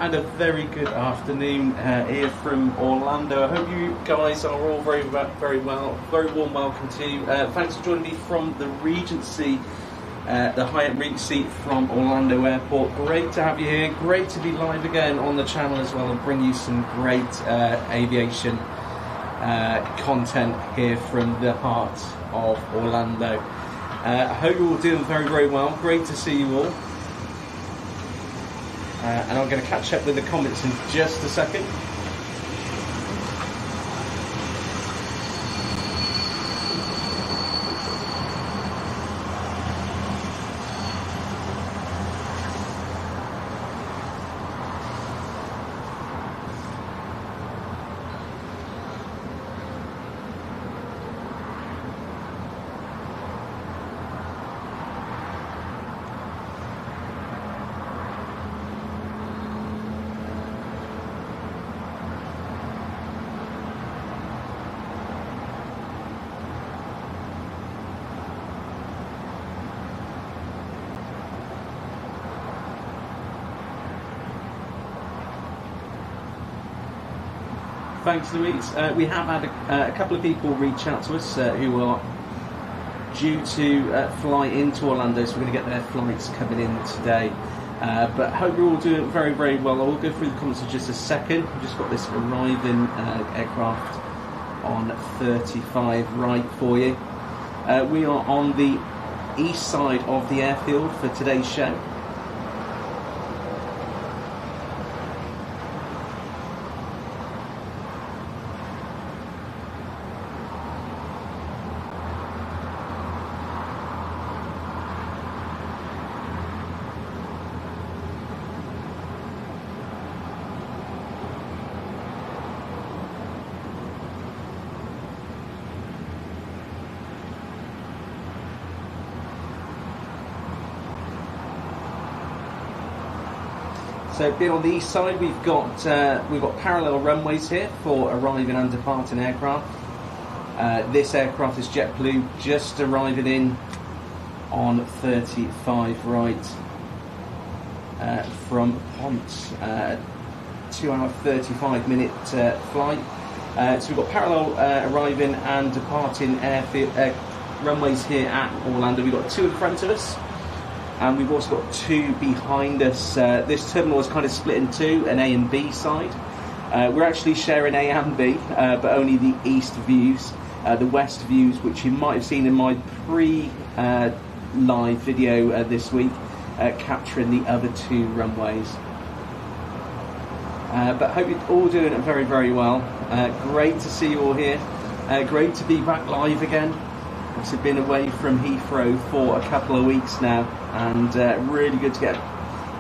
and a very good afternoon here from Orlando. I hope you guys are all very well. Very warm welcome to you. Thanks for joining me from the Regency, the Hyatt Regency from Orlando Airport. Great to have you here. Great to be live again on the channel as well and bring you some great aviation content here from the heart of Orlando. I hope you're all doing very well. Great to see you all. And I'm going to catch up with the comments in just a second. Thanks, Louise. We have had a couple of people reach out to us who are due to fly into Orlando, so we're going to get their flights coming in today. But hope you're all doing very well. I will go through the comments in just a second. We've just got this arriving aircraft on 35 right for you. We are on the east side of the airfield for today's show. So being on the east side, we've got parallel runways here for arriving and departing aircraft. This aircraft is JetBlue, just arriving in on 35 right from Ponce, 2 hour 35 minute flight. So we've got parallel arriving and departing runways here at Orlando. We've got 2 in front of us. And we've also got 2 behind us. This terminal is kind of split in 2, an A and B side. We're actually sharing A and B, but only the east views. The west views, which you might have seen in my pre-live video this week, capturing the other 2 runways. But hope you're all doing it very well. Great to see you all here. Great to be back live again. Obviously been away from Heathrow for a couple of weeks now, and really good to get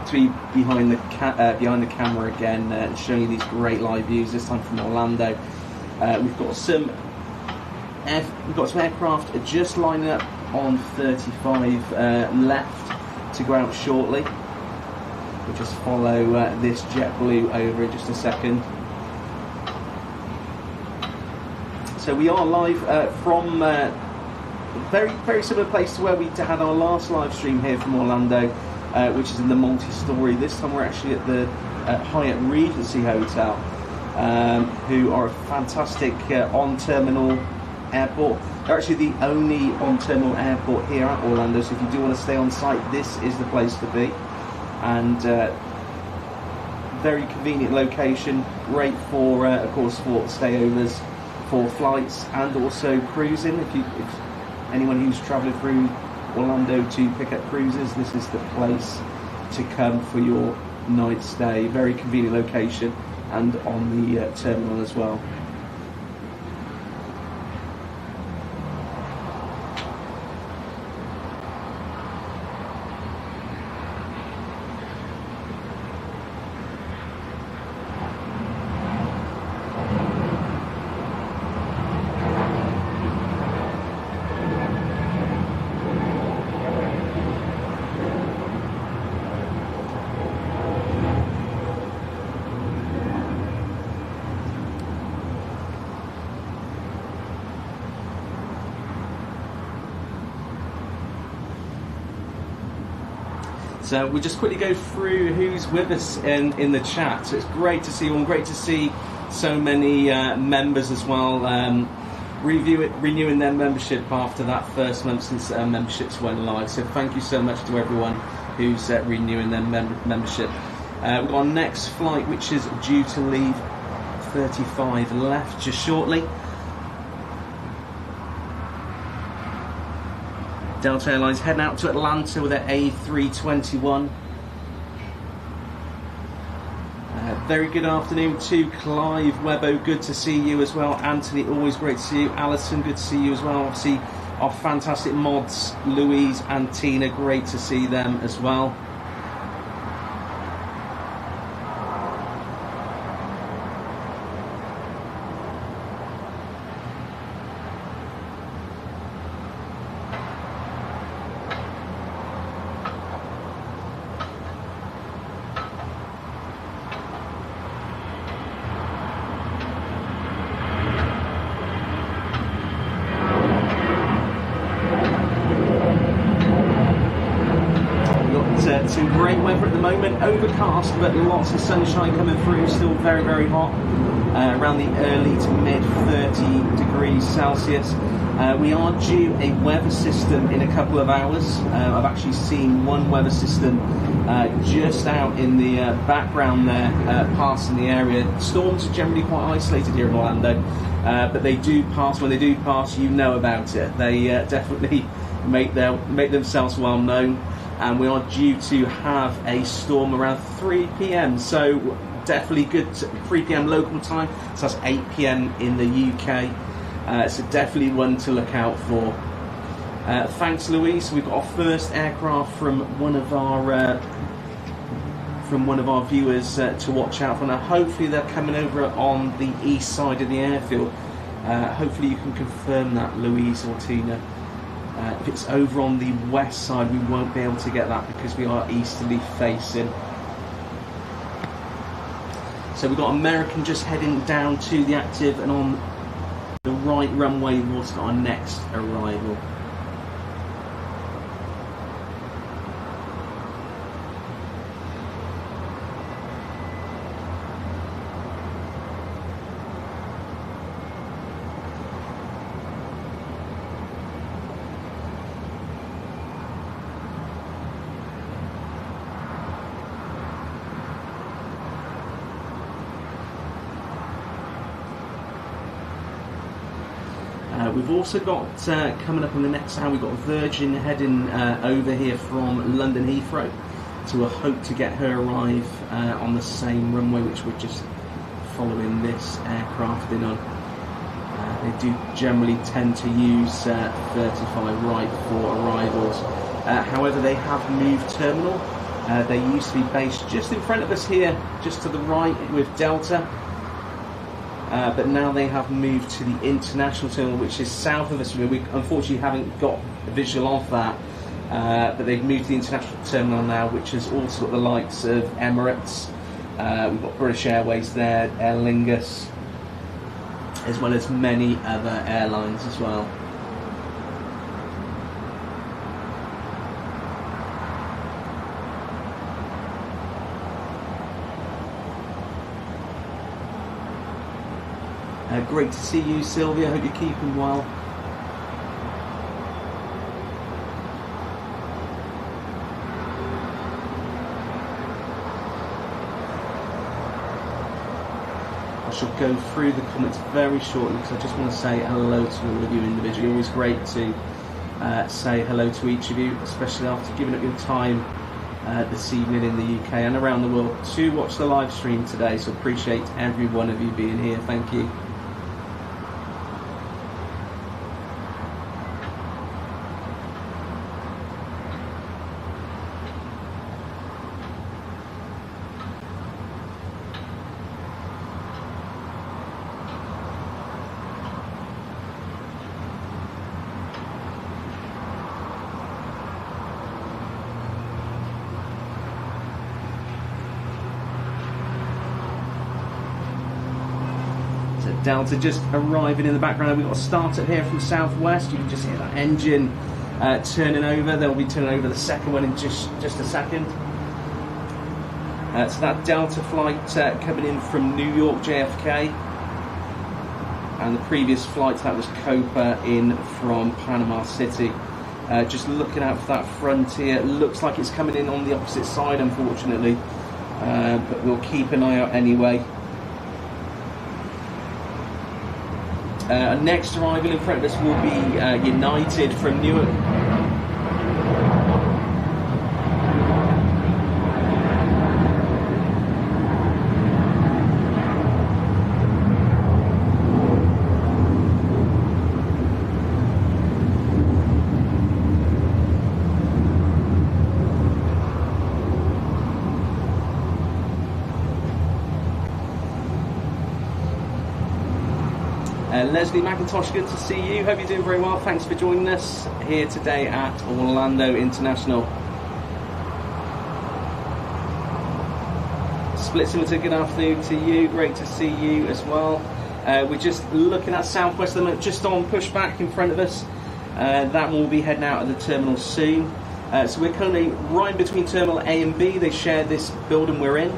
to be behind the camera again and showing you these great live views. This time from Orlando. We've got some aircraft just lining up on 35 left to go out shortly. We'll just follow this JetBlue over in just a second. So we are live from very similar place to where we had our last live stream here from Orlando, which is in the multi-story. This time we're actually at the Hyatt Regency Hotel, who are a fantastic on-terminal airport. They're actually the only on-terminal airport here at Orlando, so if you do want to stay on site, this is the place to be. And very convenient location, great for, of course, for stayovers, for flights, and also cruising. If anyone who's travelling through Orlando to pick up cruises, this is the place to come for your night stay. Very convenient location, and on the terminal as well. So we'll just quickly go through who's with us in the chat. So it's great to see you all, great to see so many members as well renewing their membership after that first month since memberships went live. So thank you so much to everyone who's renewing their membership. We've got our next flight, which is due to leave 35 left just shortly. Delta Airlines heading out to Atlanta with their A321. Very good afternoon to Clive Webbo, good to see you as well. Anthony, always great to see you. Alison, good to see you as well. Obviously, our fantastic mods, Louise and Tina, great to see them as well. Some great weather at the moment, overcast but lots of sunshine coming through, still very, very hot, around the early to mid 30 degrees Celsius. We are due a weather system in a couple of hours. I've actually seen one weather system just out in the background there, passing the area. Storms are generally quite isolated here in Orlando, but they do pass. When they do pass, you know about it. They definitely make themselves well known. And we are due to have a storm around 3 p.m. So definitely good 3 p.m. local time. So that's 8 p.m. in the UK. So definitely one to look out for. Thanks, Louise. We've got our first aircraft from one of our viewers to watch out for. Now, hopefully they're coming over on the east side of the airfield. Hopefully you can confirm that, Louise or Tina. If it's over on the west side, we won't be able to get that because we are easterly facing. So we've got American just heading down to the active, and on the right runway we've also got our next arrival. We've also got, coming up in the next hour, we've got Virgin heading over here from London Heathrow. So we'll hope to get her arrive on the same runway which we're just following this aircraft in on. They do generally tend to use 35 right for arrivals. However, they have moved terminal. They used to be based just in front of us here, just to the right with Delta. But now they have moved to the international terminal, which is south of us. We unfortunately haven't got a visual of that, but they've moved to the international terminal now, which has also got the likes of Emirates. We've got British Airways there, Aer Lingus, as well as many other airlines as well. Great to see you, Sylvia. Hope you're keeping well. I shall go through the comments very shortly because I just want to say hello to all of you individually. Always great to say hello to each of you, especially after giving up your time this evening in the UK and around the world to watch the live stream today. So appreciate every one of you being here. Thank you. Delta just arriving in the background. We've got a startup here from Southwest. You can just hear that engine turning over. They'll be turning over the second one in just a second. So that Delta flight coming in from New York JFK, and the previous flight that was Copa in from Panama City. Just looking out for that Frontier. Looks like it's coming in on the opposite side, unfortunately, but we'll keep an eye out anyway. Next arrival in front of us will be United from Newark. Leslie McIntosh, good to see you. Hope you're doing very well. Thanks for joining us here today at Orlando International. Split Scimitar, good afternoon to you. Great to see you as well. We're just looking at Southwest, just on pushback in front of us. That will be heading out of the terminal soon. So we're currently right between Terminal A and B. They share this building we're in.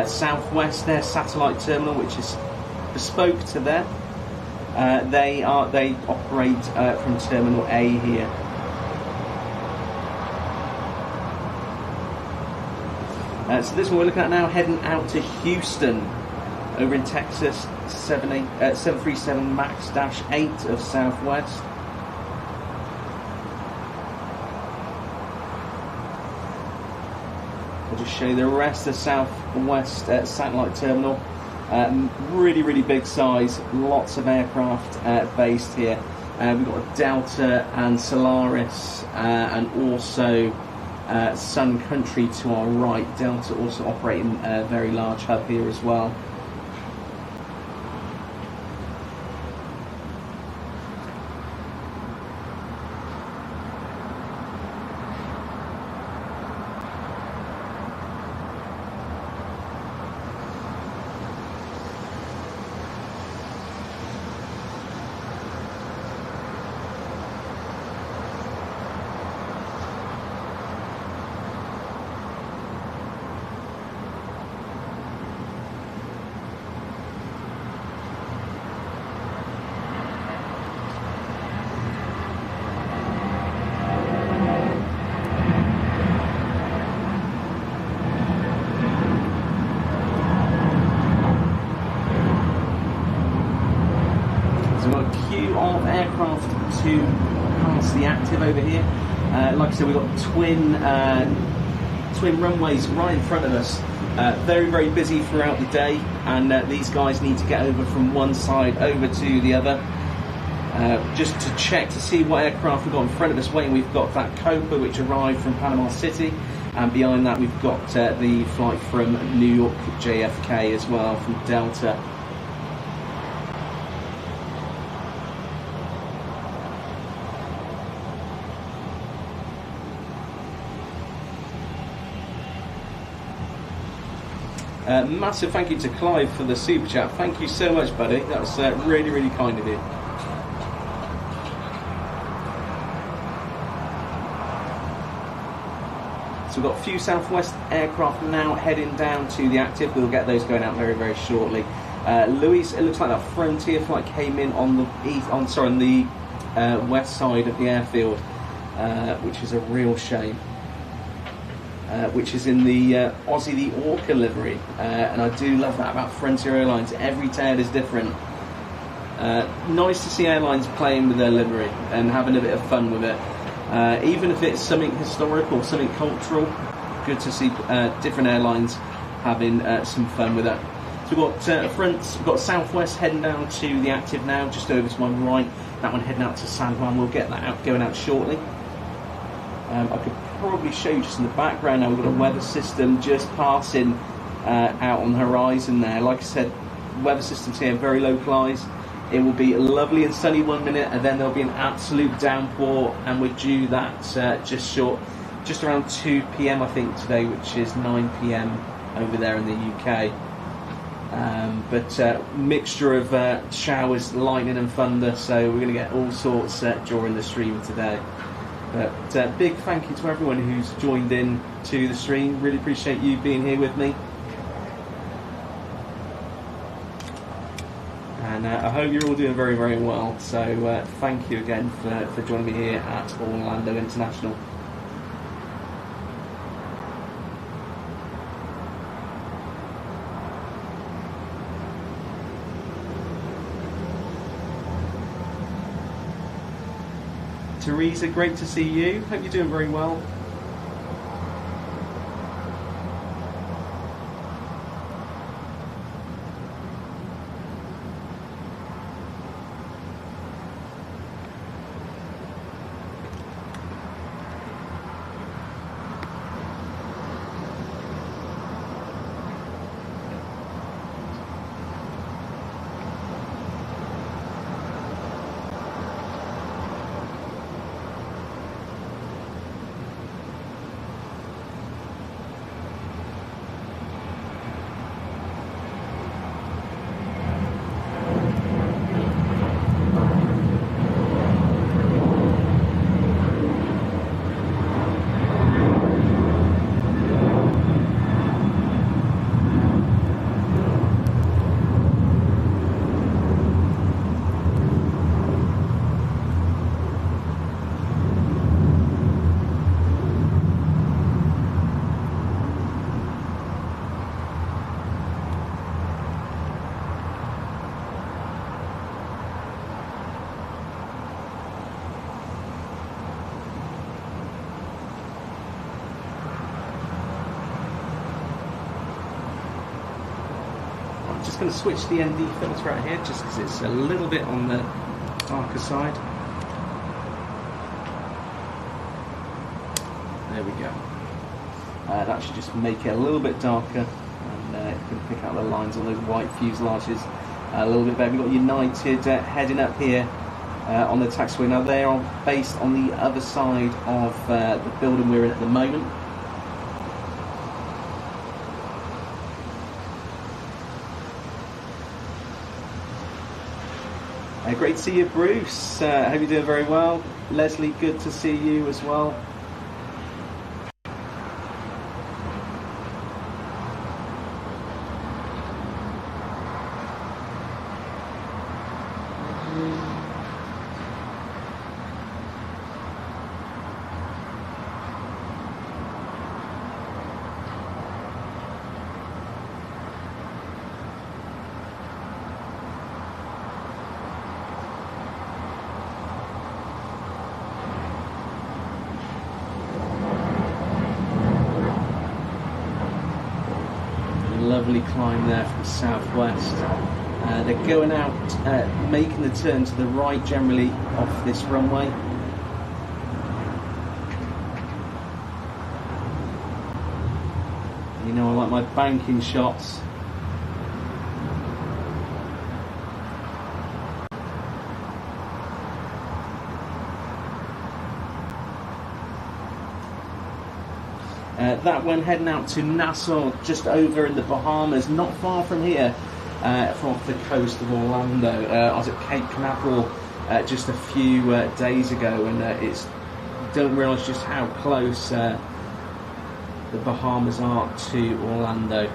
Southwest, their satellite terminal, which is bespoke to them. They operate from Terminal A here. So this one we're looking at now, heading out to Houston, over in Texas, 737 MAX-8 of Southwest. I'll just show you the rest of Southwest satellite terminal. Really big size, lots of aircraft based here. We've got Delta and Solaris, and also Sun Country to our right. Delta also operating a very large hub here as well. Of aircraft to pass the active over here. Like I said, we've got twin runways right in front of us. Very busy throughout the day, and these guys need to get over from one side over to the other. Just to check to see what aircraft we've got in front of us waiting. We've got that Copa which arrived from Panama City, and behind that we've got the flight from New York JFK as well, from Delta. Massive thank you to Clive for the super chat. Thank you so much, buddy. That was really kind of you. So we've got a few Southwest aircraft now heading down to the active. We'll get those going out very shortly. Louis, it looks like that Frontier flight came in on the west side of the airfield, which is a real shame. Which is in the Aussie the Orca livery, and I do love that about Frontier Airlines. Every tail is different. Nice to see airlines playing with their livery and having a bit of fun with it, even if it's something historical, something cultural. Good to see different airlines having some fun with that. So we've got we've got Southwest heading down to the active now, just over to one right. That one heading out to San Juan. We'll get that going out shortly. I could probably show you just in the background now. We've got a weather system just passing out on the horizon there. Like I said, weather systems here very localised. It will be lovely and sunny 1 minute, and then there'll be an absolute downpour, and we're due that just around 2 p.m. I think today, which is 9 p.m. over there in the UK. But mixture of showers, lightning and thunder, so we're going to get all sorts during the stream today. But big thank you to everyone who's joined in to the stream. Really appreciate you being here with me. And I hope you're all doing very, very well. So thank you again for joining me here at Orlando International. Teresa, great to see you. Hope you're doing very well. Just going to switch the ND filter out here just because it's a little bit on the darker side. There we go. That should just make it a little bit darker, and you can pick out the lines on those white fuselages a little bit better. We've got United heading up here on the taxiway. Now they are based on the other side of the building we're in at the moment. Great to see you, Bruce. Hope you're doing very well. Leslie, good to see you as well. Lovely climb there from southwest. They're going out, making the turn to the right generally off this runway. You know I like my banking shots. That one heading out to Nassau, just over in the Bahamas, not far from here, from off the coast of Orlando. I was at Cape Canaveral just a few days ago, and don't realise just how close the Bahamas are to Orlando.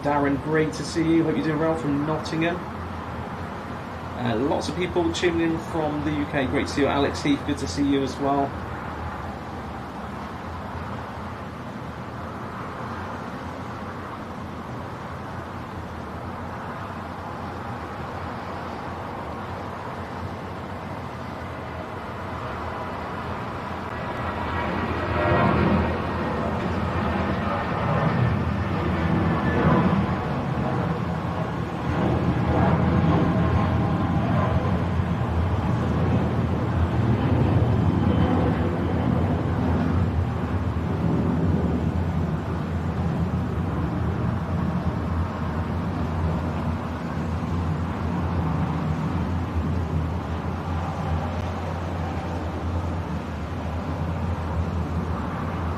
Darren, great to see you. Hope you're doing well from Nottingham. Lots of people tuning in from the UK. Great to see you. Alex Heath, good to see you as well.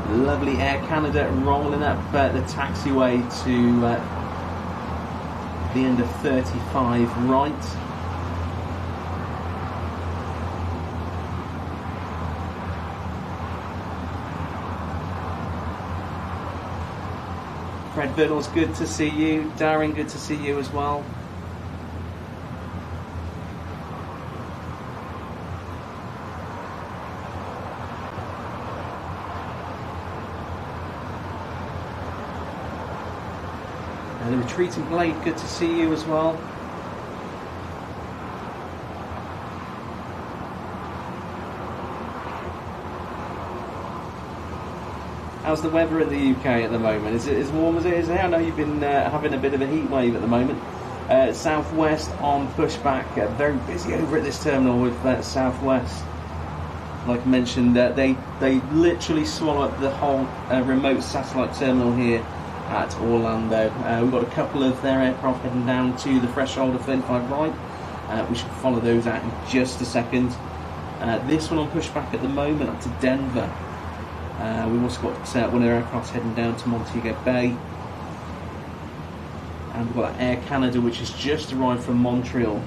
Lovely Air Canada rolling up the taxiway to the end of 35 right. Fred Biddles, good to see you. Darren, good to see you as well. And the Retreating Blade, good to see you as well. How's the weather in the UK at the moment? Is it as warm as it is here? I know you've been having a bit of a heat wave at the moment. Southwest on pushback, very busy over at this terminal with Southwest. Like I mentioned, they literally swallow up the whole remote satellite terminal here at Orlando. We've got a couple of their aircraft heading down to the threshold of 35 right. We should follow those out in just a second. This one on pushback at the moment up to Denver. We've also got one of their aircraft heading down to Montego Bay. And we've got Air Canada, which has just arrived from Montreal.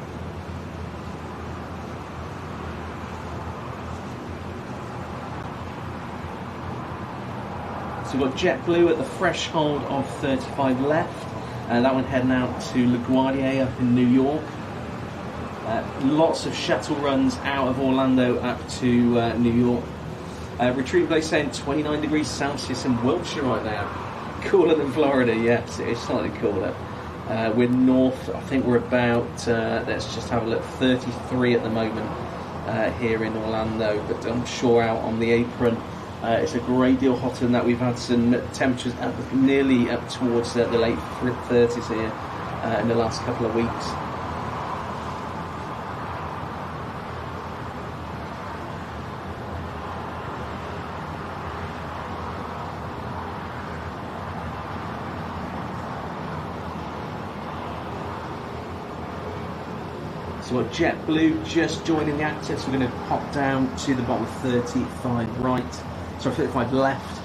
So we've got JetBlue at the threshold of 35 left. That one heading out to LaGuardia up in New York. Lots of shuttle runs out of Orlando up to New York. Retreat Blade saying 29 degrees Celsius in Wiltshire right now. Cooler than Florida, yes, it is slightly cooler. We're north, I think we're about, let's just have a look, 33 at the moment here in Orlando, but I'm sure out on the apron it's a great deal hotter than that. We've had some temperatures nearly up towards the late 30s here in the last couple of weeks. So we've got JetBlue just joining the active, so we're going to pop down to the bottom of 35 right, sorry, 35 left.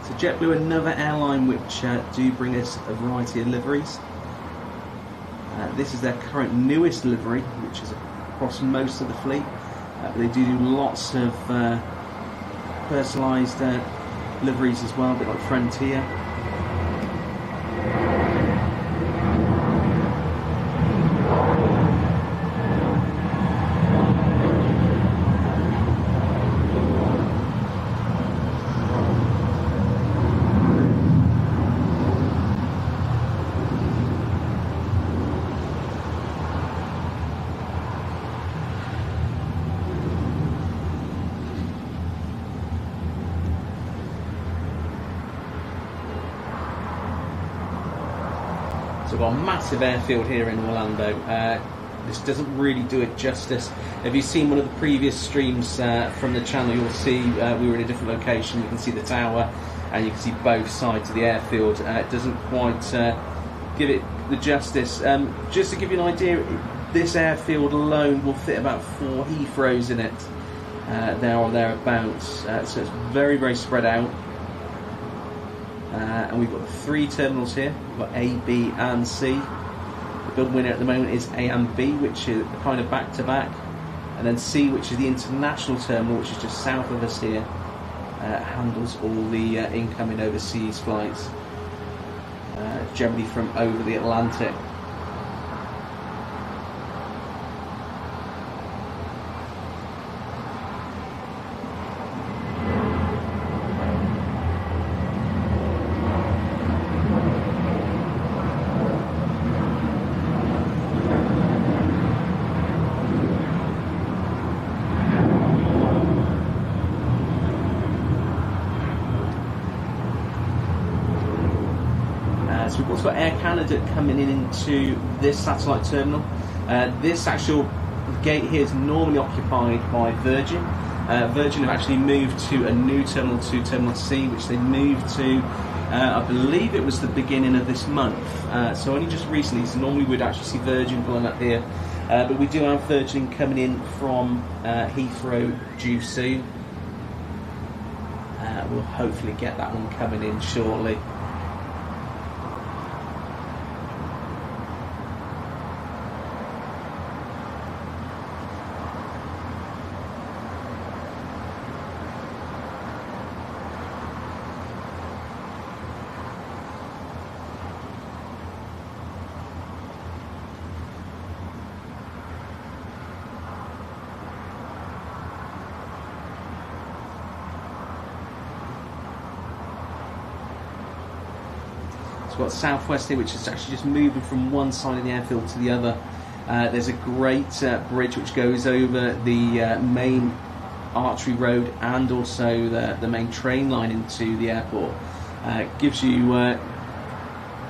So JetBlue, another airline which do bring us a variety of liveries. This is their current newest livery, which is across most of the fleet. They do lots of personalised liveries as well, a bit like Frontier. So we've got a massive airfield here in Orlando. This doesn't really do it justice. If you've seen one of the previous streams from the channel, you'll see we were in a different location. You can see the tower and you can see both sides of the airfield. It doesn't quite give it the justice. Just to give you an idea, this airfield alone will fit about 4 Heathrows in it, there or thereabouts. So it's very, very spread out. And we've got 3 terminals here. We've got A, B and C. The big winner at the moment is A and B, which are kind of back to back. And then C, which is the international terminal, which is just south of us here, handles all the incoming overseas flights, generally from over the Atlantic. So we've also got Air Canada coming into this satellite terminal. This actual gate here is normally occupied by Virgin. Virgin have actually moved to a new terminal, to Terminal C, which they moved to, I believe it was the beginning of this month. So only just recently, so normally we'd actually see Virgin pulling up here But we do have Virgin coming in from Heathrow due soon. We'll hopefully get that one coming in shortly. So we've got Southwest here, which is actually just moving from one side of the airfield to the other. There's a great bridge which goes over the main artery road and also the main train line into the airport. Gives you,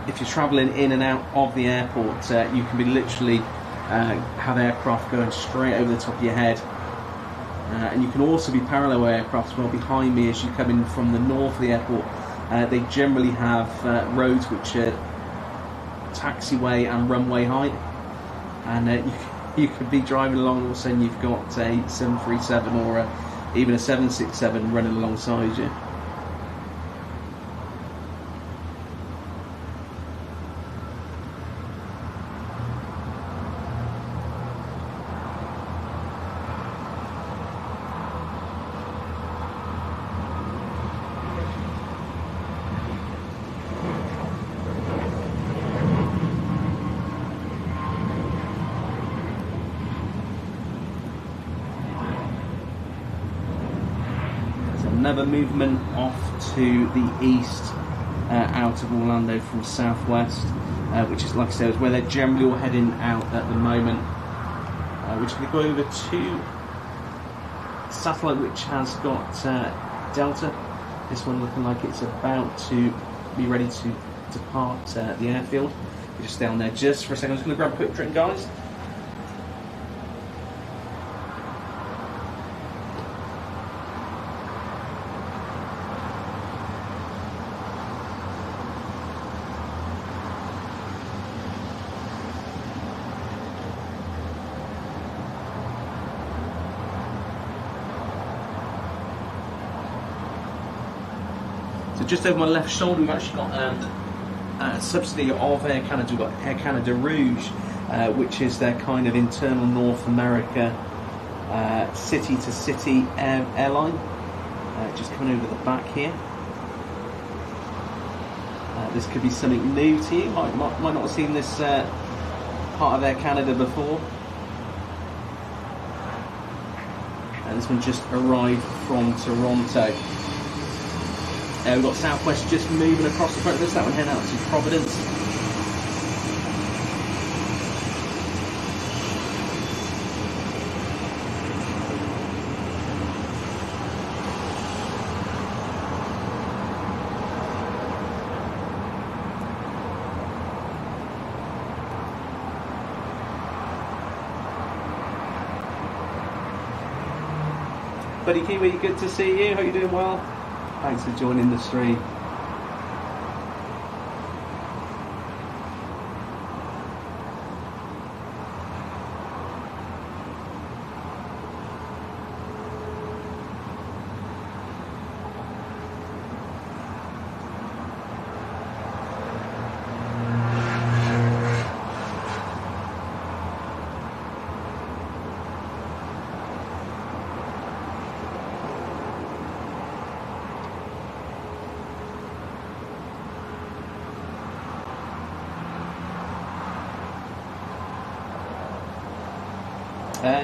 if you're travelling in and out of the airport, you can be literally have aircraft going straight over the top of your head. And you can also be parallel aircraft as well behind me as you come in from the north of the airport. They generally have roads which are taxiway and runway height, and you could be driving along and all of a sudden you've got a 737 or even a 767 running alongside you. Another movement off to the east out of Orlando from Southwest, which is, like I said, is where they're generally all heading out at the moment. We're just going to go over to satellite, which has got Delta. This one looking like it's about to be ready to depart the airfield. We just stay on there just for a second. I'm just going to grab a quick drink, guys. So just over my left shoulder, we've actually got a subsidy of Air Canada. We've got Air Canada Rouge, which is their kind of internal North America city-to-city airline. Just coming over the back here. This could be something new to you. Might not have seen this part of Air Canada before. And this one just arrived from Toronto. We've got Southwest just moving across the front of us. That one heading out to Providence. Buddy Kiwi, good to see you. Hope you're doing well. Thanks for joining the stream.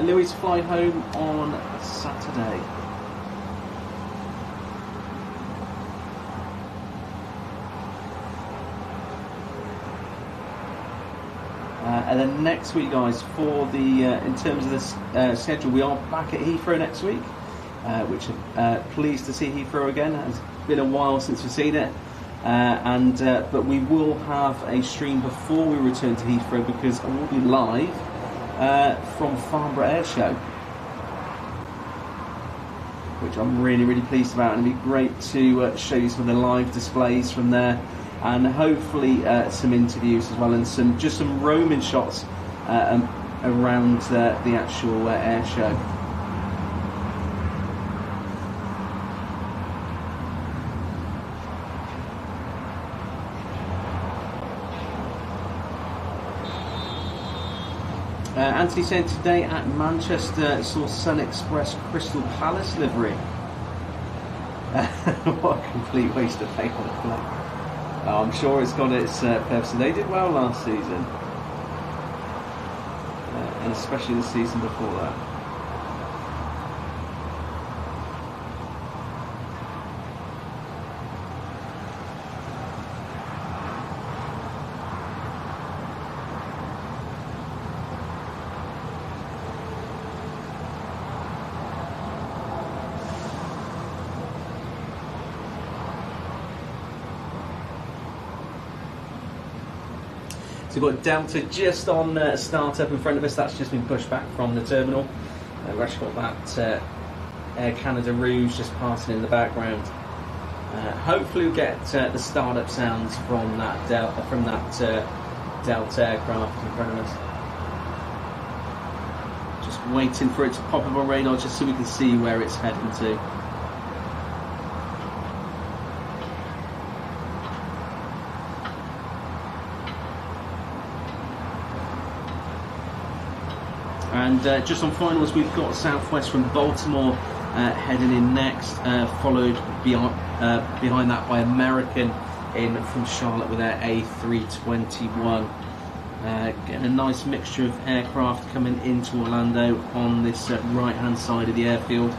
Louis flying home on Saturday. And then next week, guys, for the in terms of this schedule, we are back at Heathrow next week, which I'm pleased to see Heathrow again. It's been a while since we've seen it, but we will have a stream before we return to Heathrow because I will be live from Farnborough Air Show, which I'm really pleased about, and it'd be great to show you some of the live displays from there, and hopefully some interviews as well, and some roaming shots around the actual air show. Anthony said today at Manchester saw Sun Express Crystal Palace livery. What a complete waste of paper on a flag. I'm sure it's got its purpose. They did well last season, and especially the season before that. So we've got Delta just on startup in front of us. That's just been pushed back from the terminal. We've actually got that Air Canada Rouge just passing in the background. Hopefully we'll get the startup sounds from that Delta aircraft in front of us. Just waiting for it to pop up on radar just so we can see where it's heading to. And just on finals, we've got Southwest from Baltimore heading in next, followed behind that by American in from Charlotte with their A321. Getting a nice mixture of aircraft coming into Orlando on this right-hand side of the airfield.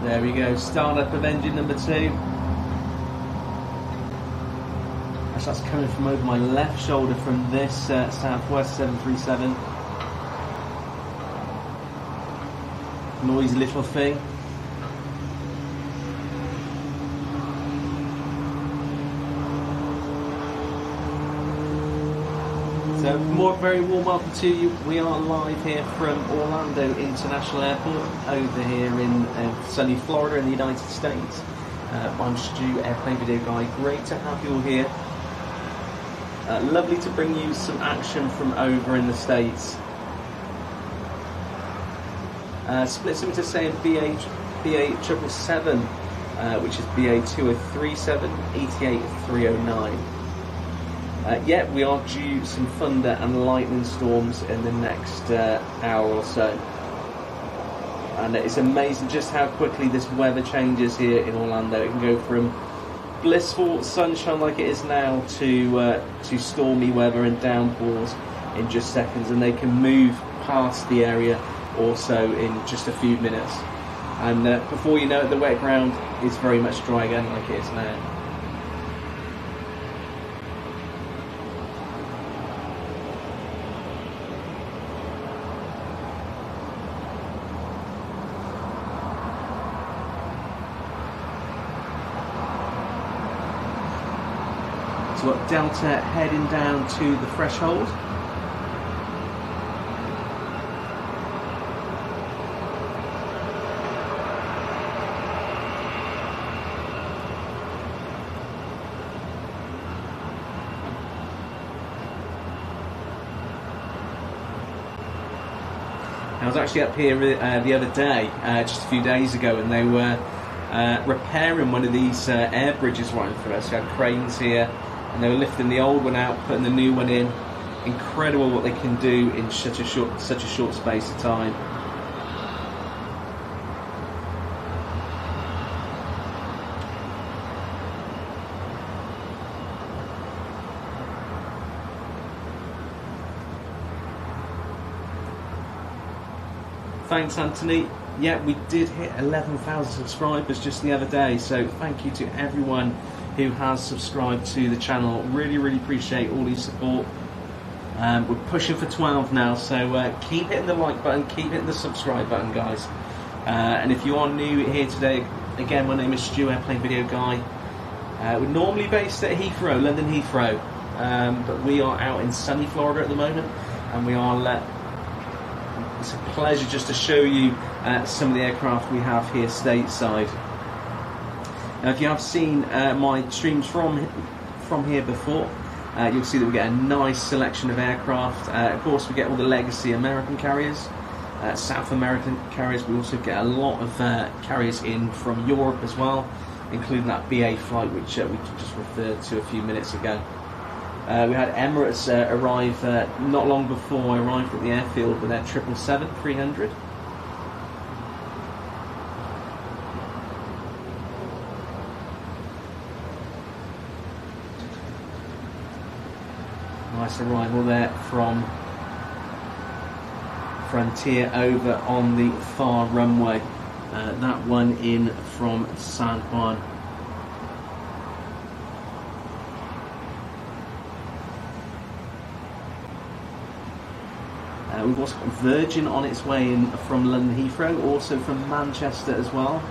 There we go, start up of engine number 2. As that's coming from over my left shoulder from this Southwest 737. Noisy little thing. So, very warm welcome to you. We are live here from Orlando International Airport over here in sunny Florida in the United States. I'm Stu, Airplane Video Guy. Great to have you all here. Lovely to bring you some action from over in the States. Split something to say in BA 777, which is BA 2037, ETA 309. Yeah, we are due some thunder and lightning storms in the next hour or so. And it's amazing just how quickly this weather changes here in Orlando. It can go from blissful sunshine like it is now to stormy weather and downpours in just seconds. And they can move past the area also in just a few minutes. And before you know it, the wet ground is very much dry again like it is now. So we've got Delta heading down to the threshold. I was actually up here the other day, just a few days ago, and they were repairing one of these air bridges right in front of us. We had cranes here, and they were lifting the old one out, putting the new one in. Incredible what they can do in such a short space of time. Thanks, Anthony. Yeah, we did hit 11,000 subscribers just the other day, so thank you to everyone who has subscribed to the channel. Really, really appreciate all your support. We're pushing for 12 now, so keep hitting the like button, keep hitting the subscribe button, guys. And if you are new here today, again, my name is Stu, Airplane Video Guy. We're normally based at Heathrow, London Heathrow, but we are out in sunny Florida at the moment, and we are. It's a pleasure just to show you some of the aircraft we have here stateside. Now, if you have seen my streams from here before, you'll see that we get a nice selection of aircraft. Of course, we get all the legacy American carriers, South American carriers. We also get a lot of carriers in from Europe as well, including that BA flight which we just referred to a few minutes ago. We had Emirates arrive not long before I arrived at the airfield with their 777-300. Nice arrival there from Frontier over on the far runway. That one in from San Juan. We've also got Virgin on its way in from London Heathrow, also from Manchester as well.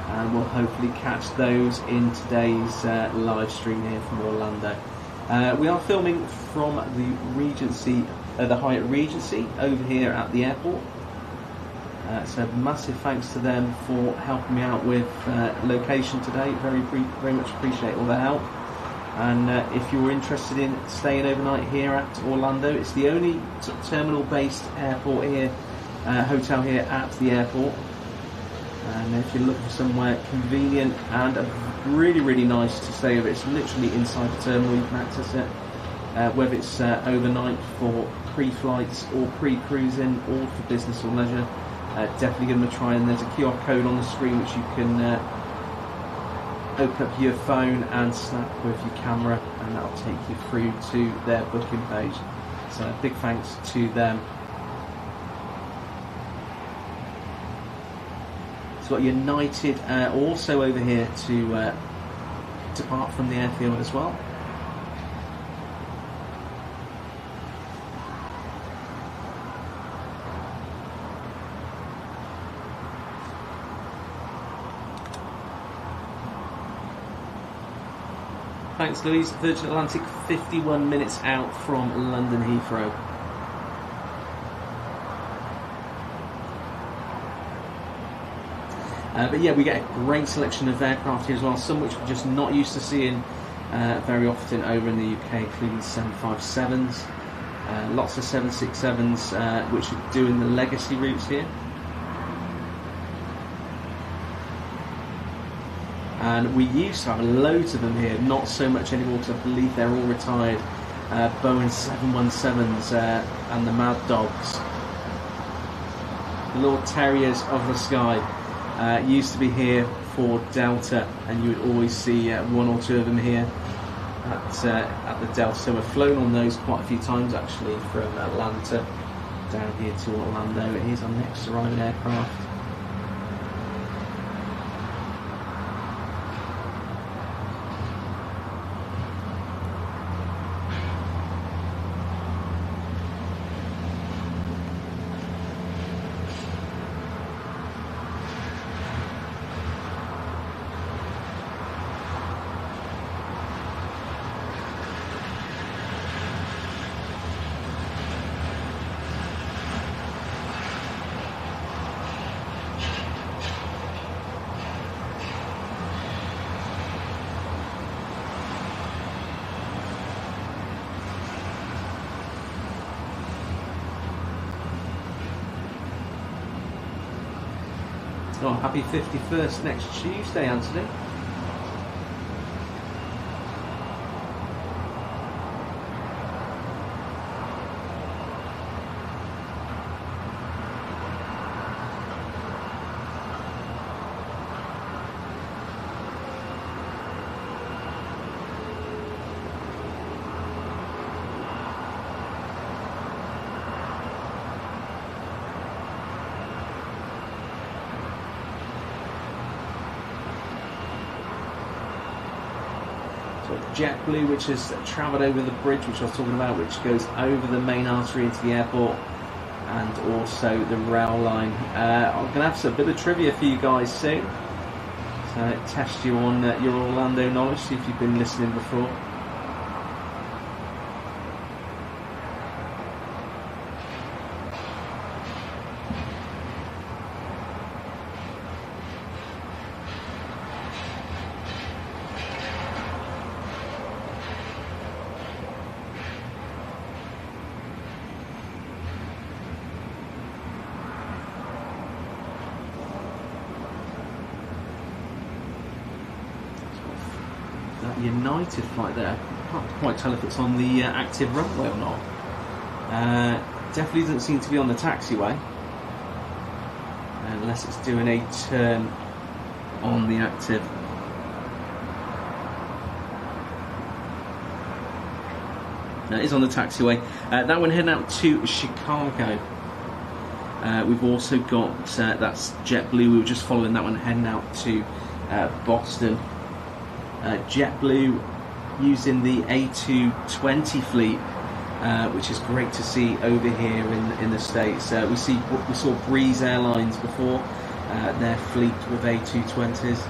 And we'll hopefully catch those in today's live stream here from Orlando. We are filming from the Regency, the Hyatt Regency over here at the airport. So massive thanks to them for helping me out with location today. Very much appreciate all their help. And if you're interested in staying overnight here at Orlando, it's the only sort of terminal-based airport here, hotel here at the airport. And if you're looking for somewhere convenient and really nice to stay over, it's literally inside the terminal. You can access it, whether it's overnight for pre-flights or pre-cruising, or for business or leisure. Definitely give them a try. And there's a QR code on the screen which you can open up your phone and snap with your camera, and that'll take you through to their booking page. So big thanks to them. It's got United also over here to depart from the airfield as well. Thanks, Louise. Virgin Atlantic, 51 minutes out from London Heathrow. But yeah, we get a great selection of aircraft here as well, some which we're just not used to seeing very often over in the UK, including 757s, lots of 767s which are doing the legacy routes here. And we used to have loads of them here, not so much anymore because I believe they're all retired. Boeing 717s and the Mad Dogs. The Lord Terriers of the Sky used to be here for Delta, and you would always see one or two of them here at the Delta. So we've flown on those quite a few times actually, from Atlanta down here to Orlando. Here's our next arriving aircraft. Oh, happy 51st next Tuesday, Anthony. JetBlue, which has travelled over the bridge which I was talking about, which goes over the main artery into the airport. and also the rail line. I'm going to have a bit of trivia for you guys soon. So test you on your Orlando knowledge, see if you've been listening before. That United flight there, can't quite tell if it's on the active runway or not. Definitely doesn't seem to be on the taxiway, unless it's doing a turn on the active. No, it is on the taxiway. That one heading out to Chicago. We've also got, that's JetBlue, we were just following that one heading out to Boston. JetBlue using the A220 fleet, which is great to see over here in the States. We saw Breeze Airlines before, their fleet with A220s.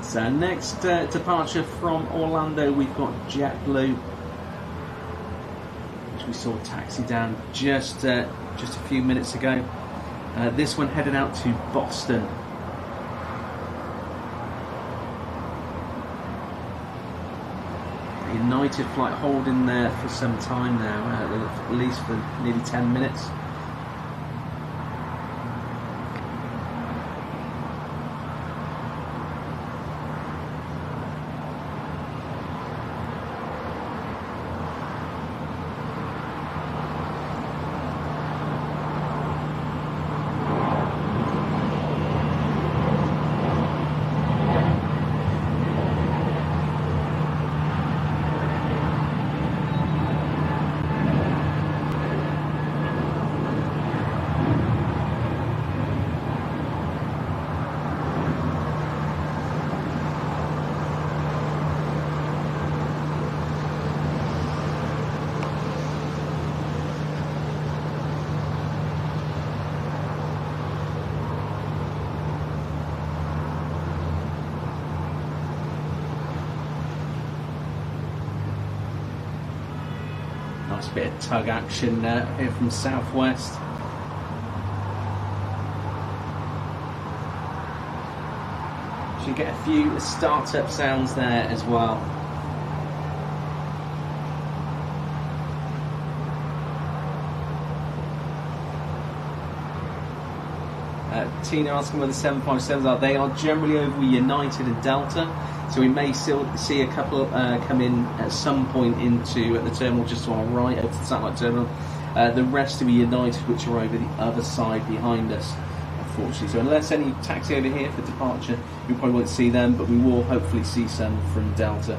So next departure from Orlando, we've got JetBlue, which we saw taxi down just a few minutes ago. This one headed out to Boston. United flight holding there for some time now, at least for nearly 10 minutes. Nice bit of tug action here from Southwest. You get a few startup sounds there as well. Tina asking where the 757s are. They are generally over United and Delta, so we may still see a couple come in at some point into the terminal just to our right, over to the satellite terminal. The rest will be United, which are over the other side behind us, unfortunately. So unless any taxi over here for departure, we probably won't see them, but we will hopefully see some from Delta.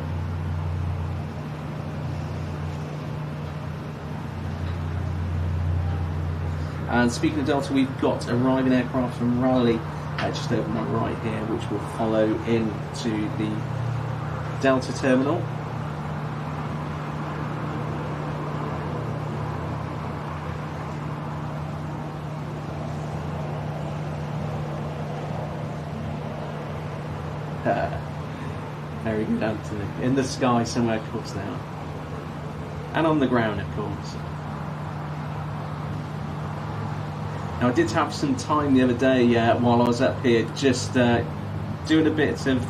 And speaking of Delta, we've got arriving aircraft from Raleigh just over my right here, which will follow into the Delta terminal. Very good, Anthony. In the sky somewhere, of course they are. and on the ground, of course. Now, I did have some time the other day while I was up here, just doing a bit of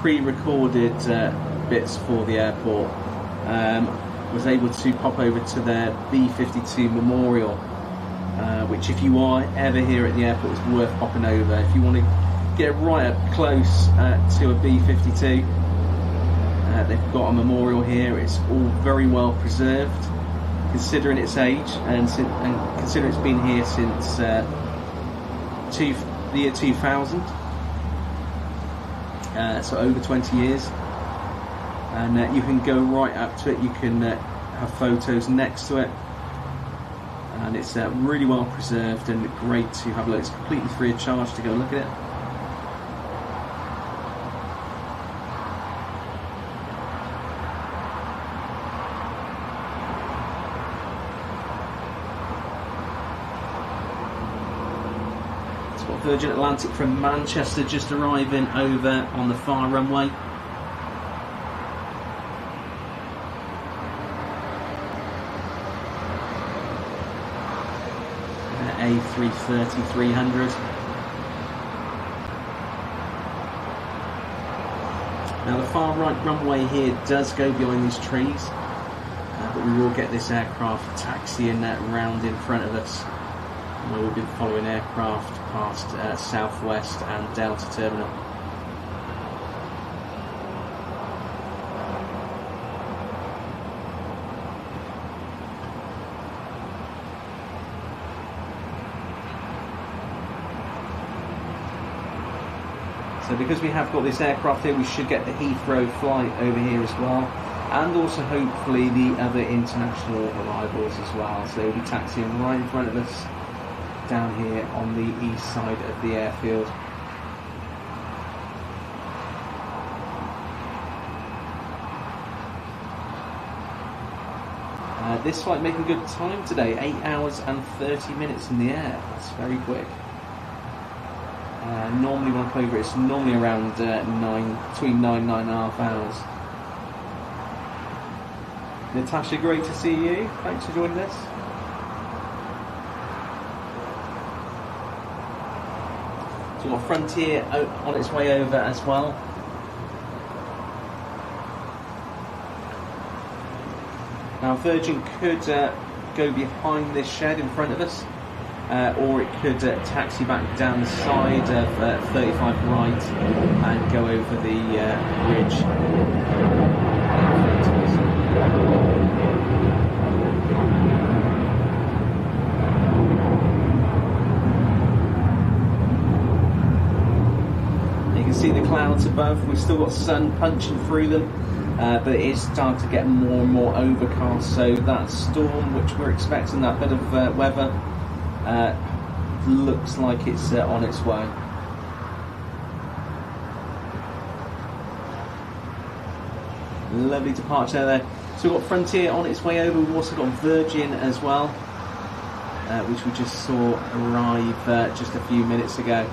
pre-recorded bits for the airport. Was able to pop over to their B-52 memorial, which, if you are ever here at the airport, is worth popping over. If you want to get right up close to a B-52, they've got a memorial here. It's all very well preserved, considering its age, and considering it's been here since the year 2000, so over 20 years. And you can go right up to it. You can have photos next to it, and it's really well preserved and great to have a look. It's completely free of charge to go look at it. It's got Virgin Atlantic from Manchester just arriving over on the far runway. A330-300. Now, the far right runway here does go behind these trees, but we will get this aircraft taxiing round in front of us. And we'll be following aircraft past Southwest and Delta Terminal. So because we have got this aircraft here, we should get the Heathrow flight over here as well, and also hopefully the other international arrivals as well. So they'll be taxiing right in front of us down here on the east side of the airfield. This flight making good time today, 8 hours and 30 minutes in the air. That's very quick. Normally when I come over, it's normally around between 9 and 9.5 hours. Natasha, great to see you. Thanks for joining us. So we've got Frontier on its way over as well. Now, Virgin could go behind this shed in front of us, or it could taxi back down the side of 35 right and go over the ridge. You can see the clouds above. We've still got sun punching through them, but it is starting to get more and more overcast, so that storm, which we're expecting, that bit of weather, looks like it's on its way. Lovely departure there. So we've got Frontier on its way over. We've also got Virgin as well, which we just saw arrive just a few minutes ago.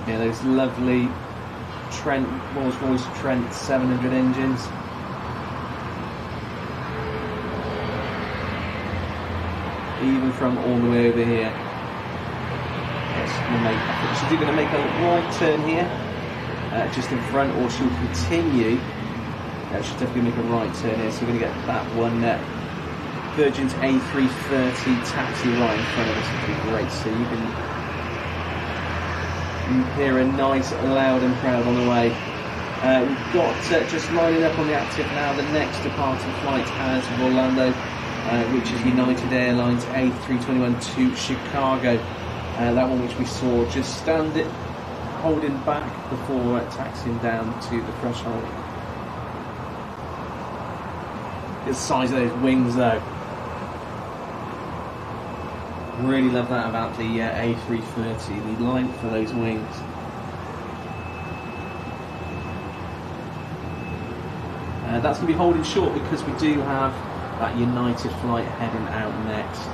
Yeah, those lovely Rolls-Royce Trent 700 engines. Even from all the way over here. Yes, she's either going to make a right turn here, just in front, or she'll continue. She'll definitely make a right turn here, so we're going to get that one Virgin's A330 taxi right in front of us, which would be great. So you can hear a nice, loud and proud on the way. We've got just lining up on the active now the next departing flight out of Orlando, which is United Airlines A321 to Chicago. That one which we saw just holding back before taxiing down to the threshold. The size of those wings though. Really love that about the A330, the length of those wings. That's going to be holding short because we do have that United flight heading out next.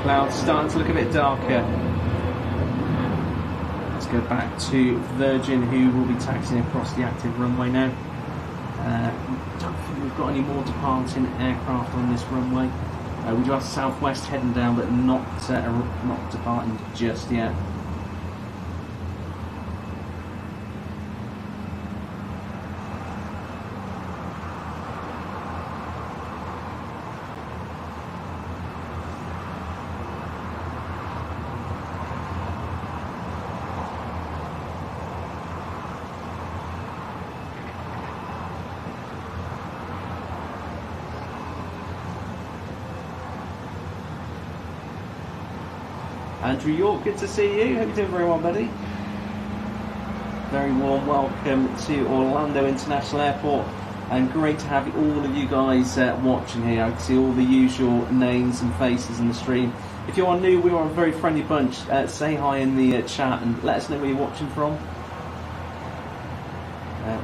Clouds starting to look a bit darker. Let's go back to Virgin, who will be taxiing across the active runway now. Don't think we've got any more departing aircraft on this runway. We do have Southwest heading down, but not departing just yet. Andrew York, good to see you. Hope you're doing very well, buddy. Very warm welcome to Orlando International Airport, and great to have all of you guys watching here. I can see all the usual names and faces in the stream. If you are new, we are a very friendly bunch. Say hi in the chat and let us know where you're watching from.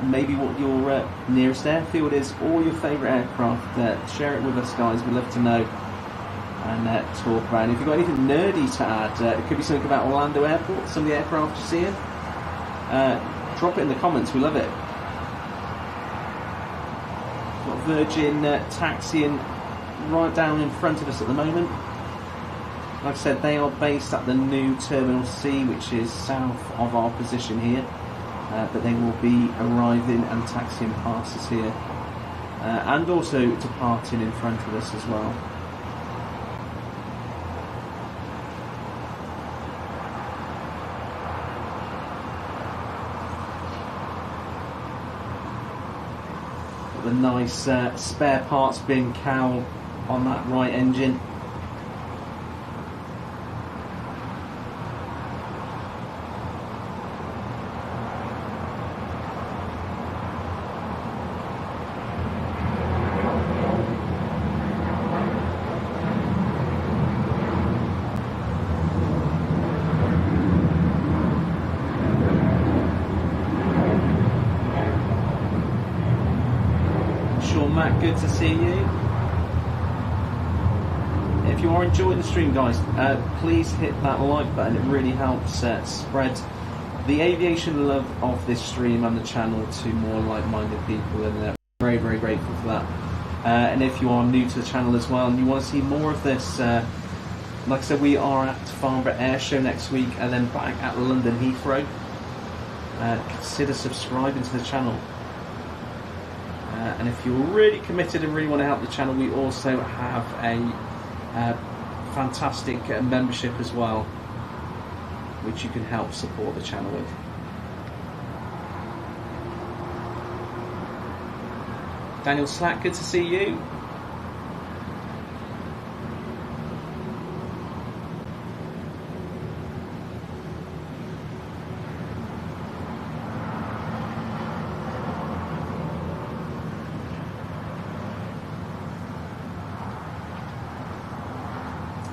Maybe what your nearest airfield is, or your favourite aircraft. Share it with us, guys. We'd love to know. And talk about it. If you've got anything nerdy to add, it could be something about Orlando Airport, some of the aircraft you're seeing, drop it in the comments, we love it. Got Virgin taxiing right down in front of us at the moment. Like I said, they are based at the new Terminal C, which is south of our position here, but they will be arriving and taxiing past us here, and also departing in front of us as well. The nice spare parts bin cowl on that right engine. Matt, good to see you. If you are enjoying the stream, guys, please hit that like button. It really helps spread the aviation love of this stream and the channel to more like-minded people, and very, very grateful for that. And if you are new to the channel as well and you want to see more of this, like I said, we are at Farnborough Air Show next week and then back at London Heathrow. Consider subscribing to the channel. And if you're really committed and really want to help the channel, we also have a fantastic membership as well, which you can help support the channel with. Daniel Slack, good to see you.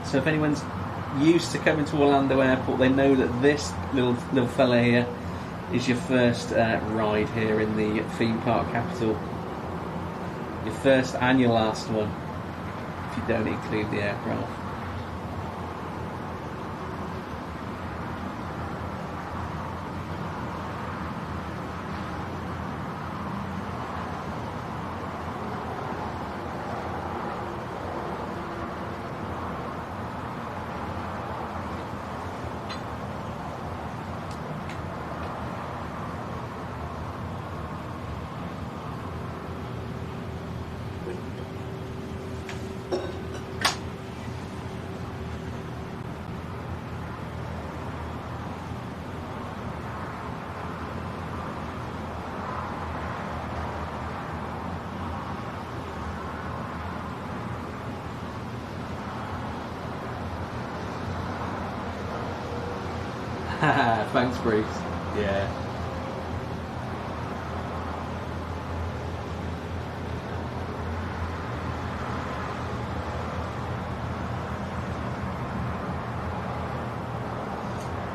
So if anyone's used to coming to Orlando Airport, they know that this little fella here is your first ride here in the theme park capital. Your first and your last one, if you don't include the aircraft. Thanks, Bruce. Yeah.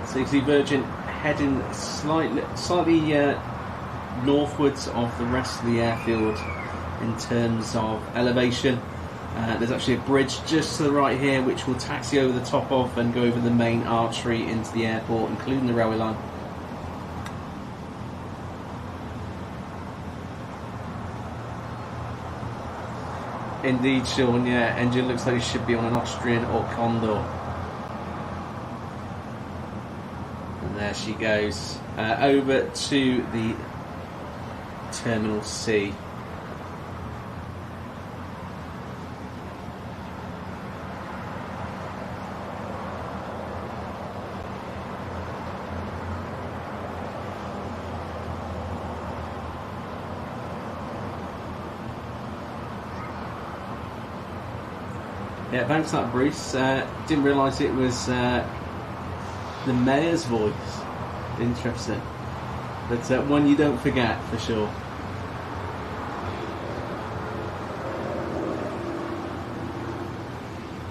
So you see Virgin heading slightly northwards of the rest of the airfield in terms of elevation. There's actually a bridge just to the right here which will taxi over the top of and go over the main artery into the airport, including the railway line. Indeed, Sean, yeah, engine looks like it should be on an Austrian or Condor. And there she goes, over to the Terminal C. Yeah, thanks for that, Bruce. Didn't realise it was the mayor's voice. Interesting. But one you don't forget, for sure.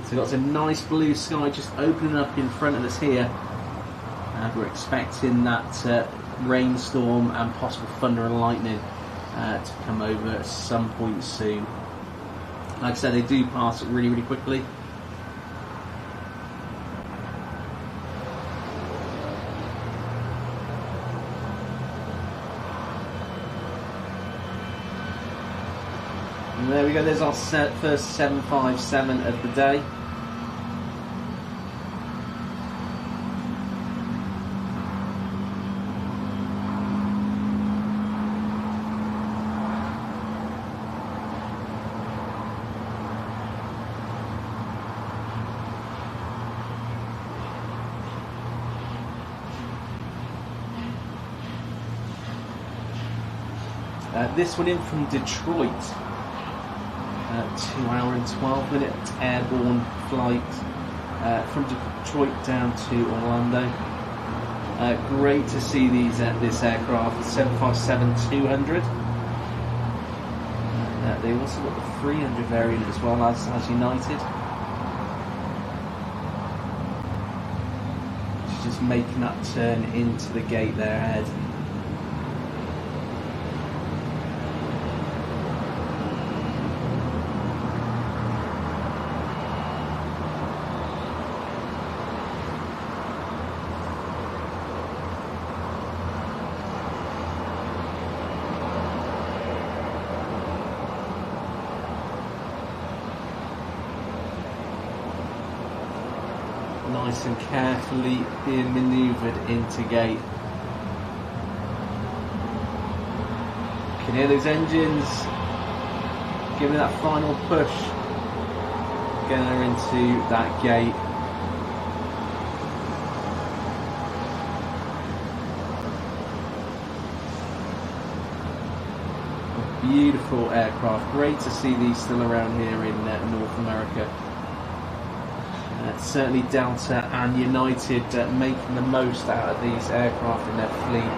So we've got some nice blue sky just opening up in front of us here. We're expecting that rainstorm and possible thunder and lightning to come over at some point soon. Like I said, they do pass it really, really quickly. And there we go, there's our first 757 of the day. This one in from Detroit, 2 hour and 12 minute airborne flight from Detroit down to Orlando. Great to see these this aircraft, 757-200. They also got the 300 variant as well as United. She's just making that turn into the gate there ahead. Nice and carefully being manoeuvred into gate. You can hear those engines giving that final push, getting her into that gate. A beautiful aircraft. Great to see these still around here in North America. Certainly Delta and United making the most out of these aircraft in their fleet.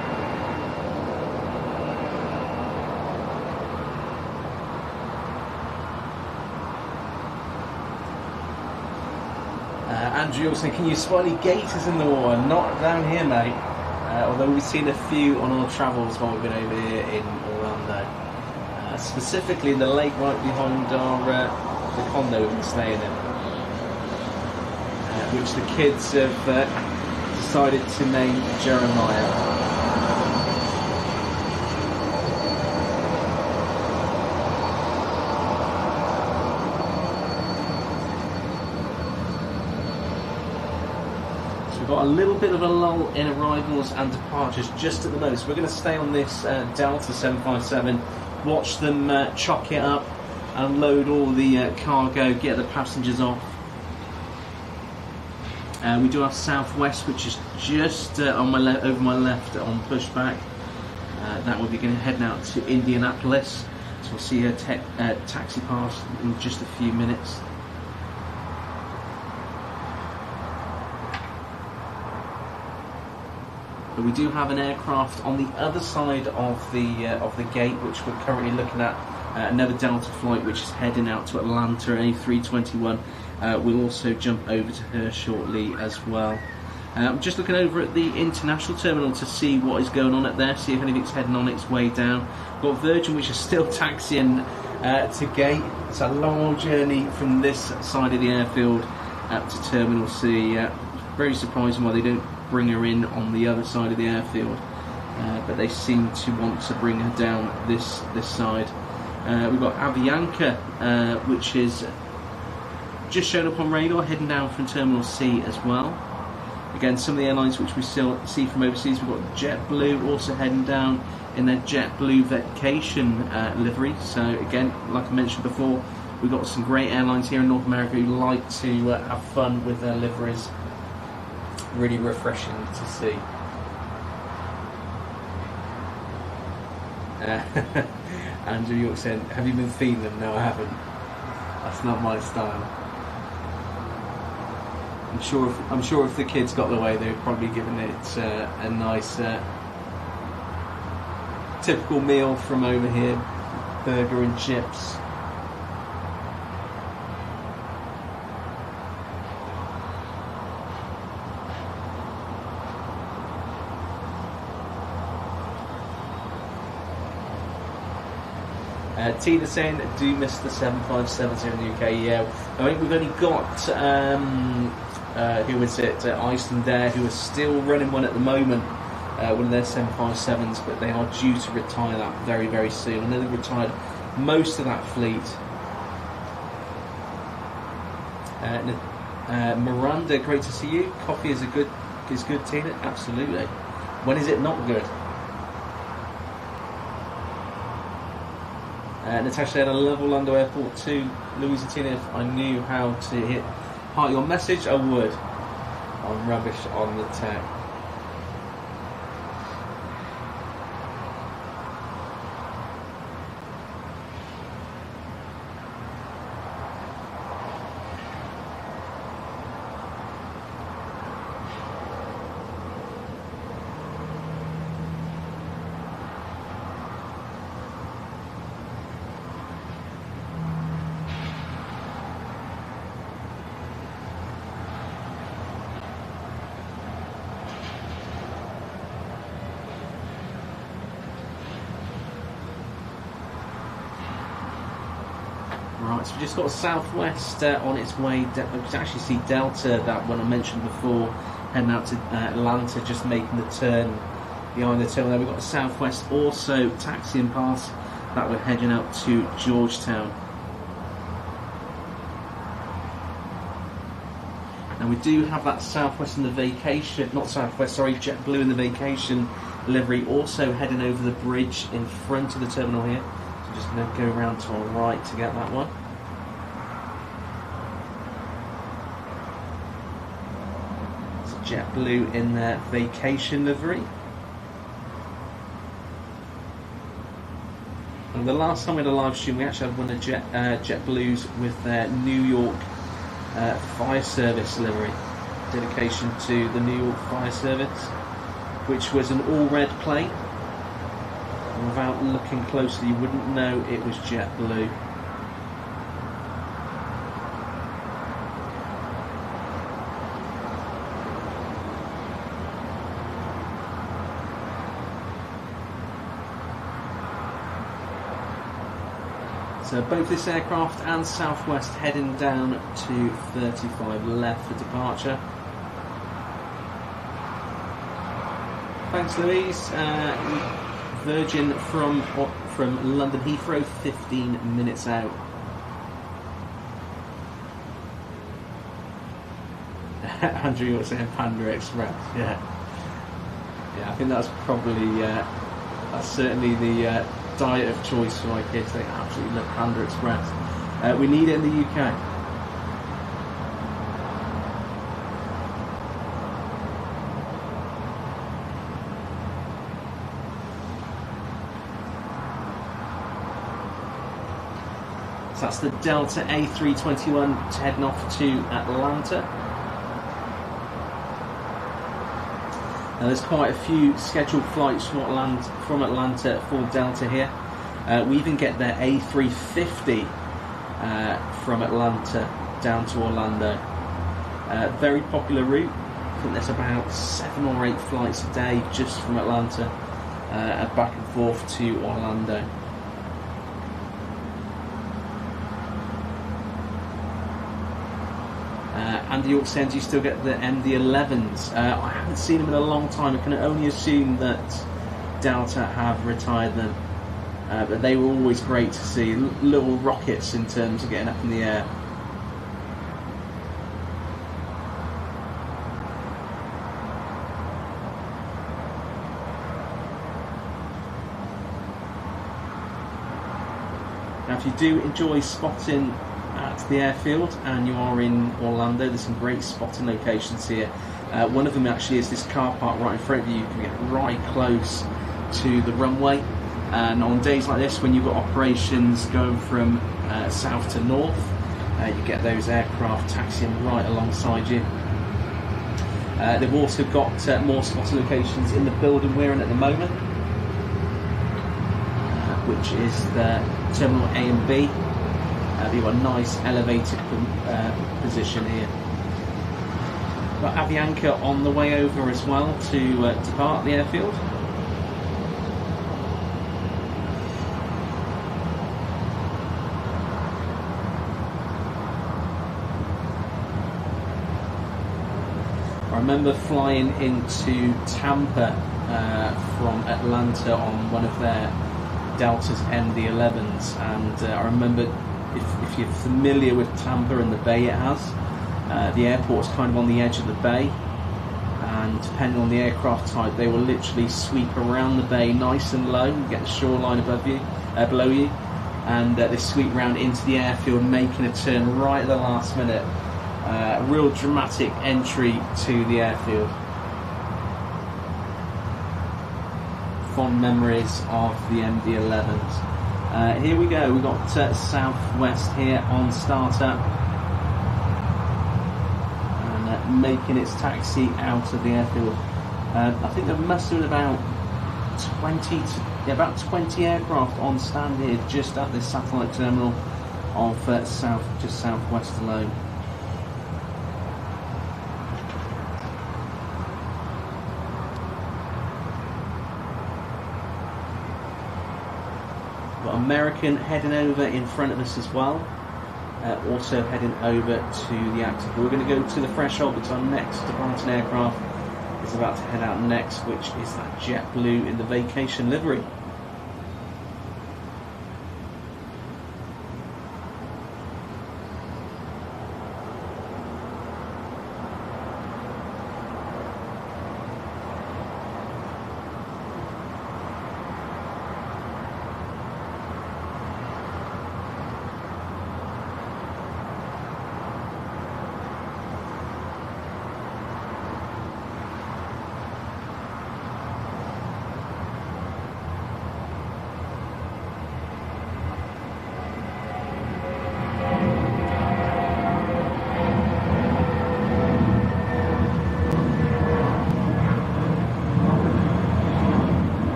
Andrew also, can you spot any gators in the water? Not down here, mate. Although we've seen a few on our travels while we've been over here in Orlando. Specifically in the lake right behind our the condo we've been staying in. Which the kids have decided to name Jeremiah. So we've got a little bit of a lull in arrivals and departures just at the moment. So we're going to stay on this Delta 757, watch them chock it up, unload all the cargo, get the passengers off. We do have Southwest, which is just on my over my left on pushback. That will be going to head out to Indianapolis, so we'll see her taxi past in just a few minutes. But we do have an aircraft on the other side of the gate, which we're currently looking at. Another Delta flight, which is heading out to Atlanta, an A321. We'll also jump over to her shortly as well. I'm just looking over at the international terminal to see what is going on up there, see if anything's heading on its way down. We've got Virgin, which is still taxiing to gate. It's a long journey from this side of the airfield up to Terminal C. Very surprising why they don't bring her in on the other side of the airfield, but they seem to want to bring her down this side. We've got Avianca, which is just shown up on radar, heading down from Terminal C as well. Again, some of the airlines which we still see from overseas, we've got JetBlue also heading down in their JetBlue vacation livery. So again, like I mentioned before, we've got some great airlines here in North America who like to have fun with their liveries. Really refreshing to see. Andrew York said, "Have you been feeding them?" No, I haven't. That's not my style. I'm sure if the kids got the way, they would probably given it a nice typical meal from over here, burger and chips. Tina saying, do you miss the 757s here in the UK? Yeah, I think we've only got, who is it, Iceland Air, who are still running one at the moment, one of their 757s, but they are due to retire that very, very soon. I know they've retired most of that fleet. Miranda, great to see you. Coffee is good, Tina? Absolutely. When is it not good? Natasha had a love Orlando Airport too. Louisa Tina, if I knew how to heart your message, I would. I'm rubbish on the tech. Right, so we just got Southwest on its way. We can actually see Delta, that one I mentioned before, heading out to Atlanta, just making the turn behind the terminal there. We've got Southwest also taxiing past, that we're heading out to Georgetown. Now we do have that Southwest in the vacation, not Southwest, sorry, JetBlue in the vacation livery, also heading over the bridge in front of the terminal here. So just going to go around to our right to get that one. It's JetBlue in their vacation livery. And the last time we had a live stream, we actually had one of JetBlue's with their New York Fire Service livery, dedication to the New York Fire Service, which was an all red plane. And without looking closely, you wouldn't know it was JetBlue. So both this aircraft and Southwest heading down to 35 left for departure. Thanks, Louise. Virgin from London Heathrow, 15 minutes out. Andrew, you're saying Panda Express, yeah. Yeah, I think that's probably, that's certainly the diet of choice for my kids. They absolutely love Panda Express. We need it in the UK. So that's the Delta A321 heading off to Atlanta. Now there's quite a few scheduled flights from Atlanta for Delta here. We even get their A350 from Atlanta down to Orlando. Very popular route. I think there's about 7 or 8 flights a day just from Atlanta back and forth to Orlando. And the York sends you still get the MD-11s. I haven't seen them in a long time. I can only assume that Delta have retired them. But they were always great to see. Little rockets in terms of getting up in the air. Now if you do enjoy spotting at the airfield and you are in Orlando, there's some great spotting locations here. One of them actually is this car park right in front of you. You can get right close to the runway, and on days like this when you've got operations going from south to north, you get those aircraft taxiing right alongside you. They've also got more spotting locations in the building we're in at the moment, which is the Terminal A and B. You've got a nice elevated position here. Got Avianca on the way over as well to depart the airfield. I remember flying into Tampa from Atlanta on one of their Delta's MD-11s, and I remember, if you're familiar with Tampa and the bay it has, the airport's kind of on the edge of the bay, and depending on the aircraft type, they will literally sweep around the bay nice and low. You get the shoreline above you, below you, and they sweep round into the airfield, making a turn right at the last minute. A real dramatic entry to the airfield. Fond memories of the MD-11s. Here we go, we've got Southwest here on startup, and making its taxi out of the airfield. I think there must have been about 20 aircraft on stand here just at this satellite terminal of just Southwest alone. American heading over in front of us as well, also heading over to the active. We're going to go to the threshold because our next departing aircraft is about to head out next, which is that JetBlue in the vacation livery.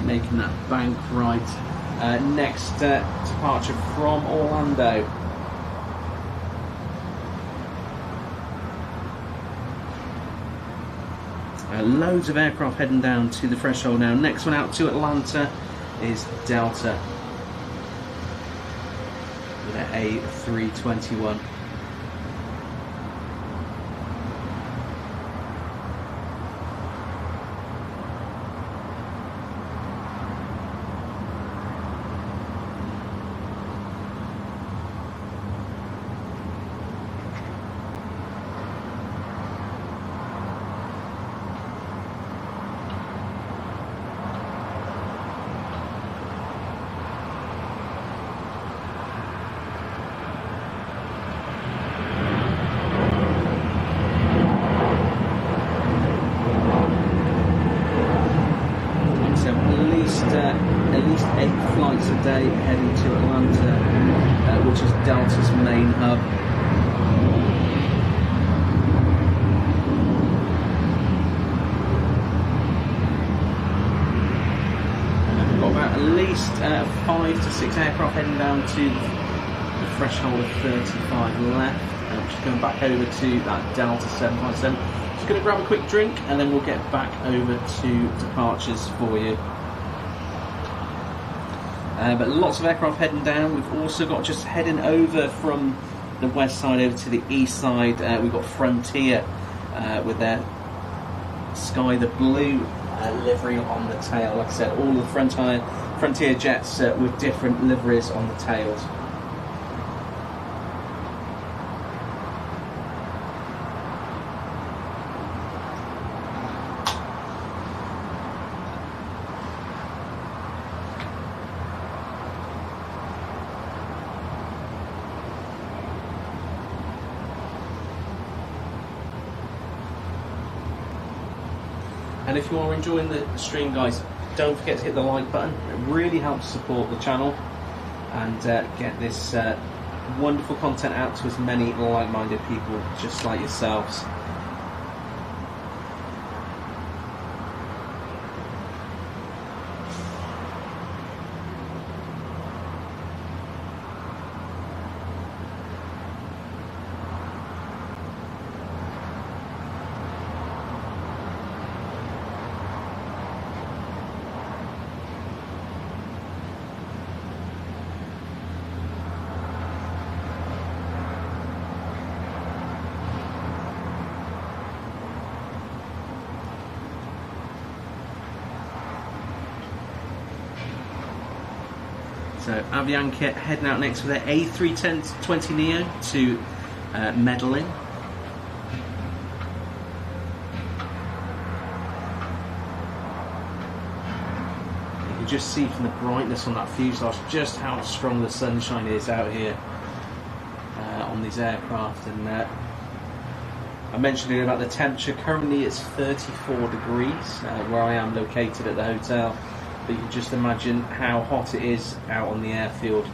Making that bank right. Next departure from Orlando. Loads of aircraft heading down to the threshold now. Next one out to Atlanta is Delta with an A321. 5 to 6 aircraft heading down to the threshold of 35 left. And I'm just going back over to that Delta 757. Just going to grab a quick drink and then we'll get back over to departures for you. But lots of aircraft heading down. We've also got, just heading over from the west side over to the east side, we've got Frontier with their Sky the Blue livery on the tail. Like I said, all the Frontier jets with different liveries on the tails. And if you are enjoying the stream, guys, don't forget to hit the like button. It really helps support the channel and get this wonderful content out to as many like-minded people just like yourselves. So Avianca heading out next with their A320neo to Medellin. You can just see from the brightness on that fuselage just how strong the sunshine is out here on these aircraft. And I mentioned earlier about the temperature. Currently it's 34 degrees where I am located at the hotel. But you can just imagine how hot it is out on the airfield.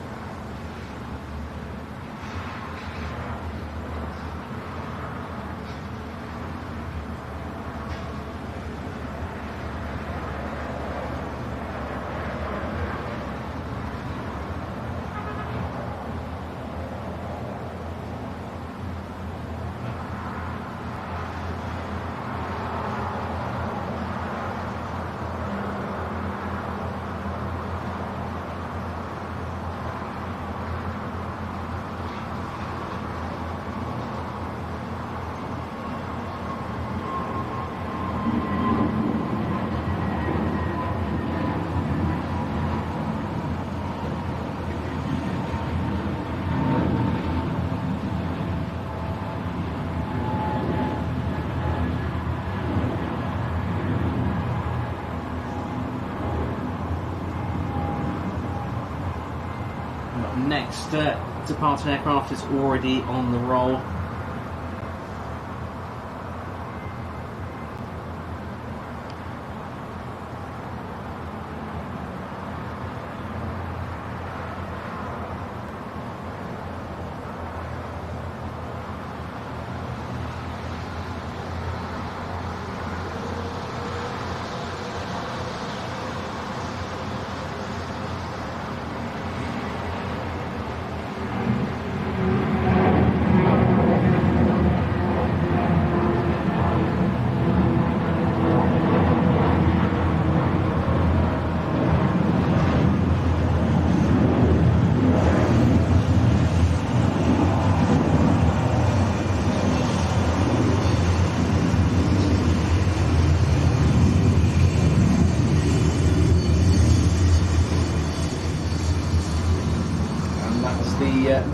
Next departing aircraft is already on the roll.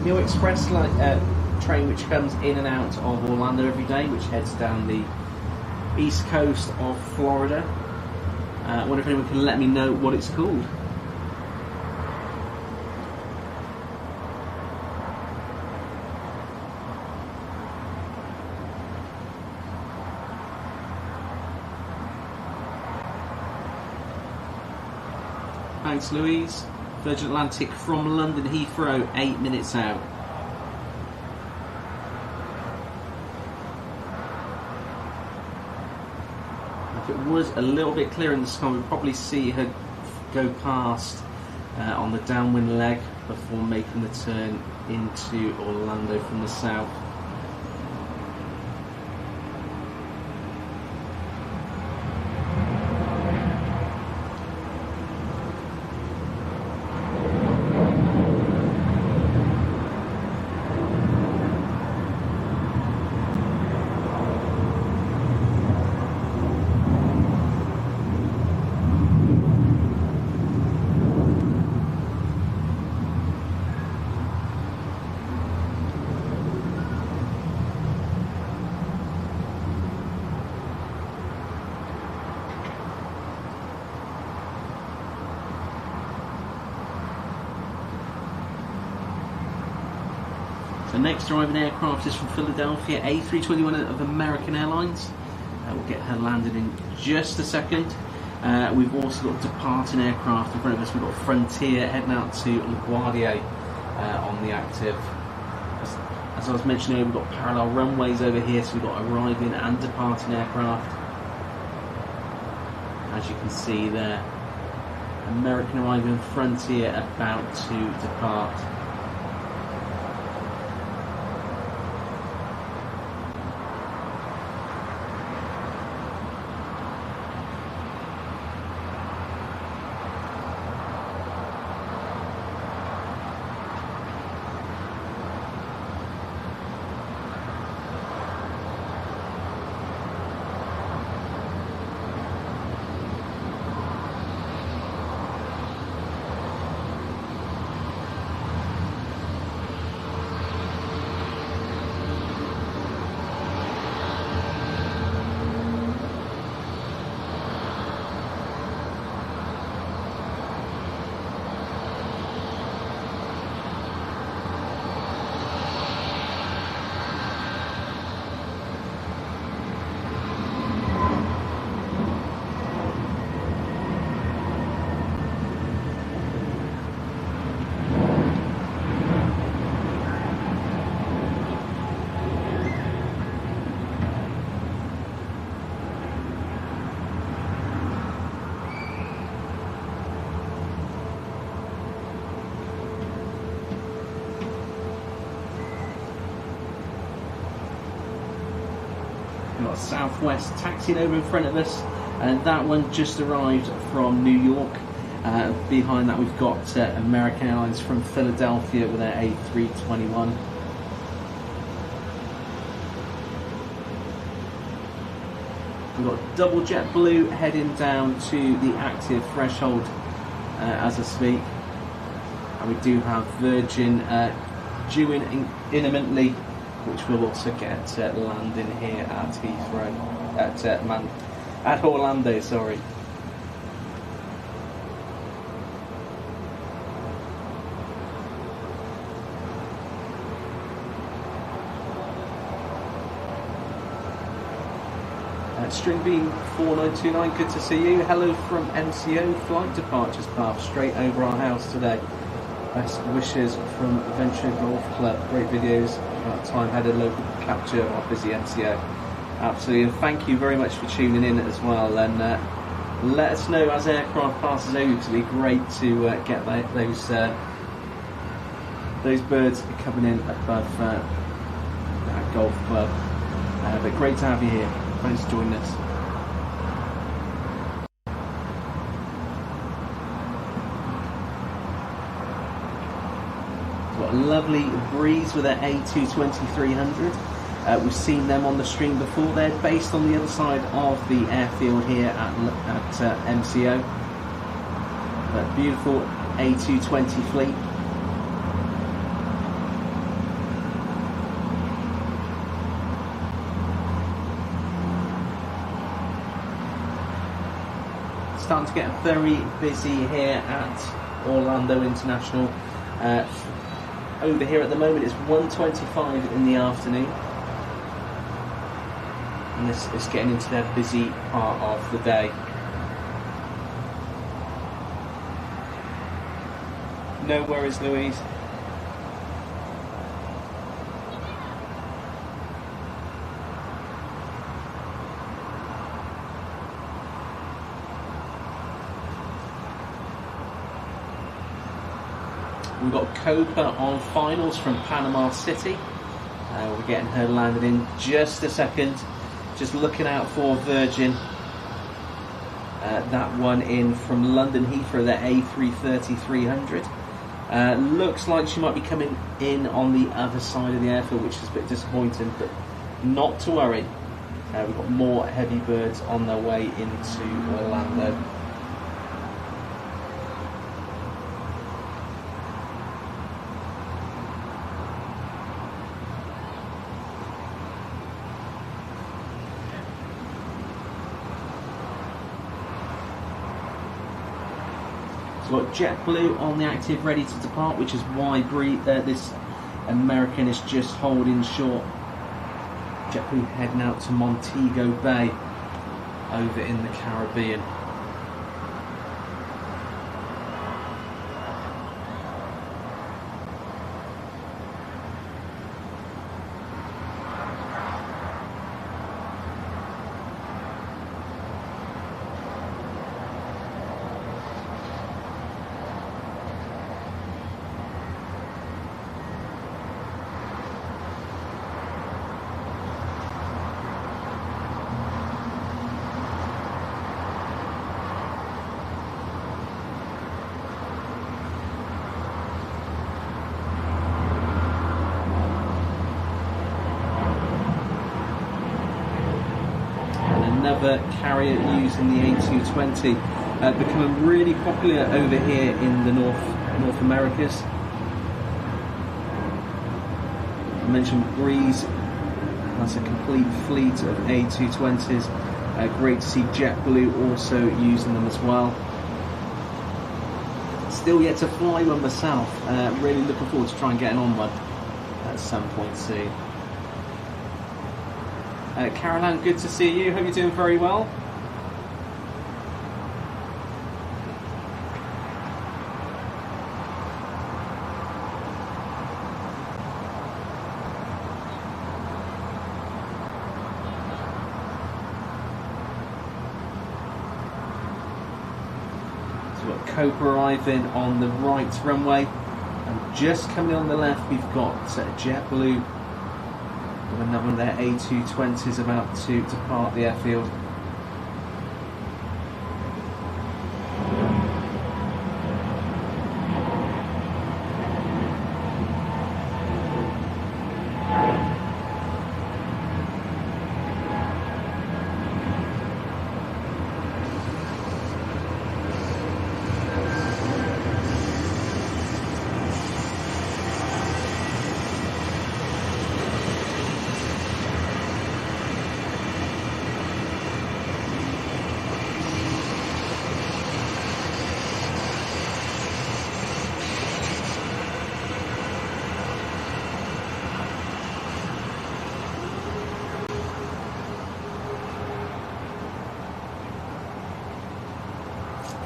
New Express train which comes in and out of Orlando every day, which heads down the east coast of Florida. I wonder if anyone can let me know what it's called. Thanks, Louise. Virgin Atlantic from London Heathrow, 8 minutes out. If it was a little bit clearer in the sky, we'd probably see her go past on the downwind leg before making the turn into Orlando from the south. The next arriving aircraft is from Philadelphia, A321 of American Airlines. We'll get her landed in just a second. We've also got departing aircraft in front of us. We've got Frontier heading out to LaGuardia on the active. As I was mentioning, we've got parallel runways over here, so we've got arriving and departing aircraft. As you can see there, American arriving, Frontier about to depart. We've got Southwest taxiing over in front of us, and that one just arrived from New York. Behind that we've got American Airlines from Philadelphia with their A321. We've got double JetBlue heading down to the active threshold as I speak. And we do have Virgin due in imminently, which will also get landing here at Heathrow, at Orlando, sorry. Stringbeam 4929, good to see you. Hello from MCO, flight departures path straight over our house today. Best wishes from Venture Golf Club. Great videos about time-headed local capture of our busy MCO. Absolutely, and thank you very much for tuning in as well. And let us know as aircraft passes over, because it'd be great to get those birds coming in above that golf club. But great to have you here. Thanks for joining us. Got a lovely breeze with their A220-300. We've seen them on the stream before. They're based on the other side of the airfield here at MCO. That beautiful A220 fleet. Starting to get very busy here at Orlando International. Over here at the moment it's 1:25 in the afternoon, and this is getting into their busy part of the day. No worries, Louise. We've got Copa on finals from Panama City. We're getting her landed in just a second. Just looking out for Virgin. That one in from London Heathrow, their A330-300. Looks like she might be coming in on the other side of the airfield, which is a bit disappointing, but not to worry. We've got more heavy birds on their way into Orlando. So we've got JetBlue on the active, ready to depart, which is why this American is just holding short. JetBlue heading out to Montego Bay over in the Caribbean. Another carrier using the A220, becoming really popular over here in the North Americas. I mentioned Breeze, that's a complete fleet of A220s. Great to see JetBlue also using them as well. Still yet to fly one myself. Really looking forward to trying getting on one at some point soon. Caroline, good to see you. Hope you're doing very well. So we've got Copa arriving on the right runway, and just coming on the left we've got JetBlue. Another one of their A220s about to depart the airfield.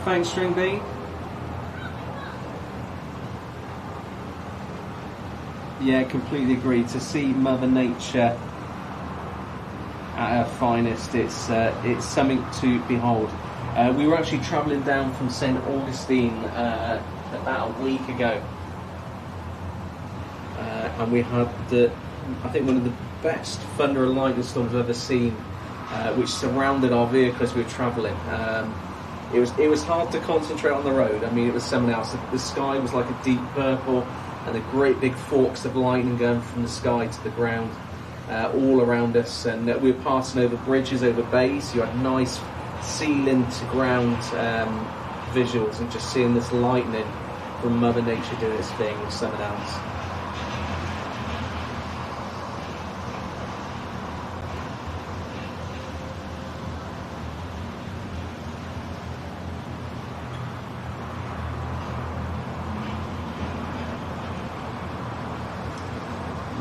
Thanks, String B. Yeah, completely agree. To see Mother Nature at her finest, it's something to behold. We were actually travelling down from St Augustine about a week ago, and we had I think one of the best thunder and lightning storms I've ever seen, which surrounded our vehicle as we were travelling. It was hard to concentrate on the road. I mean, it was something else. The sky was like a deep purple, and the great big forks of lightning going from the sky to the ground, all around us. And we were passing over bridges, over bays. You had nice ceiling to ground visuals, and just seeing this lightning from Mother Nature doing its thing was something else.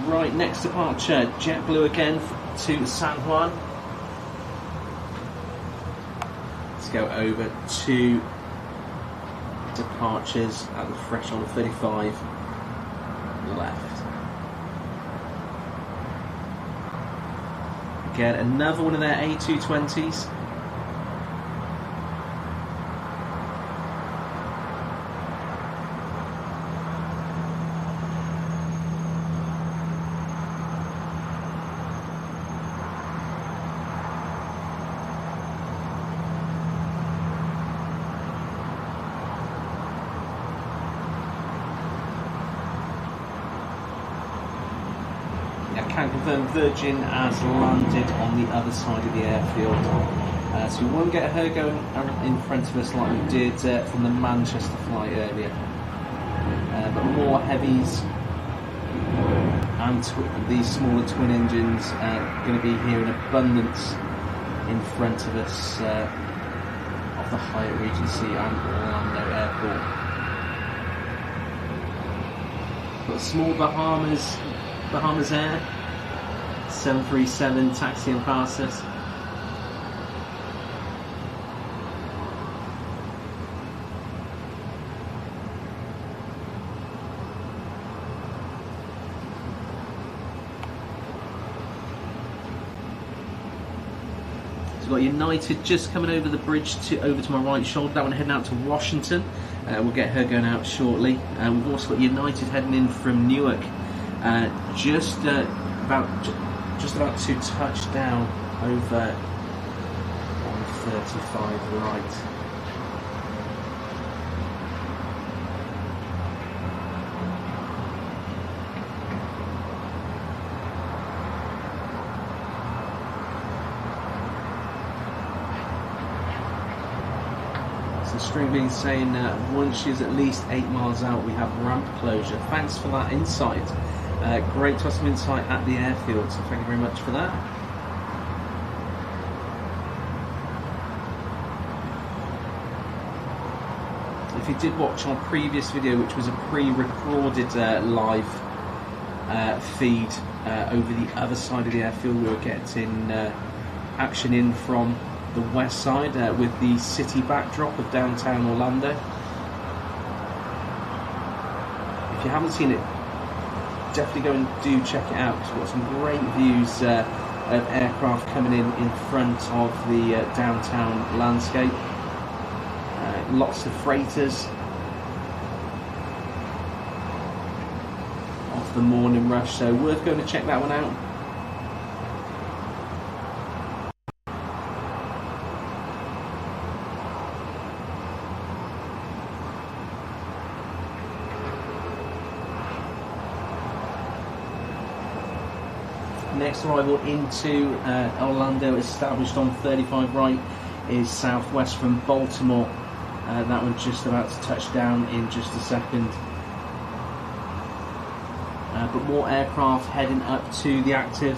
Right, next departure, JetBlue again to San Juan. Let's go over to departures at the threshold of 35 left. Again, another one of their A220s. can confirm Virgin has landed on the other side of the airfield. So we won't get her going in front of us like we did from the Manchester flight earlier. But more heavies and these smaller twin engines are going to be here in abundance in front of us of the Hyatt Regency and Orlando Airport. Got small Bahamas Air 737 taxi and pass us. We've got United just coming over the bridge over to my right shoulder. That one heading out to Washington. We'll get her going out shortly. We've also got United heading in from Newark, just about to touch down over on 35 right. String being saying once she's at least 8 miles out we have ramp closure. Thanks for that insight. Great to have some insight at the airfield, so thank you very much for that. If you did watch our previous video, which was a pre-recorded live feed over the other side of the airfield, we were getting action in from the west side with the city backdrop of downtown Orlando. If you haven't seen it, definitely go and do check it out. It's got some great views of aircraft coming in front of the downtown landscape. Lots of freighters off the morning rush, so worth going to check that one out. Next arrival into Orlando, established on 35 right, is Southwest from Baltimore. That one just about to touch down in just a second. But more aircraft heading up to the active.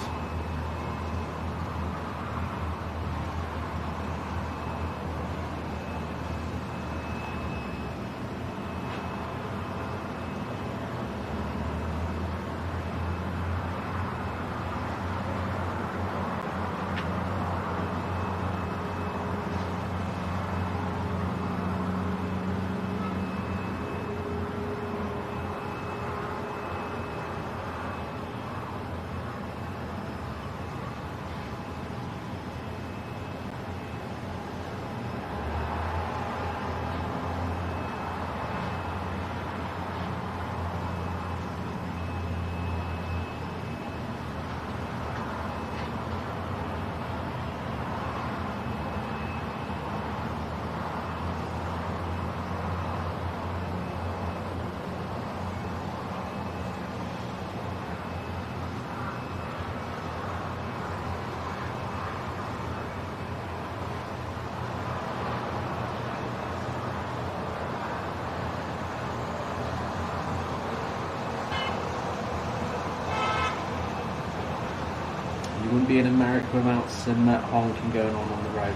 You wouldn't be in America without some honking going on the road.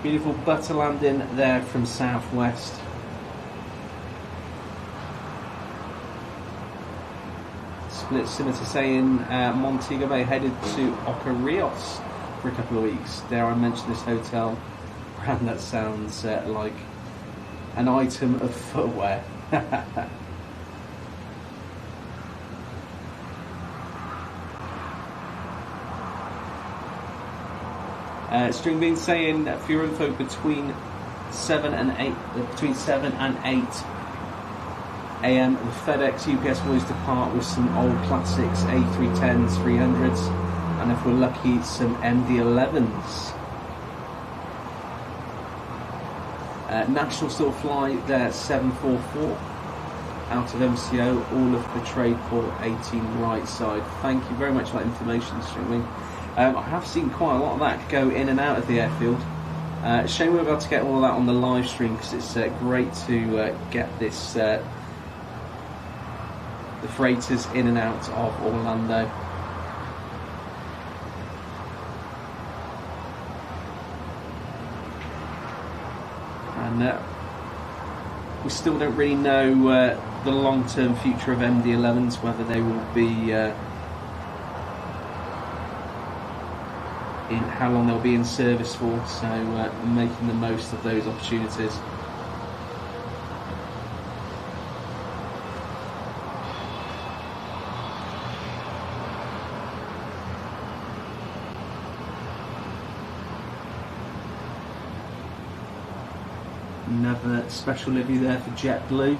Beautiful butter landing there from Southwest. Split similar to saying Montego Bay headed to Oca Rios for a couple of weeks. Dare I mention this hotel brand that sounds like an item of footwear. String being saying for your info between 7 and 8 a.m. the FedEx UPS boys depart with some old classics, A310s, 300s, and if we're lucky, some MD-11s. National still fly their 744. out of MCO, all of the trade port 18 right side. Thank you very much for that information, Streaming. I have seen quite a lot of that go in and out of the airfield. Shame we were able to get all of that on the live stream, because it's great to get this the freighters in and out of Orlando. And we still don't really know the long-term future of MD-11s, whether they will be in how long they'll be in service for, so making the most of those opportunities. Another special livery there for JetBlue.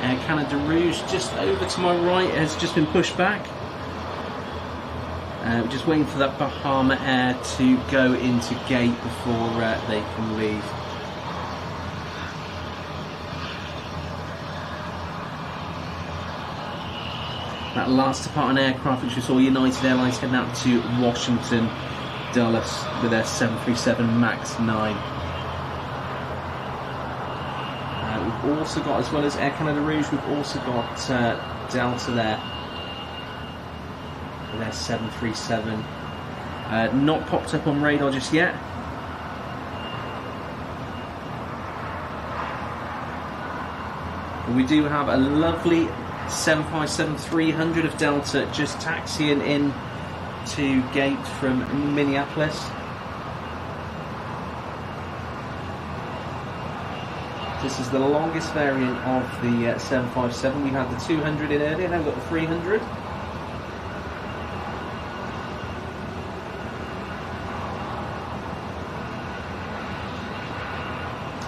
Air Canada Rouge just over to my right has just been pushed back. We're just waiting for that Bahama Air to go into gate before they can leave. That last departing aircraft, which we saw United Airlines heading out to Washington Dulles with their 737 MAX 9. We've also got, as well as Air Canada Rouge, we've also got Delta there with their 737. Not popped up on radar just yet. But we do have a lovely 757-300 of Delta just taxiing in to gate from Minneapolis. This is the longest variant of the 757. We had the 200 in earlier, now we've got the 300.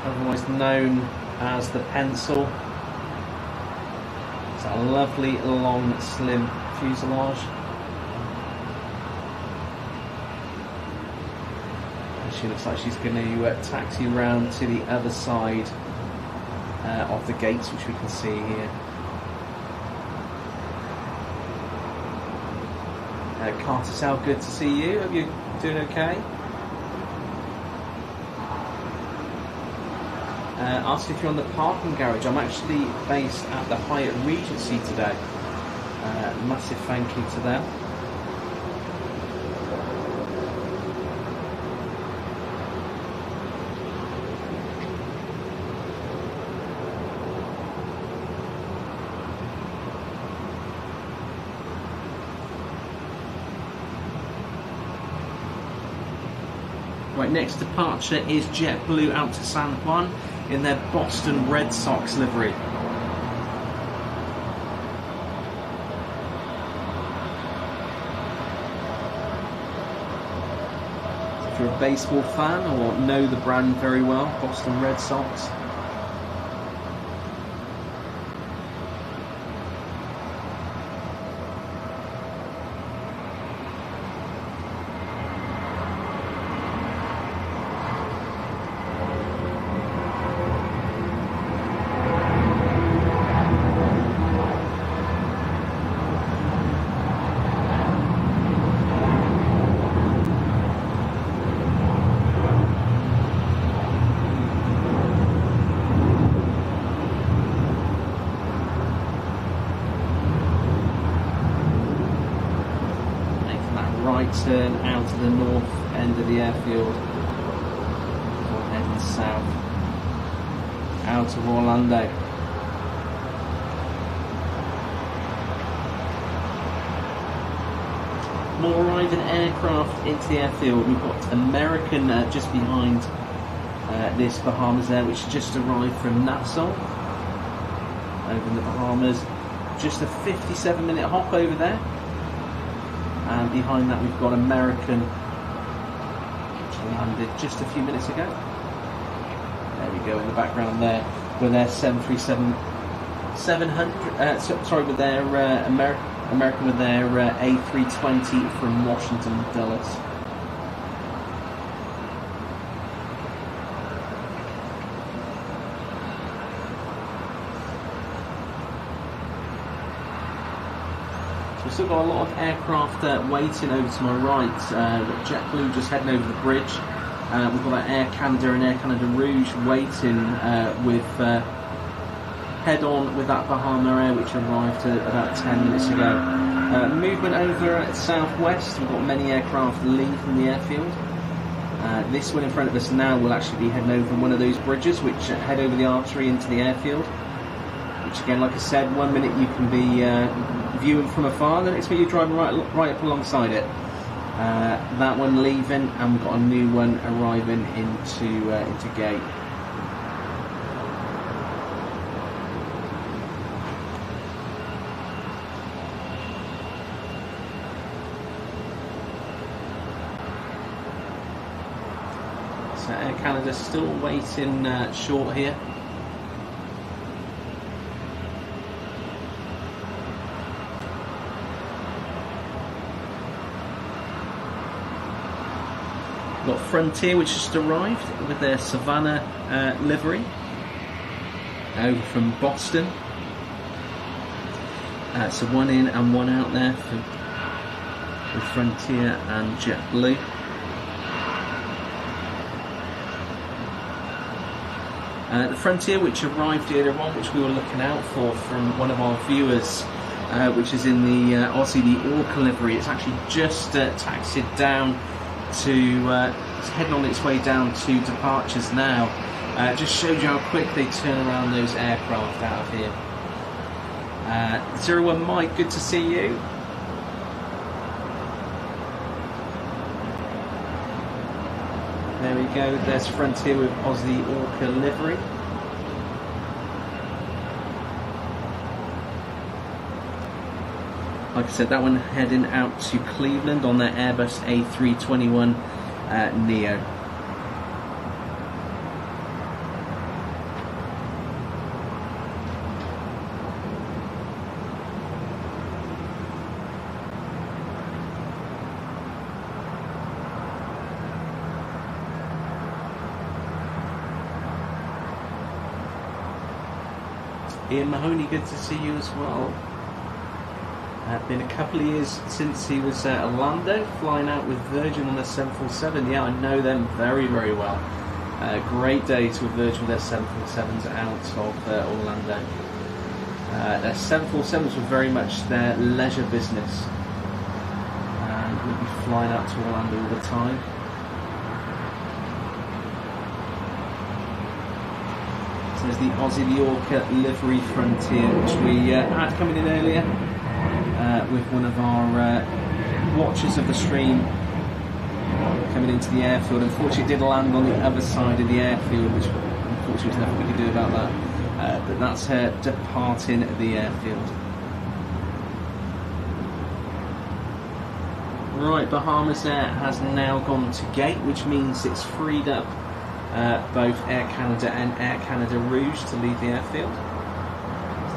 Otherwise known as the Pencil. It's a lovely, long, slim fuselage. And she looks like she's going to taxi around to the other side of the gates, which we can see here. Carter Sal, good to see you. Hope you're doing okay. Asked if you're on the parking garage. I'm actually based at the Hyatt Regency today. Massive thank you to them. Right, next departure is JetBlue out to San Juan in their Boston Red Sox livery. If you're a baseball fan or know the brand very well, Boston Red Sox. turn out to the north end of the airfield, or heading south out of Orlando. More arriving aircraft into the airfield. We've got American just behind this Bahamas there, which just arrived from Nassau over in the Bahamas. Just a 57-minute hop over there. And behind that we've got American, which landed just a few minutes ago. There we go in the background there with their 737-700. With their American with their A320 from Washington Dulles. We've still got a lot of aircraft waiting over to my right. We've got JetBlue just heading over the bridge. We've got that Air Canada and Air Canada Rouge waiting with head-on with that Bahama Air, which arrived about 10 minutes ago. Movement over at southwest. We've got many aircraft leaving the airfield. This one in front of us now will actually be heading over one of those bridges which head over the artery into the airfield. Which again, like I said, 1 minute you can be viewing from afar, the next minute you're driving right up alongside it. That one leaving, and we've got a new one arriving into gate. So Air Canada still waiting short here. Got Frontier, which just arrived with their Savannah livery over from Boston. So one in and one out there with Frontier and JetBlue. The Frontier, which arrived earlier on, which we were looking out for from one of our viewers, which is in the Aussie the Orca livery. It's actually just taxied down to it's heading on its way down to departures now. Just showed you how quick they turn around those aircraft out of here. 01 Mike, good to see you. There we go, there's Frontier with Aussie Orca livery. Like I said, that one heading out to Cleveland on their Airbus A321 Neo. Ian Mahoney, good to see you as well. Been a couple of years since he was at Orlando, flying out with Virgin on their 747. Yeah, I know them very, very well. Great days with Virgin with their 747s out of Orlando. Their 747s were very much their leisure business, and we'd be flying out to Orlando all the time. So there's the Aussie the Orca livery Frontier, which we had coming in earlier. With one of our watchers of the stream coming into the airfield. Unfortunately it did land on the other side of the airfield, which unfortunately there's nothing we can do about that. But that's her departing the airfield. Right, Bahamas Air has now gone to gate, which means it's freed up both Air Canada and Air Canada Rouge to leave the airfield.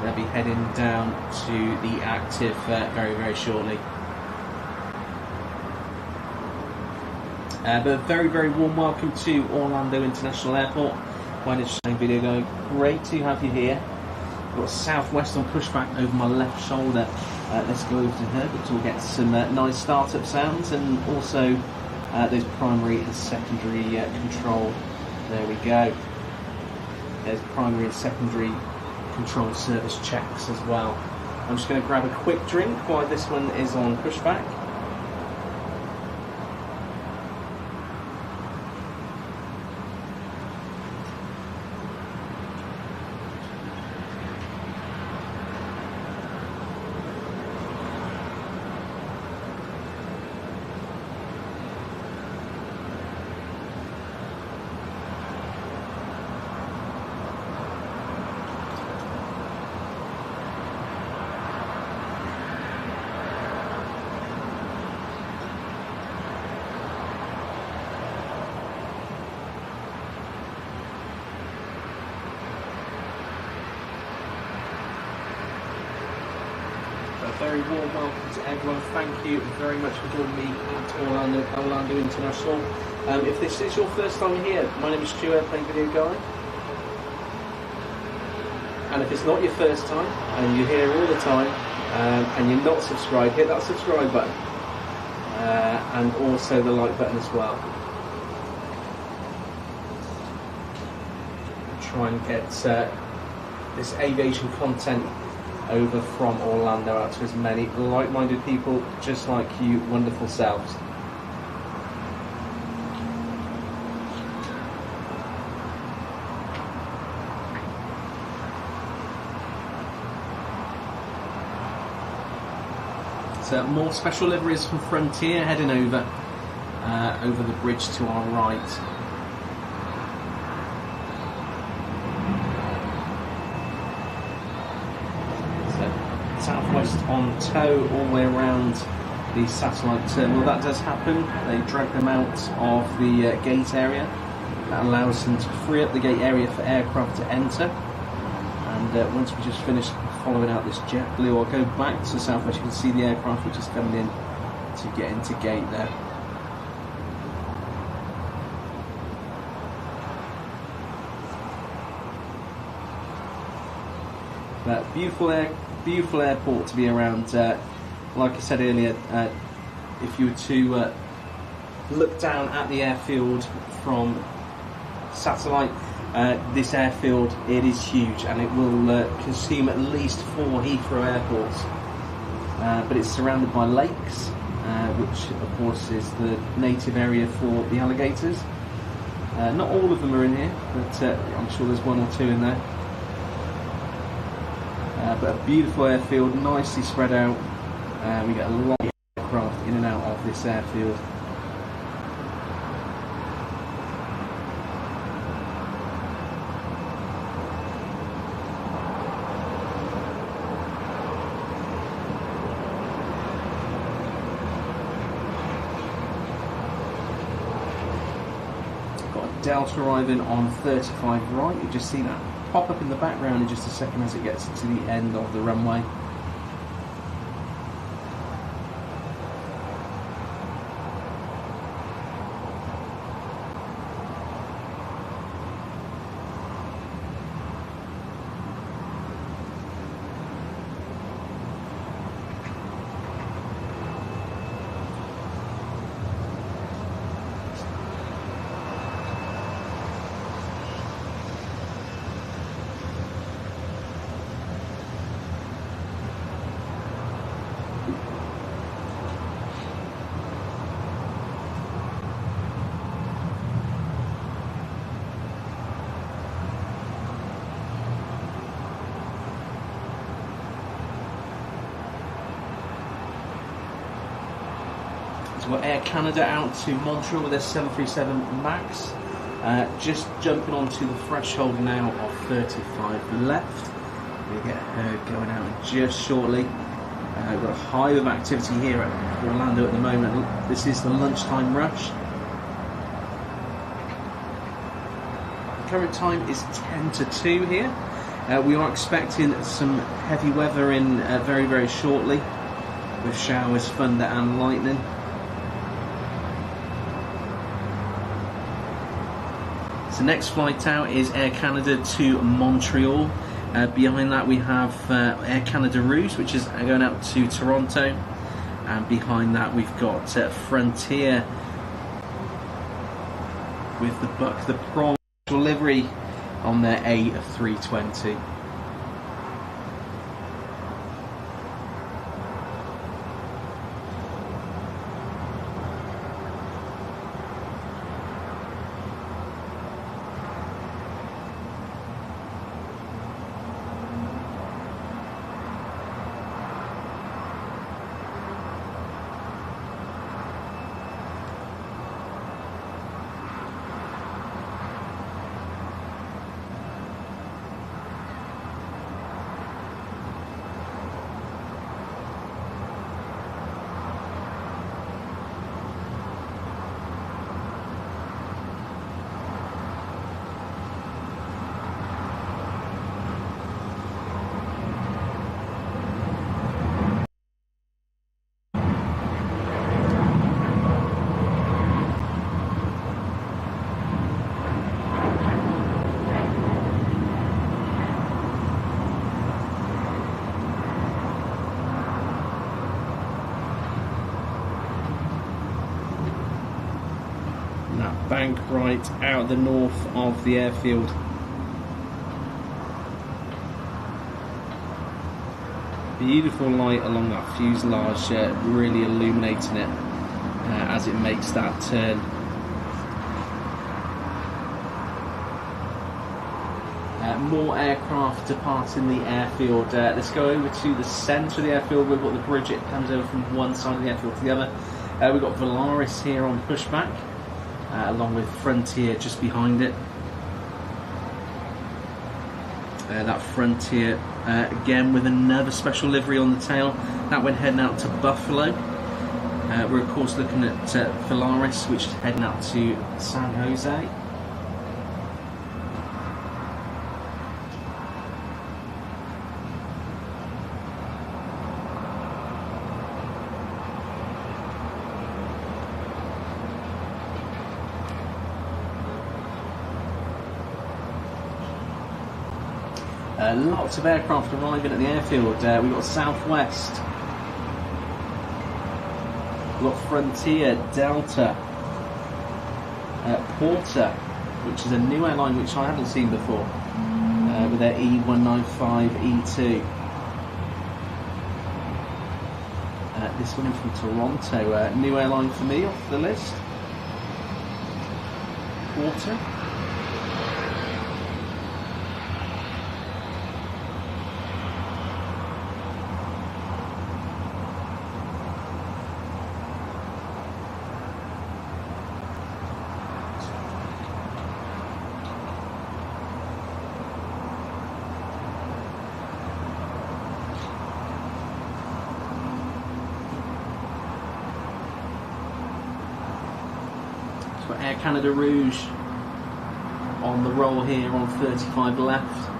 They'll be heading down to the active very, very shortly. But a very, very warm welcome to Orlando International Airport. My name is Shane Video going. Great to have you here. I've got Southwest on pushback over my left shoulder. Let's go over to her, but we'll get some nice startup sounds and also those primary and secondary control. There we go. There's primary and secondary control service checks as well. I'm just going to grab a quick drink while this one is on pushback. very warm welcome to everyone. Thank you very much for joining me at Orlando International. If this is your first time here, my name is Stu, Airplane Video Guy. And if it's not your first time, and you're here all the time, and you're not subscribed, hit that subscribe button. And also the like button as well. Try and get this aviation content over from Orlando out to as many like-minded people just like you wonderful selves. So more special liveries from Frontier heading over the bridge to our right. Southwest on tow all the way around the satellite terminal. That does happen. They drag them out of the gate area. That allows them to free up the gate area for aircraft to enter. And once we just finish following out this jet blue, I'll go back to Southwest. You can see the aircraft which is coming in to get into gate there. But beautiful airport to be around. Like I said earlier, if you were to look down at the airfield from satellite, this airfield, it is huge and it will consume at least 4 Heathrow airports. But it's surrounded by lakes, which of course is the native area for the alligators. Not all of them are in here, but I'm sure there's 1 or 2 in there. But a beautiful airfield, nicely spread out. We get a lot of aircraft in and out of this airfield. Got a Delta arriving on 35 right. You just see that pop up in the background in just a second as it gets to the end of the runway. So we've got Air Canada out to Montreal with their 737 MAX. Just jumping onto the threshold now of 35 left. We'll get her going out just shortly. We've got a hive of activity here at Orlando at the moment. This is the lunchtime rush. The current time is 10 to 2 here. We are expecting some heavy weather in very, very shortly, with showers, thunder and lightning. So next flight out is Air Canada to Montreal. Behind that we have Air Canada Rouge, which is going out to Toronto. And behind that we've got Frontier with the Buck the Prawn livery on their A320. And that bank right out the north of the airfield. Beautiful light along that fuselage, really illuminating it as it makes that turn. More aircraft departing the airfield. Let's go over to the centre of the airfield. We've got the bridge, it comes over from one side of the airfield to the other. We've got Volaris here on pushback, along with Frontier just behind it. That Frontier again with another special livery on the tail. That went heading out to Buffalo. We're of course looking at Volaris, which is heading out to San Jose. Lots of aircraft arriving at the airfield. We've got Southwest, we've got Frontier, Delta, Porter, which is a new airline which I haven't seen before, with their E195 E2. This one from Toronto, new airline for me off the list. Porter. Air Canada Rouge on the roll here on 35 left.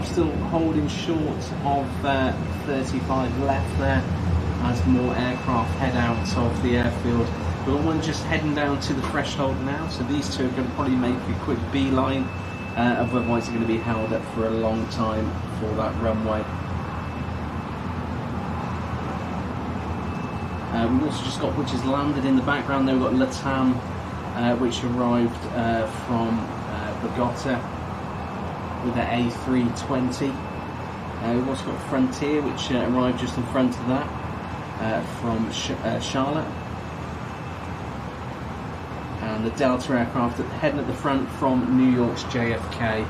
Still holding short of 35 left there as more aircraft head out of the airfield. We've got one just heading down to the threshold now, so these two are going to probably make a quick beeline, otherwise they're going to be held up for a long time for that runway. We've also just got, which has landed in the background there, we've got Latam, which arrived from Bogota with the A320. We've also got Frontier, which arrived just in front of that from Charlotte. And the Delta aircraft heading at the front from New York's JFK.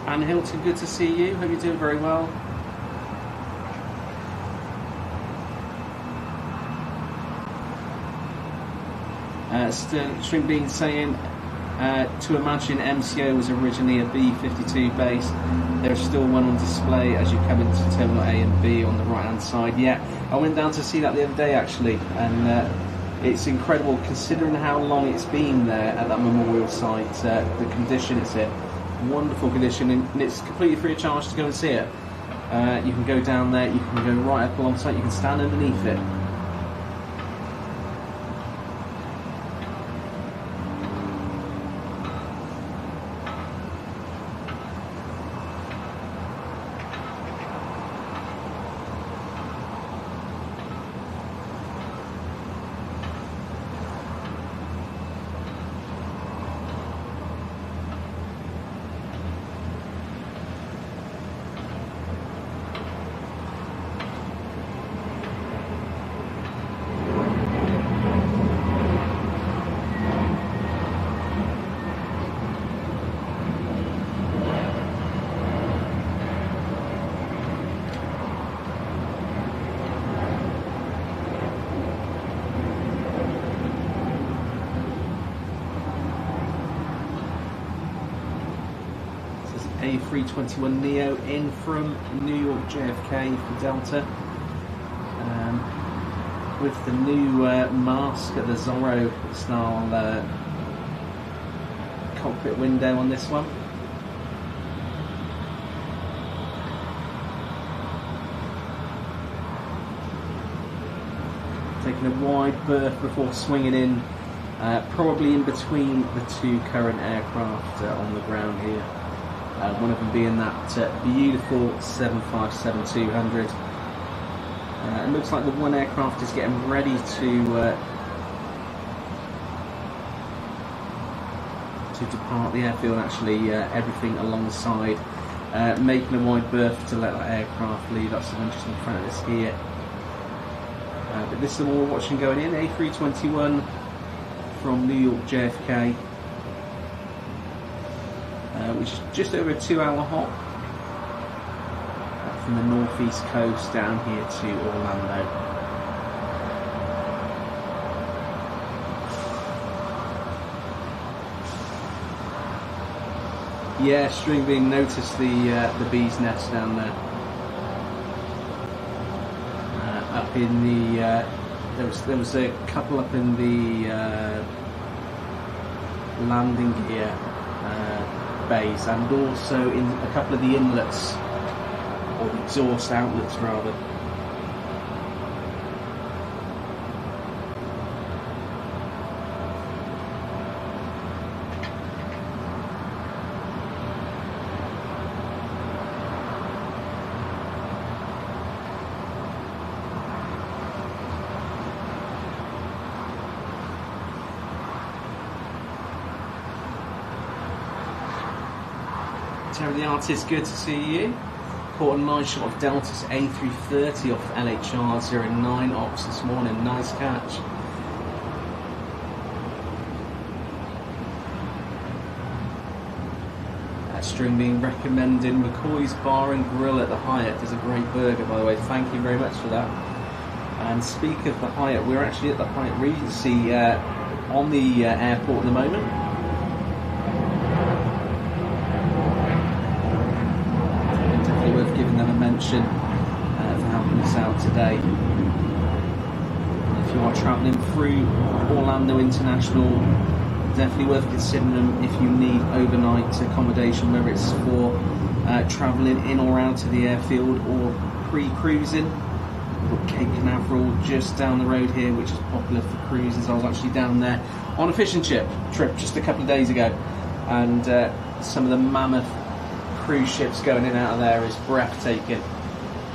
Anne Hilton, good to see you. Hope you're doing very well. String Bean saying to imagine MCO was originally a B-52 base. There's still one on display as you come into Terminal A and B on the right hand side. Yeah, I went down to see that the other day actually, and It's incredible considering how long it's been there at that memorial site, the condition it's in. Wonderful condition, and it's completely free of charge to go and see it. You can go down there, you can go right up alongside, you can stand underneath it. A321neo in from New York JFK for Delta, with the new mask at the Zorro style cockpit window on this one. Taking a wide berth before swinging in, probably in between the two current aircraft on the ground here. One of them being that beautiful 757-200. It looks like the one aircraft is getting ready to depart the airfield. Actually, everything alongside, making a wide berth to let that aircraft leave. That's the one just in front of us here. But this is the one we're watching going in, A321 from New York JFK. Which is just over a 2-hour hop from the northeast coast down here to Orlando. Yeah, string being noticed the bee's nest down there. Up in the there was a couple up in the landing gear bays, and also in a couple of the inlets, or the exhaust outlets rather. Terry the Artist, good to see you. Caught a nice shot of Delta's A330 off LHR 09 ops this morning. Nice catch. String being recommended McCoy's Bar and Grill at the Hyatt. There's a great burger, by the way. Thank you very much for that. And speak of the Hyatt, we're actually at the Hyatt Regency on the airport at the moment. Giving them a mention for helping us out today. If you are travelling through Orlando International, definitely worth considering them if you need overnight accommodation, whether it's for travelling in or out to the airfield or pre-cruising. We've got Cape Canaveral just down the road here, which is popular for cruises. I was actually down there on a fishing trip just a couple of days ago, and some of the mammoth cruise ships going in and out of there is breathtaking.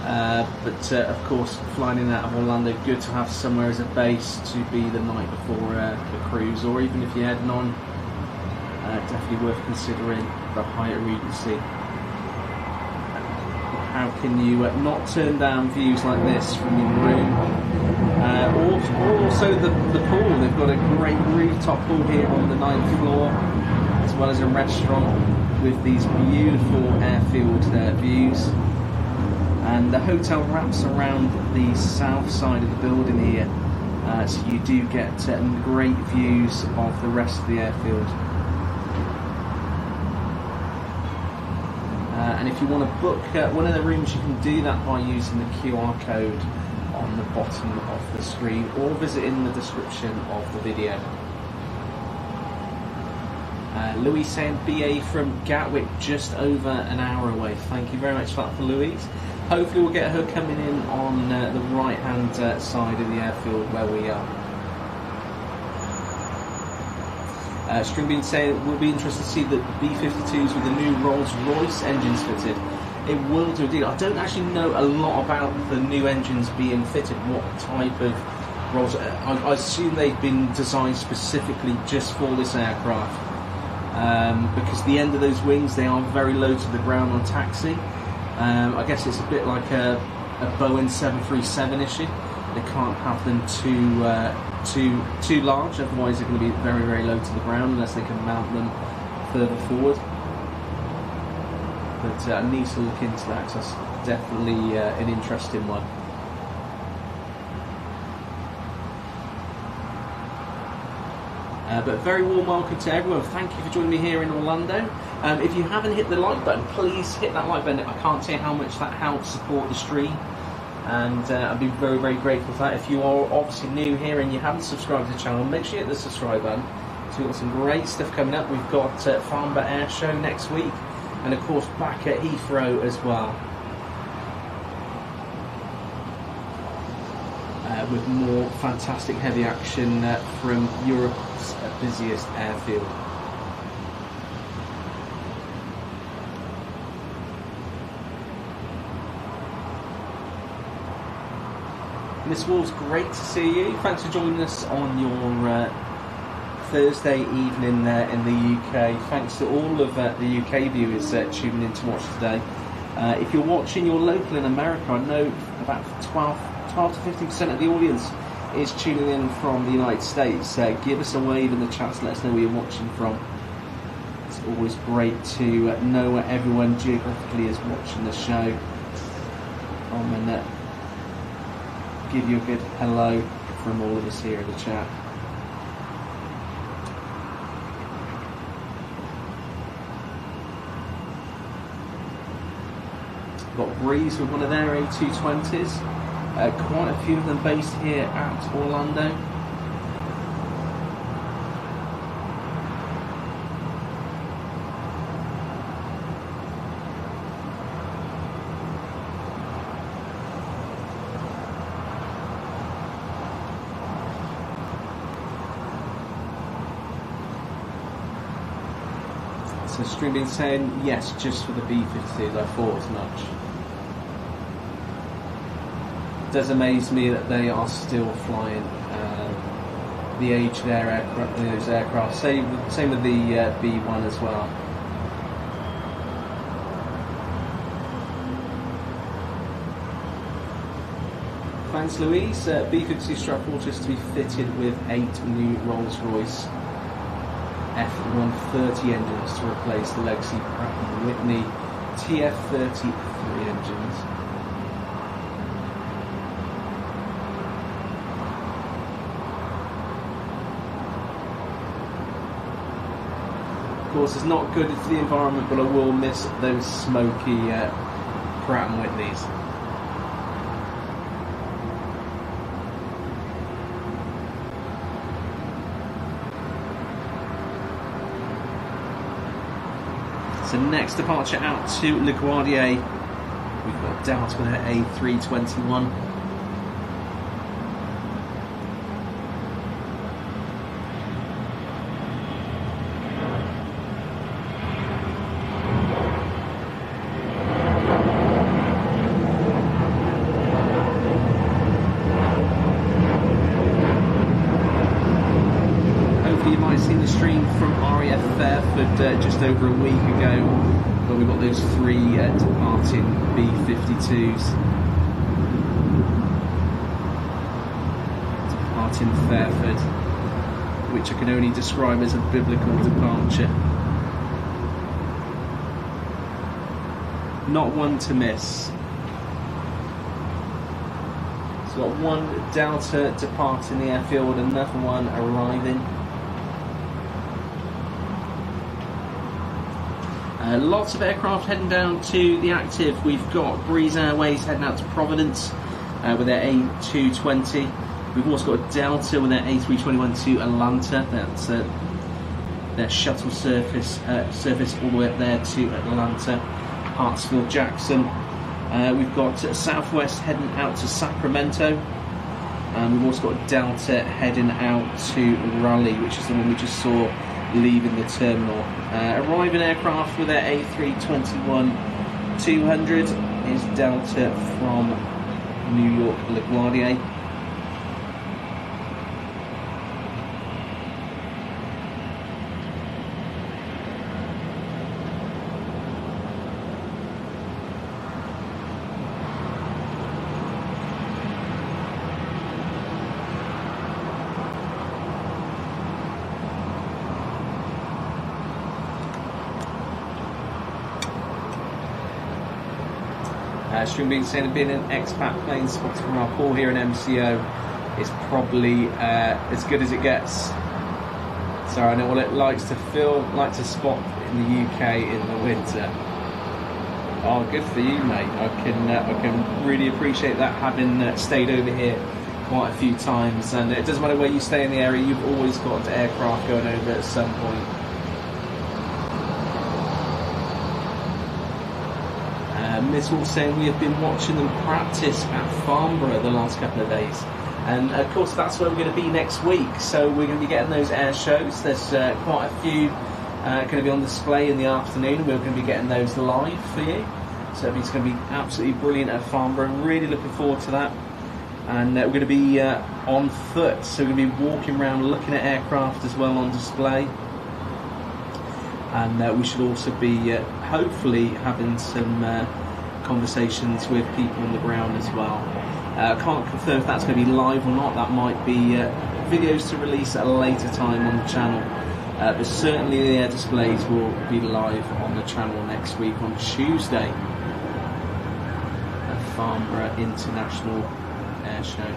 But of course, flying in and out of Orlando, good to have somewhere as a base to be the night before the cruise, or even if you're heading on, definitely worth considering the Hyatt Regency. How can you not turn down views like this from your room? Also the pool. They've got a great rooftop pool here on the 9th floor, as well as a restaurant with these beautiful airfield views. And the hotel wraps around the south side of the building here, so you do get great views of the rest of the airfield. And if you want to book one of the rooms, you can do that by using the QR code on on the bottom of the screen, or visit in the description of the video. Louise saying BA from Gatwick, just over an hour away. Thank you very much for that for Louise. Hopefully we'll get her coming in on the right hand side of the airfield where we are. Stringbean saying we'll be interested to see the B-52s with the new Rolls-Royce engines fitted. It will do indeed. I don't actually know a lot about the new engines being fitted, what type of Rolls. I assume they've been designed specifically just for this aircraft, because the end of those wings, they are very low to the ground on taxi. I guess it's a bit like a Boeing 737 issue. They can't have them too large, otherwise they're going to be very, very low to the ground unless they can mount them further forward. But I need to look into that, because that's definitely an interesting one. But very warm welcome to everyone. Thank you for joining me here in Orlando. If you haven't hit the like button, please hit that like button. I can't tell you how much that helps support the stream, and I'd be very, very grateful for that. If you are obviously new here and you haven't subscribed to the channel, make sure you hit the subscribe button. So we've got some great stuff coming up. We've got Farnborough Air Show next week, and of course back at Heathrow as well, with more fantastic heavy action from Europe's busiest airfield. Miss Wolves, great to see you. Thanks for joining us on your Thursday evening in the UK. Thanks to all of the UK viewers tuning in to watch today. If you're watching, you're local in America. I know about 12 to 15% of the audience is tuning in from the United States. Give us a wave in the chat to let us know where you're watching from. It's always great to know where everyone geographically is watching the show. And give you a good hello from all of us here in the chat. Got Breeze with one of their A220s. Quite a few of them based here at Orlando. So Streaming saying yes, just for the B-52s. I thought as much. It does amaze me that they are still flying the age of their aircraft, those aircraft. Same with the B1 as well. Thanks, Louise. B-52 Stratfortress to be fitted with 8 new Rolls-Royce F-130 engines to replace the legacy Pratt & Whitney TF-33 engines. Of course, it's not good for the environment, but I will miss those smoky Pratt & Whitneys. So next departure out to LaGuardia, we've got Delta with her A321. Just over a week ago, but we've got those 3 departing B-52s departing Fairford, which I can only describe as a biblical departure. Not one to miss. So we've got one Delta departing the airfield, another one arriving. Lots of aircraft heading down to the active. We've got Breeze Airways heading out to Providence. with their A220. We've also got a Delta with their A321 to Atlanta. That's their shuttle service all the way up there to Atlanta, Hartsfield, Jackson. We've got Southwest heading out to Sacramento. And we've also got Delta heading out to Raleigh, which is the one we just saw leaving the terminal. Arriving aircraft with their A321-200 is Delta from New York LaGuardia. Stream being saying being an expat plane spotted from our pool here in MCO is probably as good as it gets. So I know what it likes to feel like to spot in the UK in the winter. Oh, good for you, mate. I can really appreciate that, having stayed over here quite a few times. And it doesn't matter where you stay in the area, you've always got aircraft going over at some point. Miss Wall saying we have been watching them practice at Farnborough the last couple of days, and of course that's where we're going to be next week. So we're going to be getting those air shows. There's quite a few going to be on display in the afternoon. We're going to be getting those live for you, so it's going to be absolutely brilliant at Farnborough. Really looking forward to that. And we're going to be on foot, so we're going to be walking around looking at aircraft as well on display. And we should also be hopefully having some conversations with people on the ground as well. I can't confirm if that's going to be live or not. That might be videos to release at a later time on the channel. But certainly the air displays will be live on the channel next week on Tuesday at Farnborough International Air Show.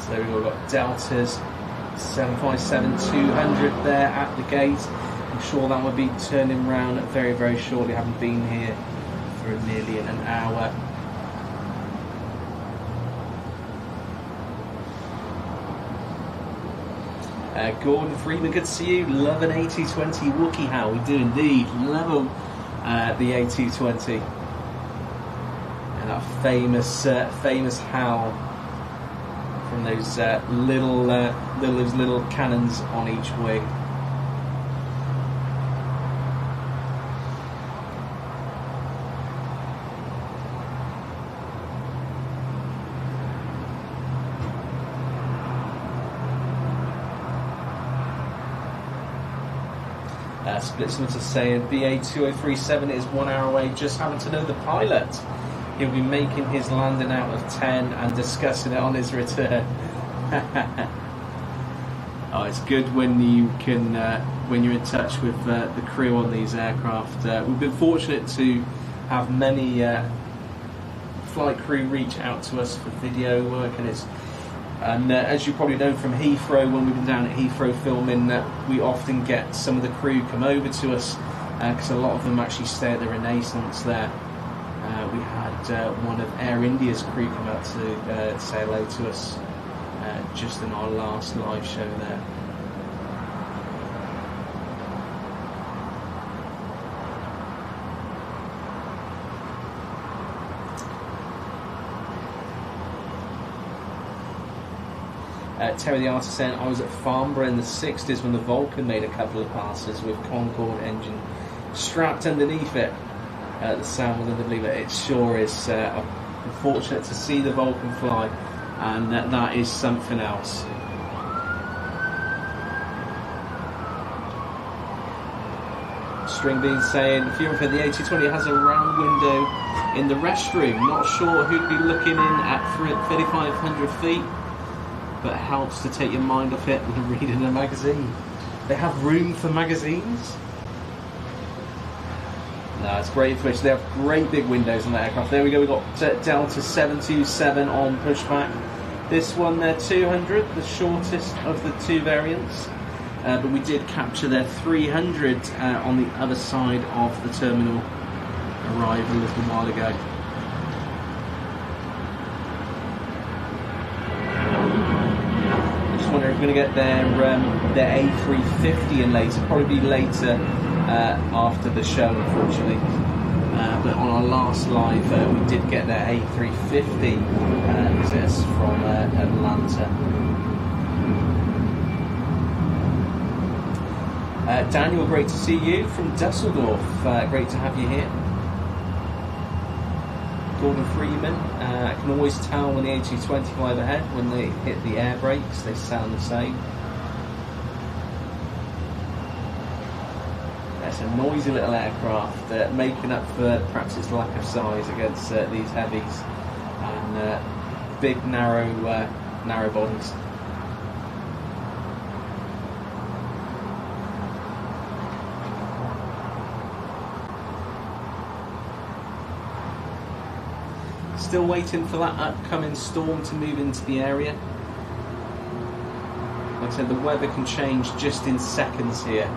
So we've got Deltas 757-200 there at the gate. I'm sure that will be turning round very, very shortly. I haven't been here for nearly an hour. Gordon Freeman, good to see you. Love an A220 Wookiee How. We do indeed. Love the A220. And that famous howl from those little cannons on each wing. Splitsmith is saying BA2037 is 1 hour away, just happen to know the pilot. He'll be making his landing out of 10 and discussing it on his return. Oh, it's good when you can, when you're in touch with the crew on these aircraft. We've been fortunate to have many flight crew reach out to us for video work, and as you probably know from Heathrow, when we've been down at Heathrow filming, we often get some of the crew come over to us because a lot of them actually stay at the Renaissance there. We had one of Air India's crew come out to say hello to us just in our last live show there. Terry the Artist saying, I was at Farnborough in the 60s when the Vulcan made a couple of passes with Concorde engine strapped underneath it. The sound was unbelievable. It sure is. I'm fortunate to see the Vulcan fly, and that is something else. String Bean saying, if you're the A220 has a round window in the restroom. Not sure who'd be looking in at 3,500 feet, but it helps to take your mind off it and reading a magazine. They have room for magazines? No, it's great information. They have great big windows on that aircraft. There we go, we've got Delta 727 on pushback. This one there, 200, the shortest of the two variants. But we did capture their 300 on the other side of the terminal. Arrived a little while ago. I just wonder if we're going to get their A350 in later. Probably later after the show, unfortunately. But on our last live, we did get their A350 visitors from Atlanta. Daniel, great to see you from Dusseldorf. Great to have you here. Gordon Freeman, I can always tell when the A220 fly overhead, when they hit the air brakes, they sound the same. That's a noisy little aircraft, making up for perhaps its lack of size against these heavies and big narrow bodies. Still waiting for that upcoming storm to move into the area. Like I said, the weather can change just in seconds here.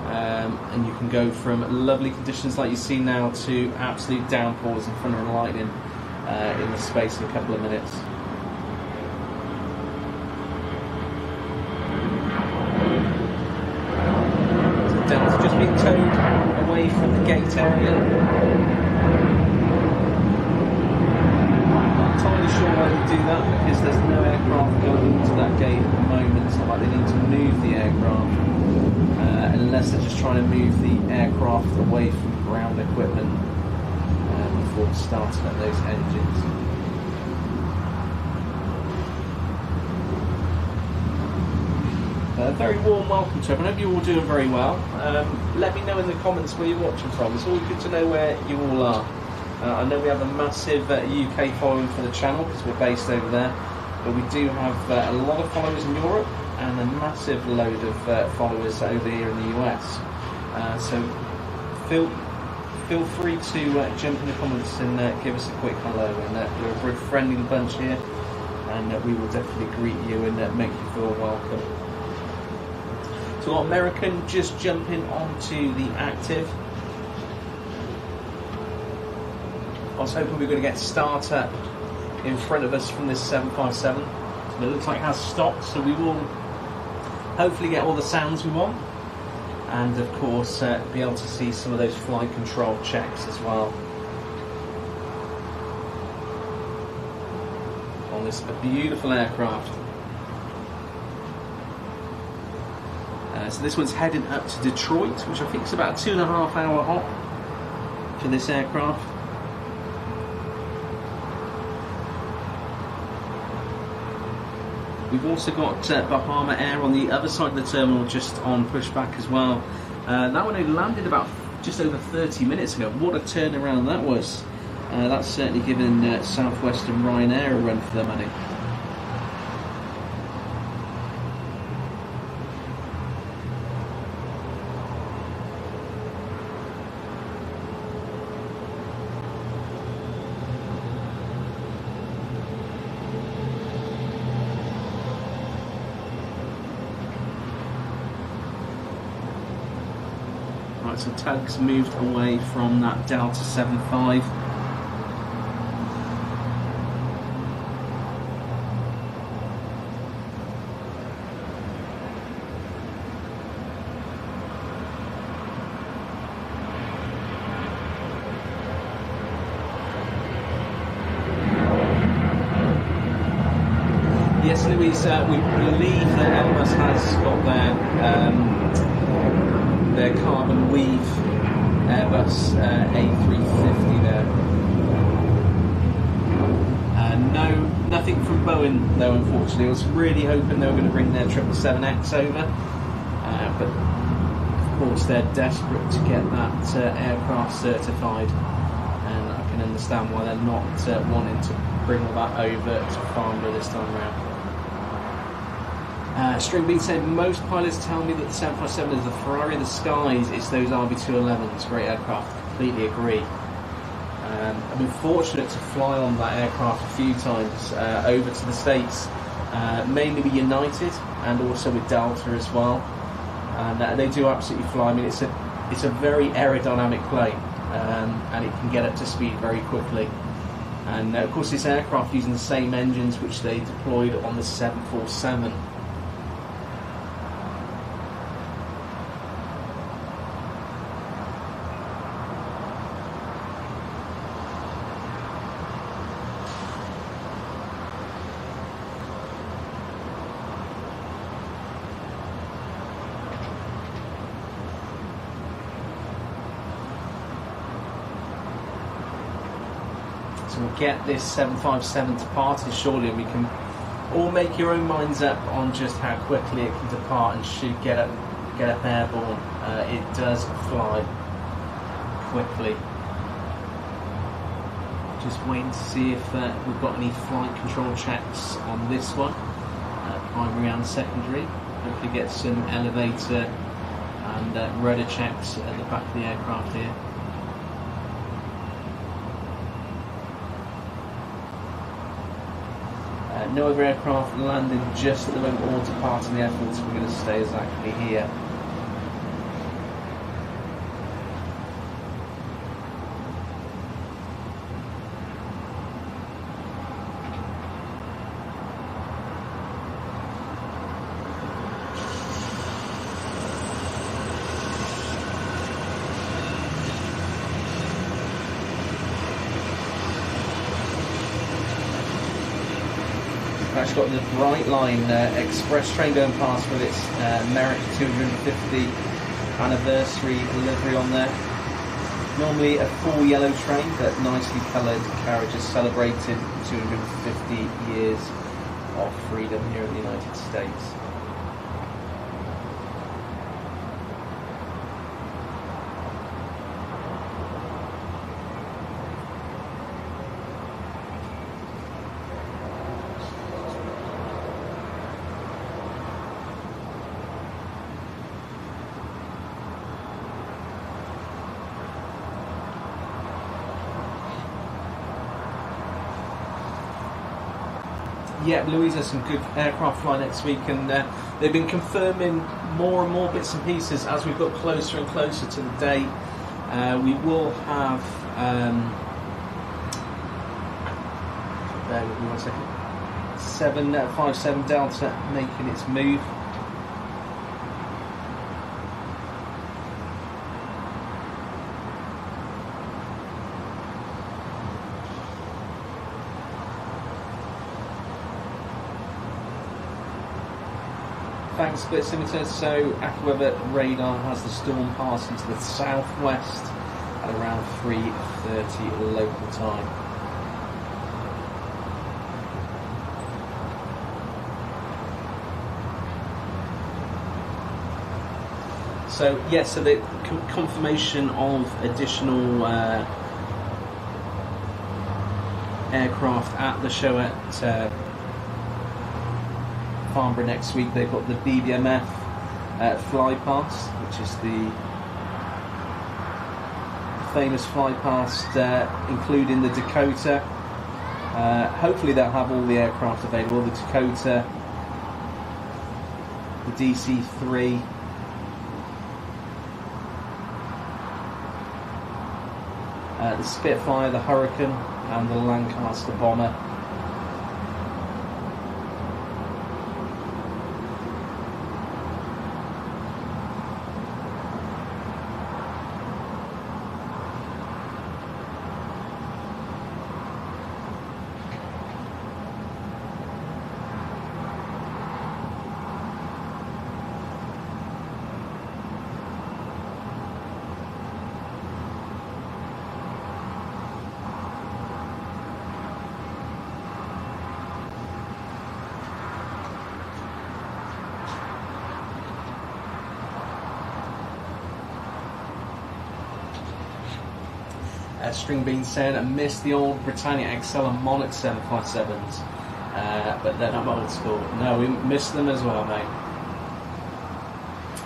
And you can go from lovely conditions like you see now to absolute downpours and thunder and lightning in the space of a couple of minutes. So Delta just being towed away from the gate area. Sure why they do that, because there's no aircraft going into that gate at the moment. It's not like they need to move the aircraft unless they're just trying to move the aircraft away from ground equipment before starting up those engines. Very warm welcome to everyone. I hope you're all doing very well. Let me know in the comments where you're watching from. It's always good to know where you all are. I know we have a massive UK following for the channel because we're based over there, but we do have a lot of followers in Europe and a massive load of followers over here in the US. So feel free to jump in the comments and give us a quick hello. And we're a very friendly bunch here, and we will definitely greet you and make you feel welcome. So American just jumping onto the active. I was hoping we were going to get startup in front of us from this 757, but it looks like it has stopped, so we will hopefully get all the sounds we want, and of course be able to see some of those flight control checks as well on this beautiful aircraft. So this one's heading up to Detroit, which I think is about a 2.5 hour hop for this aircraft. We've also got Bahama Air on the other side of the terminal, just on pushback as well. That one only landed about just over 30 minutes ago. What a turnaround that was. That's certainly given Southwest and Ryanair a run for their money. Right, so Tug's moved away from that Delta 75. Yes, Louise, we believe that Airbus has got their carbon weave Airbus A350 there. No, nothing from Boeing though, unfortunately. I was really hoping they were going to bring their 777X over, but of course they're desperate to get that aircraft certified, and I can understand why they're not wanting to bring all that over to Farnborough this time around. String Bean said, most pilots tell me that the 757 is the Ferrari of the skies. It's those RB211s, great aircraft. Completely agree. I've been fortunate to fly on that aircraft a few times over to the States, mainly with United and also with Delta as well. And they do absolutely fly. I mean, it's a very aerodynamic plane, and it can get up to speed very quickly. And of course, this aircraft using the same engines which they deployed on the 747. So we'll get this 757 departed shortly, and we can all make your own minds up on just how quickly it can depart and should get up airborne. It does fly quickly. Just waiting to see if we've got any flight control checks on this one. Primary and secondary. Hopefully get some elevator and rudder checks at the back of the aircraft here. No other aircraft landing just at the moment or departing the airport, so we're going to stay exactly here. Actually got the Brightline express train going past with its America 250 anniversary livery on there. Normally a full yellow train, but nicely coloured carriages celebrating 250 years of freedom here in the United States. Yeah, Louise has some good aircraft fly next week, and they've been confirming more and more bits and pieces as we've got closer and closer to the date. We will have, bear with me 1 second, 757 Delta making its move. Thanks, Split Scimitar. So, AccuWeather radar has the storm passing to the southwest at around 3:30 local time. So, yes, so the confirmation of additional aircraft at the show at Farnborough next week. They've got the BBMF fly past, which is the famous fly past, including the Dakota. Hopefully they'll have all the aircraft available. The Dakota, the DC-3, the Spitfire, the Hurricane, and the Lancaster Bomber. String Bean saying I miss the old Britannia XL and Monarch 757s, but then I'm old school. No, we miss them as well, mate.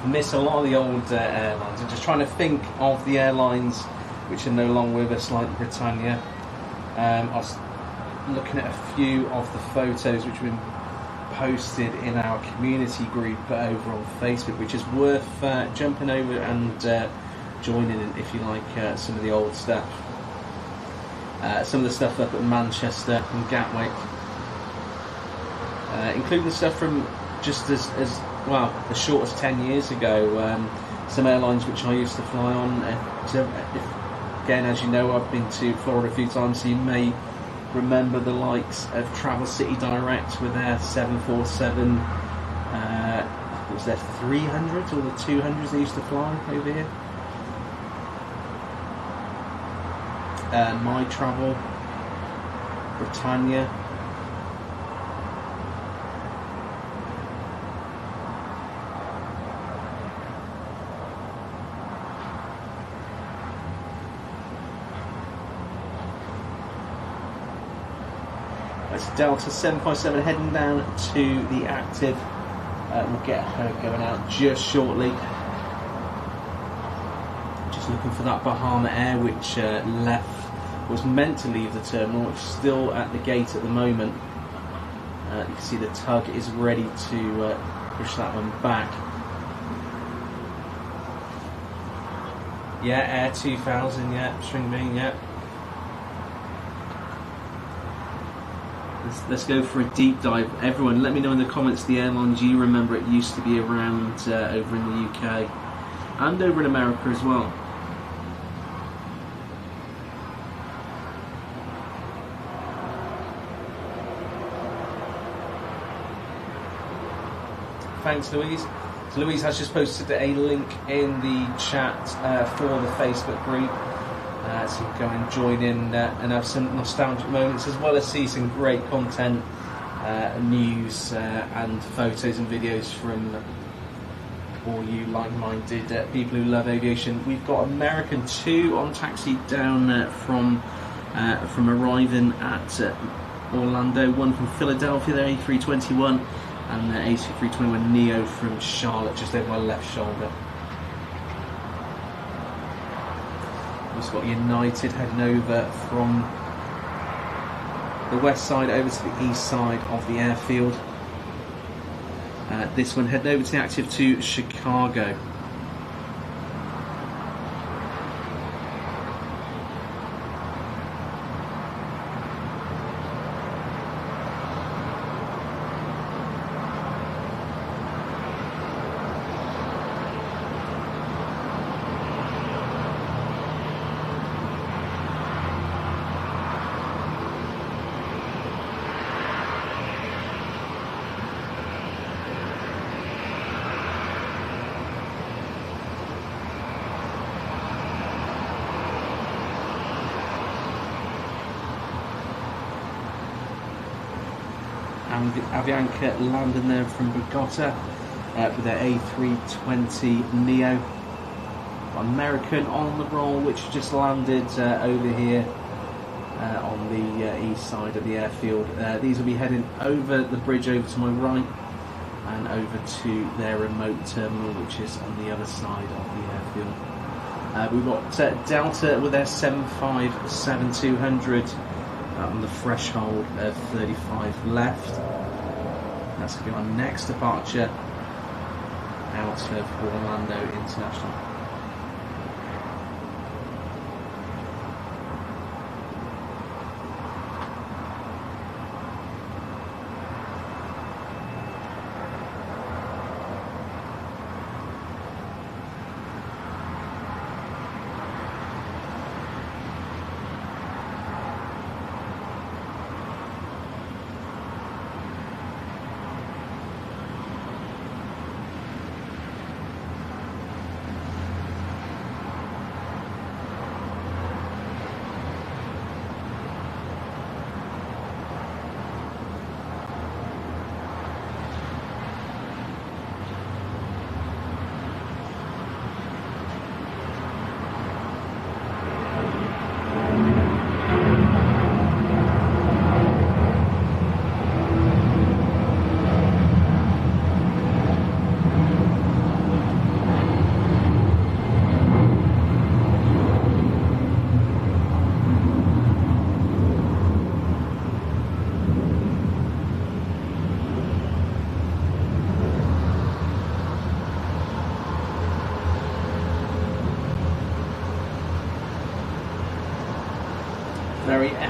Miss a lot of the old airlines. I'm just trying to think of the airlines which are no longer with us, like Britannia. I was looking at a few of the photos which have been posted in our community group over on Facebook, which is worth jumping over and joining in if you like some of the old stuff. Some of the stuff up at Manchester and Gatwick, including stuff from just as well as short as 10 years ago. Some airlines which I used to fly on. Again, as you know, I've been to Florida a few times, so you may remember the likes of Travel City Direct with their 747. Was there 300s or the 200s they used to fly over here? My Travel, Britannia. That's Delta 757 heading down to the active. We'll get her going out just shortly. Just looking for that Bahama Air which was meant to leave the terminal. It's still at the gate at the moment. You can see the tug is ready to push that one back. Yeah, Air 2000, yeah, String Bean, yeah. Let's go for a deep dive. Everyone, let me know in the comments the airlines you remember it used to be around over in the UK and over in America as well. Thanks, Louise. So Louise has just posted a link in the chat for the Facebook group. So you can go and join in and have some nostalgic moments, as well as see some great content, news and photos and videos from all you like-minded people who love aviation. We've got American 2 on taxi down from arriving at Orlando, one from Philadelphia, their A321, and the A321neo from Charlotte, just over my left shoulder. We've got United heading over from the west side over to the east side of the airfield. This one heading over to the active to Chicago. And the Avianca landing there from Bogota with their A320neo. American on the roll, which just landed over here on the east side of the airfield. These will be heading over the bridge over to my right and over to their remote terminal, which is on the other side of the airfield. We've got Delta with their 757-200 on the threshold of 35 left. That's going to be our next departure out of Orlando International.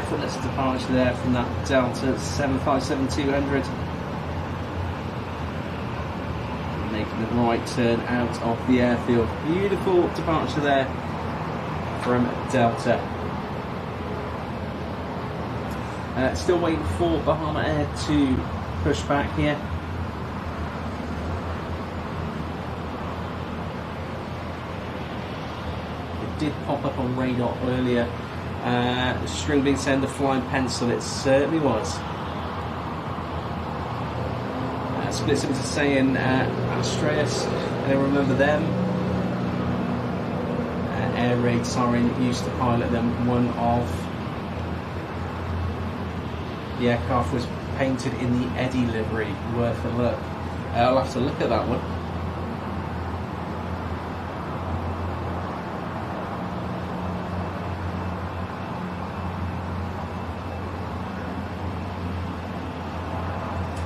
effortless departure there from that Delta 757-200. Making the right turn out of the airfield. Beautiful departure there from Delta. Still waiting for Bahama Air to push back here. It did pop up on radar earlier. The string being sent the flying pencil, it certainly was. Split to saying Astreus, I remember them. Air Raid Siren used to pilot them. One of the aircraft was painted in the Eddie livery. Worth a look. I'll have to look at that one.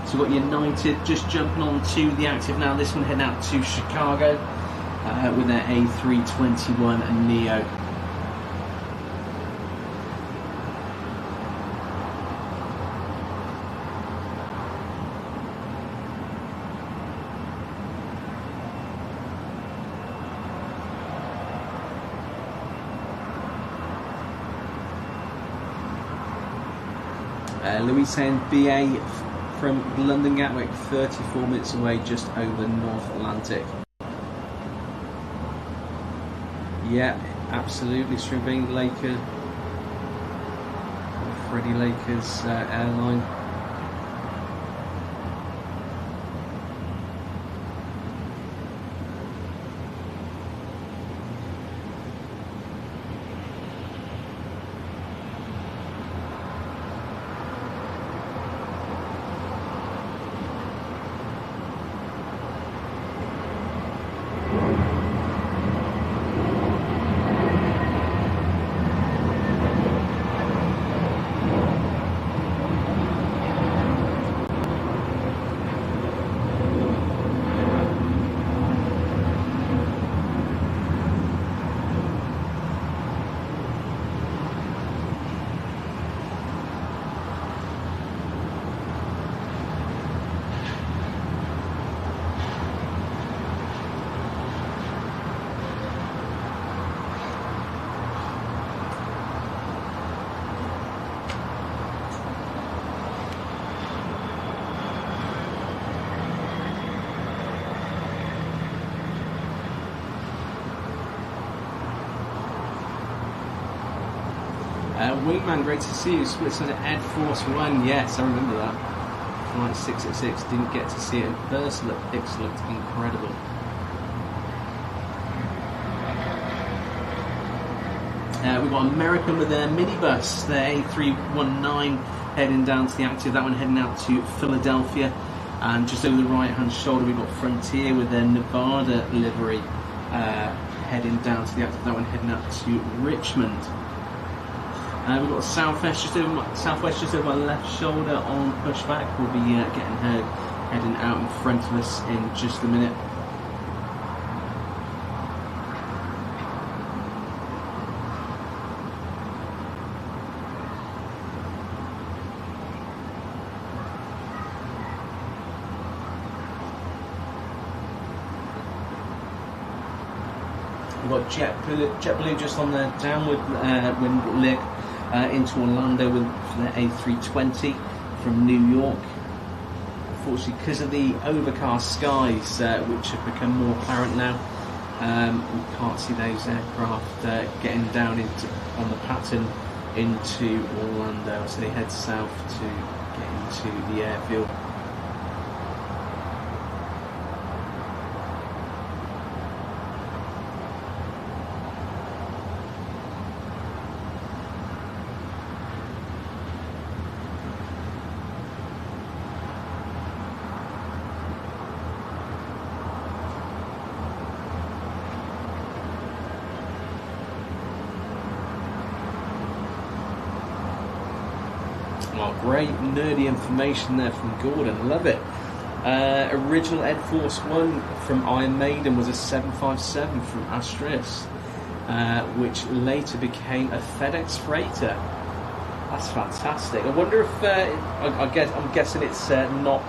So we've got United just jumping on to the active now. This one heading out to Chicago with their A321 Neo. Louis saying BA from London Gatwick, 34 minutes away, just over North Atlantic. Yeah, absolutely. String Laker, Freddie Laker's airline. Wingman, great to see you. Splits on Ed Force One. Yes, I remember that. Flight 666. Didn't get to see it in person. It looked incredible. We've got American with their minibus, their A319, heading down to the active. That one heading out to Philadelphia. And just over the right hand shoulder, we've got Frontier with their Nevada livery heading down to the active. That one heading out to Richmond. We've got Southwest just over my left shoulder on pushback. We'll be getting her heading out in front of us in just a minute. We've got JetBlue just on the downward wind leg into Orlando with their A320 from New York. Unfortunately, because of the overcast skies, which have become more apparent now, we can't see those aircraft getting down on the pattern into Orlando, so they head south to get into the airfield. Oh, great nerdy information there from Gordon, love it. Original Ed Force One from Iron Maiden was a 757 from Astreus, which later became a FedEx freighter. That's fantastic. I wonder if I'm guessing it's not.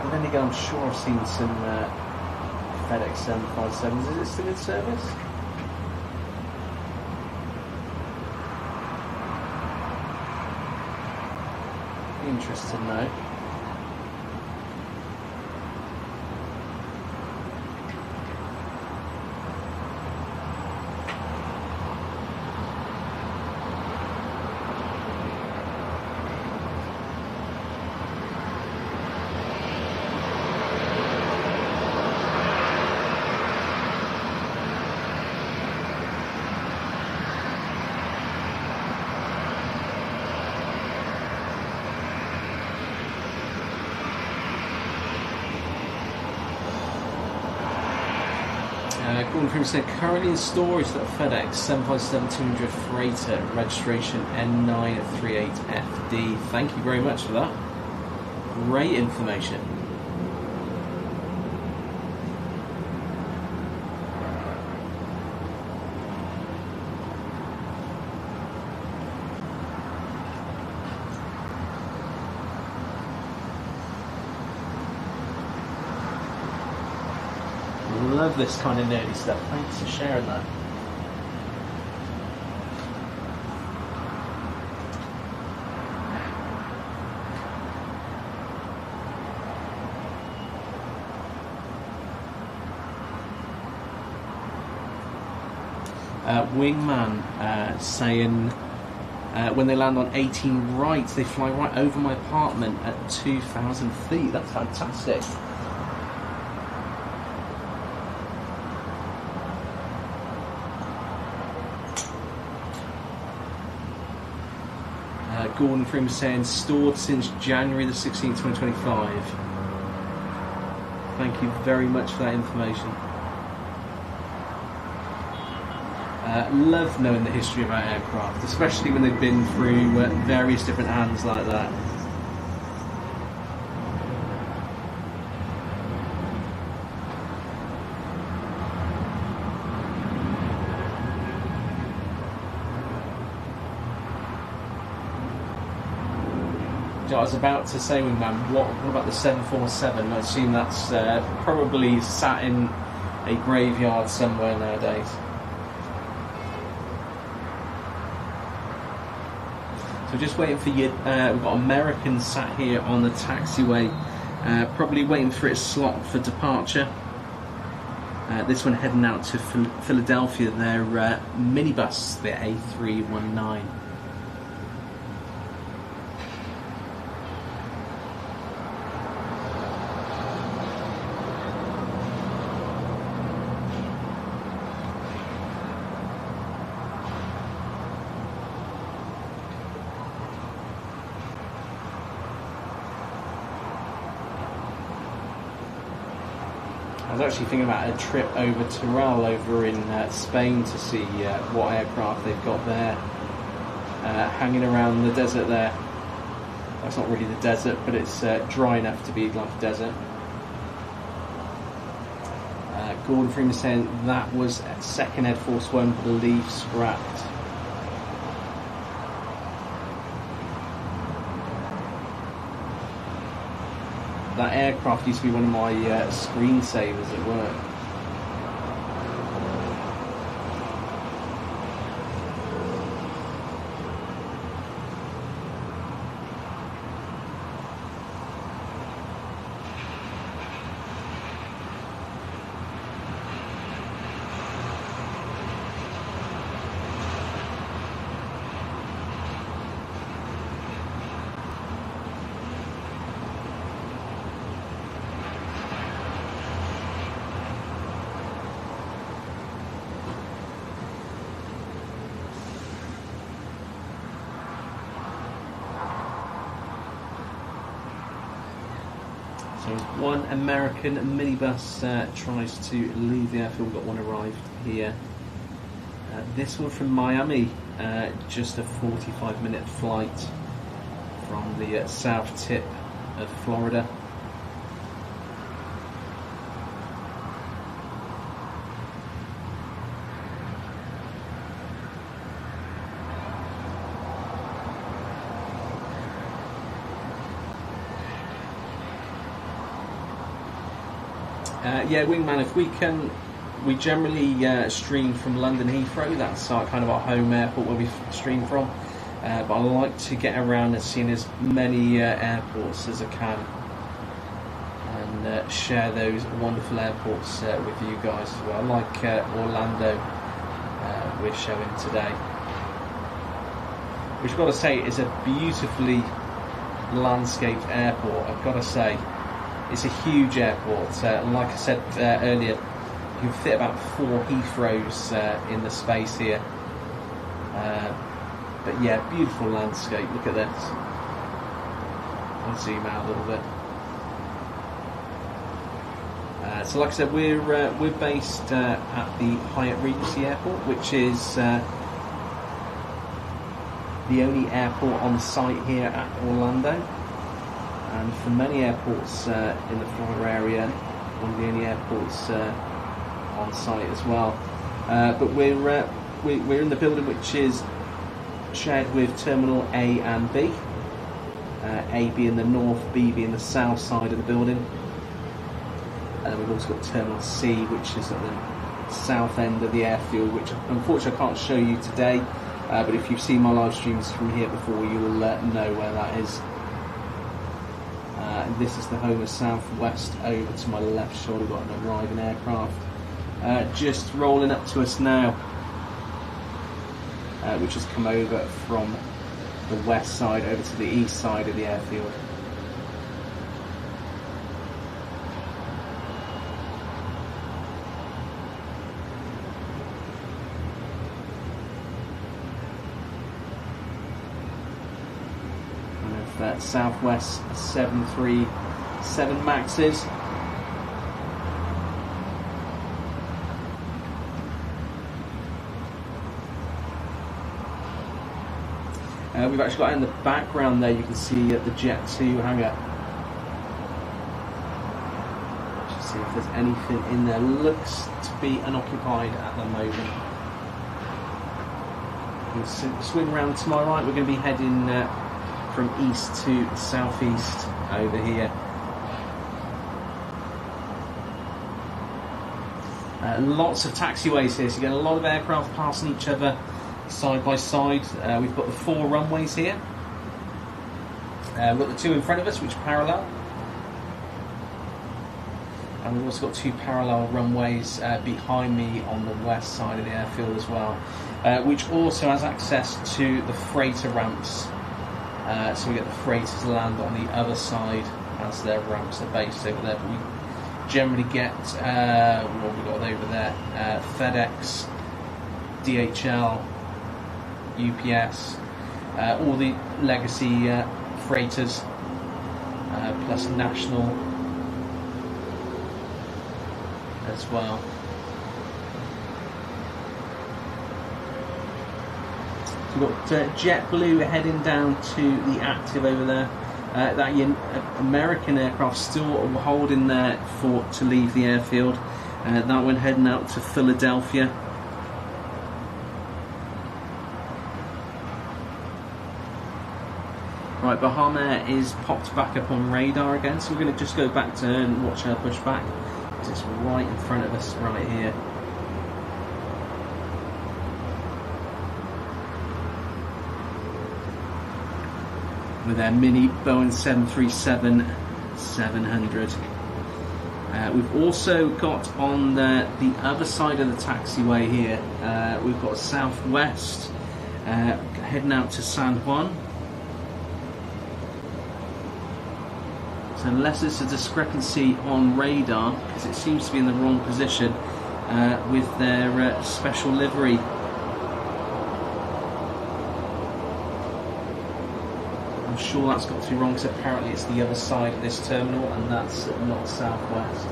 But then again, I'm sure I've seen some FedEx 757s. Is it still in service? Interesting to know. Gordon Freeman said, currently in storage that FedEx 757-200 freighter, registration N938FD. Thank you very much for that. Great information. Love this kind of nerdy stuff. Thanks for sharing that. Wingman saying when they land on 18 right, they fly right over my apartment at 2,000 feet. That's fantastic. Gordon Freeman saying stored since January the 16th, 2025. Thank you very much for that information. Love knowing the history of our aircraft, especially when they've been through various different hands like that. I was about to say, man, what about the 747? I assume that's probably sat in a graveyard somewhere nowadays. So just waiting for you. We've got Americans sat here on the taxiway, probably waiting for its slot for departure. This one heading out to Philadelphia. Their minibus, the A319. I was actually thinking about a trip over Tyrrell over in Spain to see what aircraft they've got there, hanging around the desert there. Well, it's not really the desert, but it's dry enough to be like a desert. Gordon Freeman saying that was second Air Force One, believe scrapped. That aircraft used to be one of my screensavers at work. So as one American minibus tries to leave the airfield, we've got one arrived here. This one from Miami, just a 45-minute flight from the south tip of Florida. Yeah, Wingman, if we can, we generally stream from London Heathrow. That's kind of our home airport where we stream from. But I like to get around and see as many airports as I can, and share those wonderful airports with you guys as well. Like Orlando, we're showing today, which I've got to say is a beautifully landscaped airport. I've got to say, it's a huge airport. Like I said earlier, you can fit about 4 Heathrows in the space here. But yeah, beautiful landscape. Look at this. I'll zoom out a little bit. So, like I said, we're based at the Hyatt Regency Airport, which is the only airport on site here at Orlando, and for many airports in the Florida area, one of the only airports on site as well. But we're in the building which is shared with Terminal A and B. A being the north, B being the south side of the building. And we've also got Terminal C, which is at the south end of the airfield, which unfortunately I can't show you today. But if you've seen my live streams from here before, you will know where that is. This is the home of Southwest. Over to my left shoulder, we've got an arriving aircraft just rolling up to us now, which has come over from the west side over to the east side of the airfield. Southwest 737 Maxes. We've actually got in the background there, you can see the Jet 2 hangar. Just see if there's anything in there. Looks to be unoccupied at the moment. We'll swing around to my right. We're going to be heading from east to southeast over here. Lots of taxiways here, so you get a lot of aircraft passing each other side by side. We've got the 4 runways here. We've got the 2 in front of us, which parallel. And we've also got 2 parallel runways behind me on the west side of the airfield as well, which also has access to the freighter ramps. So we get the freighters land on the other side as their ramps are based over there. But we generally get, what have we got over there? FedEx, DHL, UPS, all the legacy freighters, plus national as well. We've got JetBlue heading down to the active over there. That American aircraft still holding there to leave the airfield. That one heading out to Philadelphia. Right, Bahama is popped back up on radar again, so we're going to just go back to her and watch her push back, because it's right in front of us right here. With their mini Boeing 737-700. We've also got on the other side of the taxiway here, we've got Southwest heading out to San Juan. So unless there's a discrepancy on radar, because it seems to be in the wrong position with their special livery. I'm sure that's got to be wrong, because apparently it's the other side of this terminal, and that's not Southwest.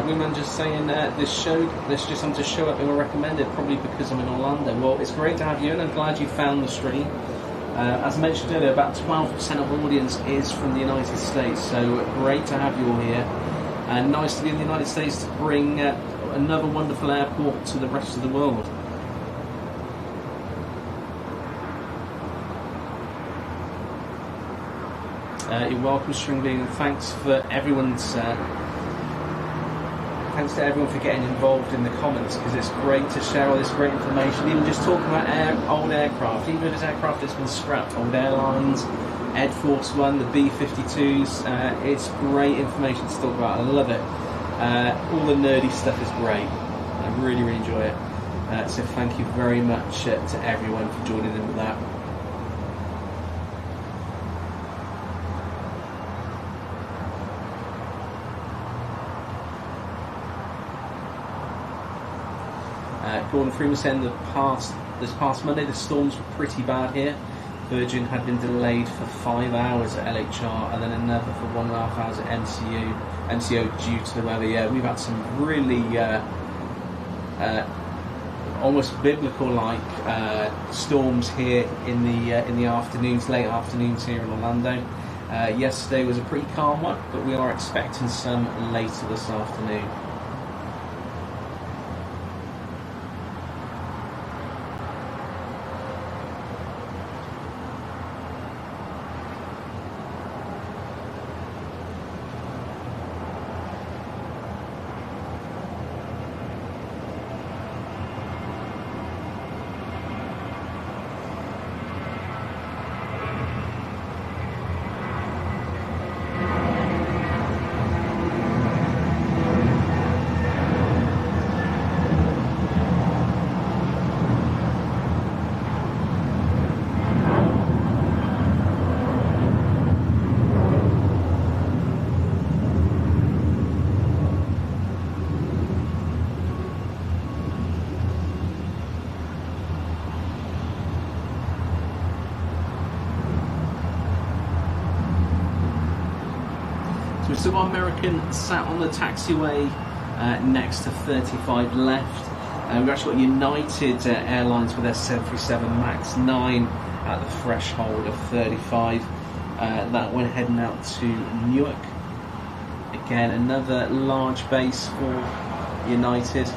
Women just saying this just seemed to show up and were recommended, probably because I'm in Orlando. Well, it's great to have you, and I'm glad you found the stream. As I mentioned earlier, about 12% of audience is from the United States, so great to have you all here. And nice to be in the United States to bring another wonderful airport to the rest of the world. You're welcome, Stringbean, and thanks for everyone's. Thanks to everyone for getting involved in the comments, because it's great to share all this great information. Even just talking about old aircraft, even if it's aircraft that's been scrapped, old airlines, Ed Force One, the B-52s. It's great information to talk about. I love it. All the nerdy stuff is great. I really, really enjoy it. So thank you very much to everyone for joining in with that. Gordon Freeman saying this past Monday the storms were pretty bad here. Virgin had been delayed for 5 hours at LHR and then another for 1.5 hours at MCO due to the weather. Yeah, we've had some really almost biblical-like storms here in the afternoons, late afternoons here in Orlando. Yesterday was a pretty calm one, but we are expecting some later this afternoon. So American sat on the taxiway next to 35 left. We've actually got United Airlines with their 737 MAX 9 at the threshold of 35. That one heading out to Newark. Again, another large base for United.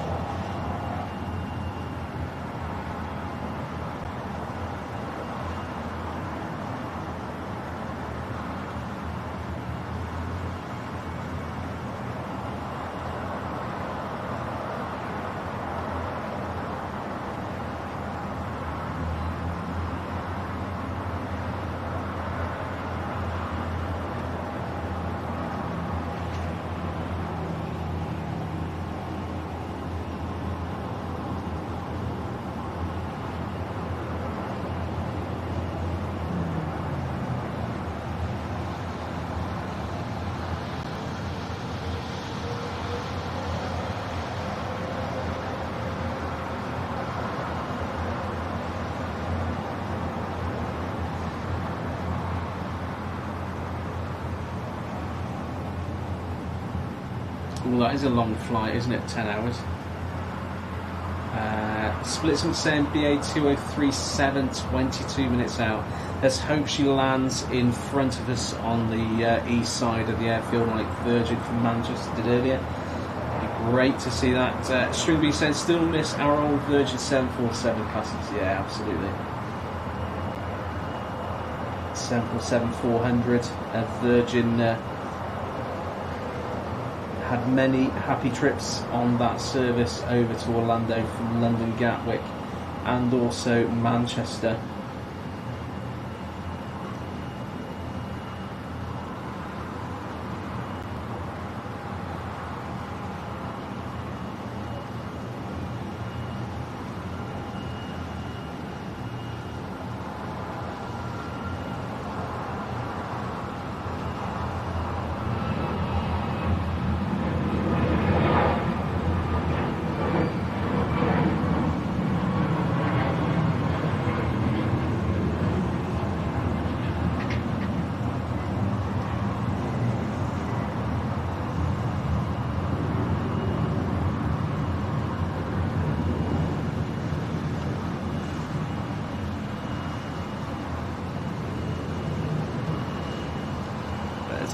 Well, that is a long flight, isn't it? 10 hours. Splitsman saying BA2037, 22 minutes out. Let's hope she lands in front of us on the east side of the airfield, like Virgin from Manchester did earlier. It'd be great to see that. Stringby saying still miss our old Virgin 747 classes. Yeah, absolutely. 747-400 Virgin. Had many happy trips on that service over to Orlando from London Gatwick and also Manchester.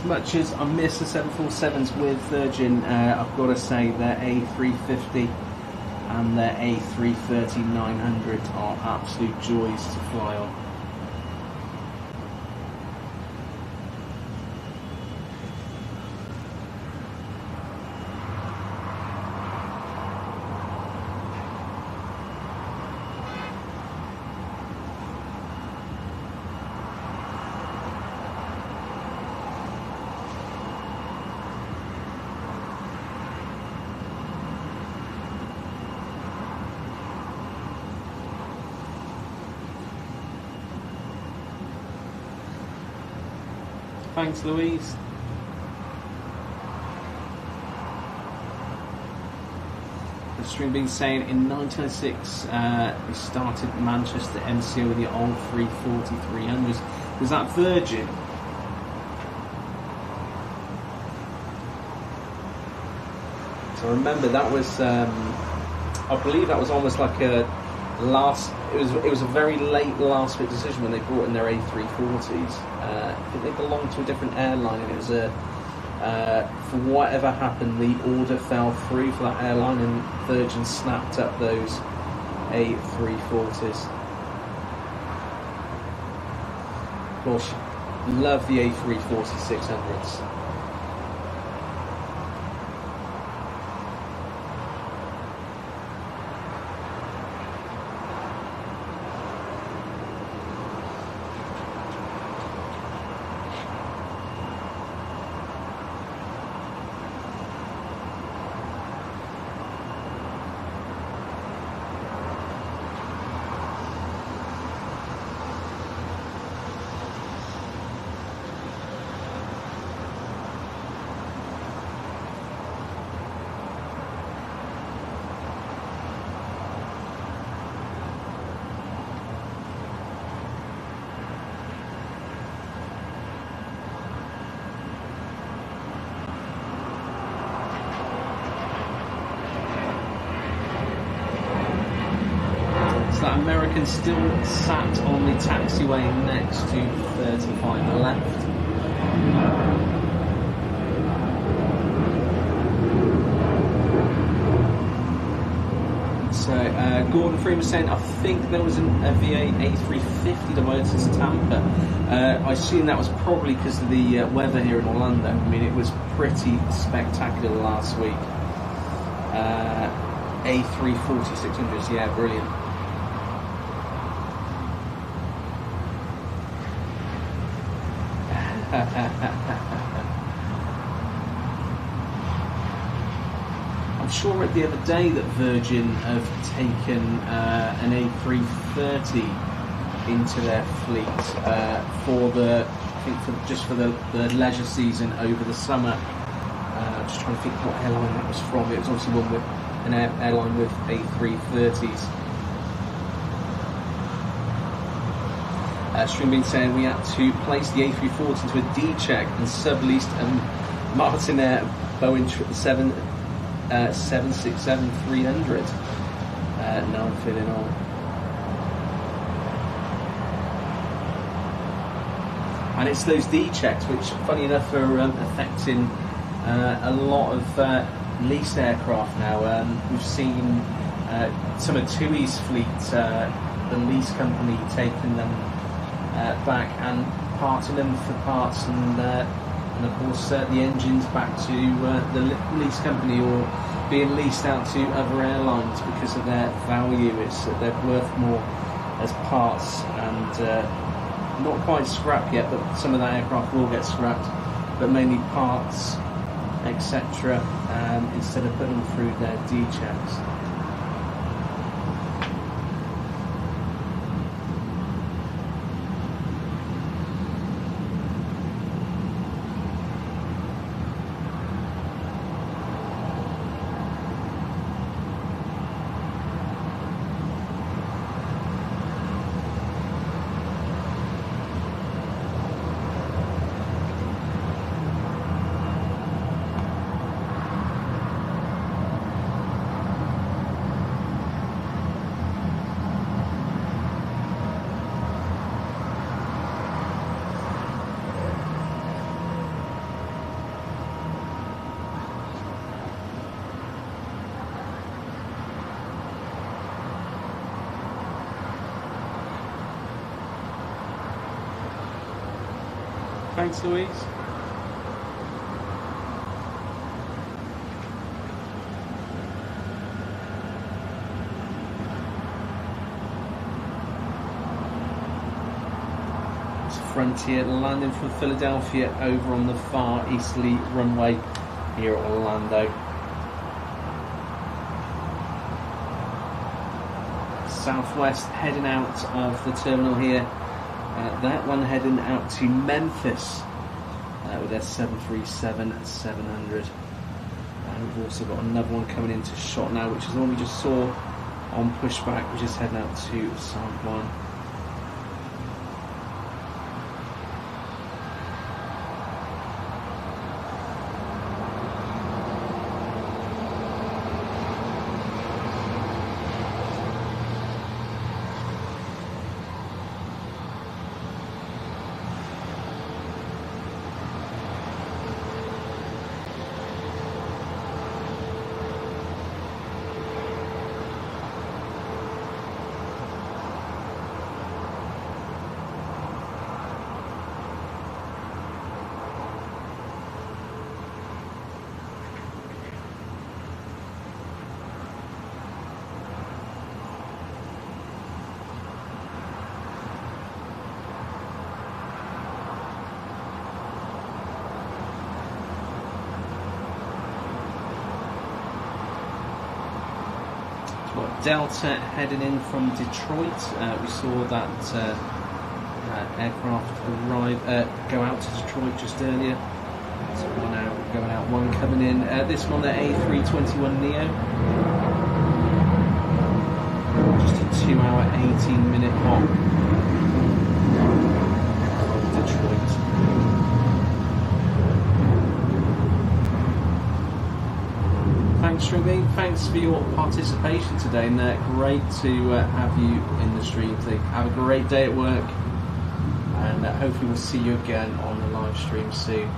much as I miss the 747s with Virgin, I've got to say their A350 and their A330-900 are absolute joys to fly on. Thanks, Louise. The stream being saying in 1906 we started Manchester MCO with the old 340-300s. Was that Virgin? So I remember that was, I believe that was almost like a last. It was a very late last bit decision when they brought in their A340s. I think they belonged to a different airline, and it was for whatever happened, the order fell through for that airline, and Virgin snapped up those A340s. Of course, love the A340-600s. That American still sat on the taxiway next to 35 left. So Gordon Freeman saying, I think there was a VA A350 diverted to Tampa. I assume that was probably because of the weather here in Orlando. I mean, it was pretty spectacular last week. A340-600s, yeah, brilliant. I'm sure I read the other day that Virgin have taken an A330 into their fleet for the, I think just for the leisure season over the summer. I'm just trying to think what airline that was from. It was obviously one with an airline with A330s. Stream being saying we had to place the A340 into a D check and subleased Martin Boeing 767-300. Now I'm feeling on. And it's those D checks which, funny enough, are affecting a lot of leased aircraft now. We've seen some of TUI's fleet, the lease company taking them back and parting them for parts, and of course the engines back to the lease company or being leased out to other airlines because of their value. They're worth more as parts, and not quite scrap yet, but some of that aircraft will get scrapped, but mainly parts, etc., instead of putting them through their D checks. Thanks, Louise. Frontier landing from Philadelphia over on the far easterly runway here at Orlando. Southwest heading out of the terminal here. That one heading out to Memphis with their 737-700. And we've also got another one coming into shot now, which is the one we just saw on pushback, which is heading out to San Juan. Delta heading in from Detroit. We saw that aircraft go out to Detroit just earlier. So we're now going out, one coming in. This one, the A321neo. Just a 2-hour, 18-minute hop from Detroit. Thanks, Stringy. Thanks for your participation today, and great to have you in the stream today. Have a great day at work, and hopefully we'll see you again on the live stream soon.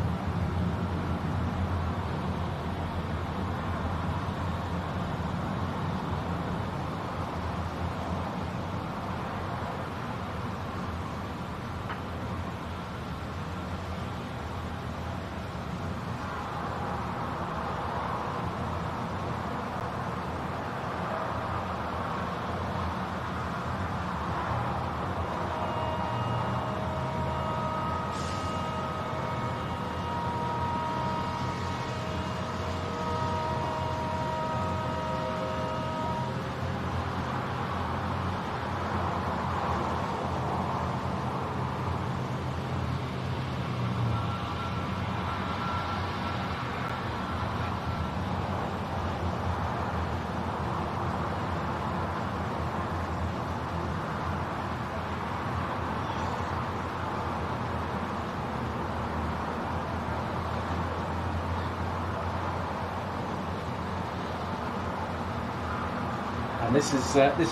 And this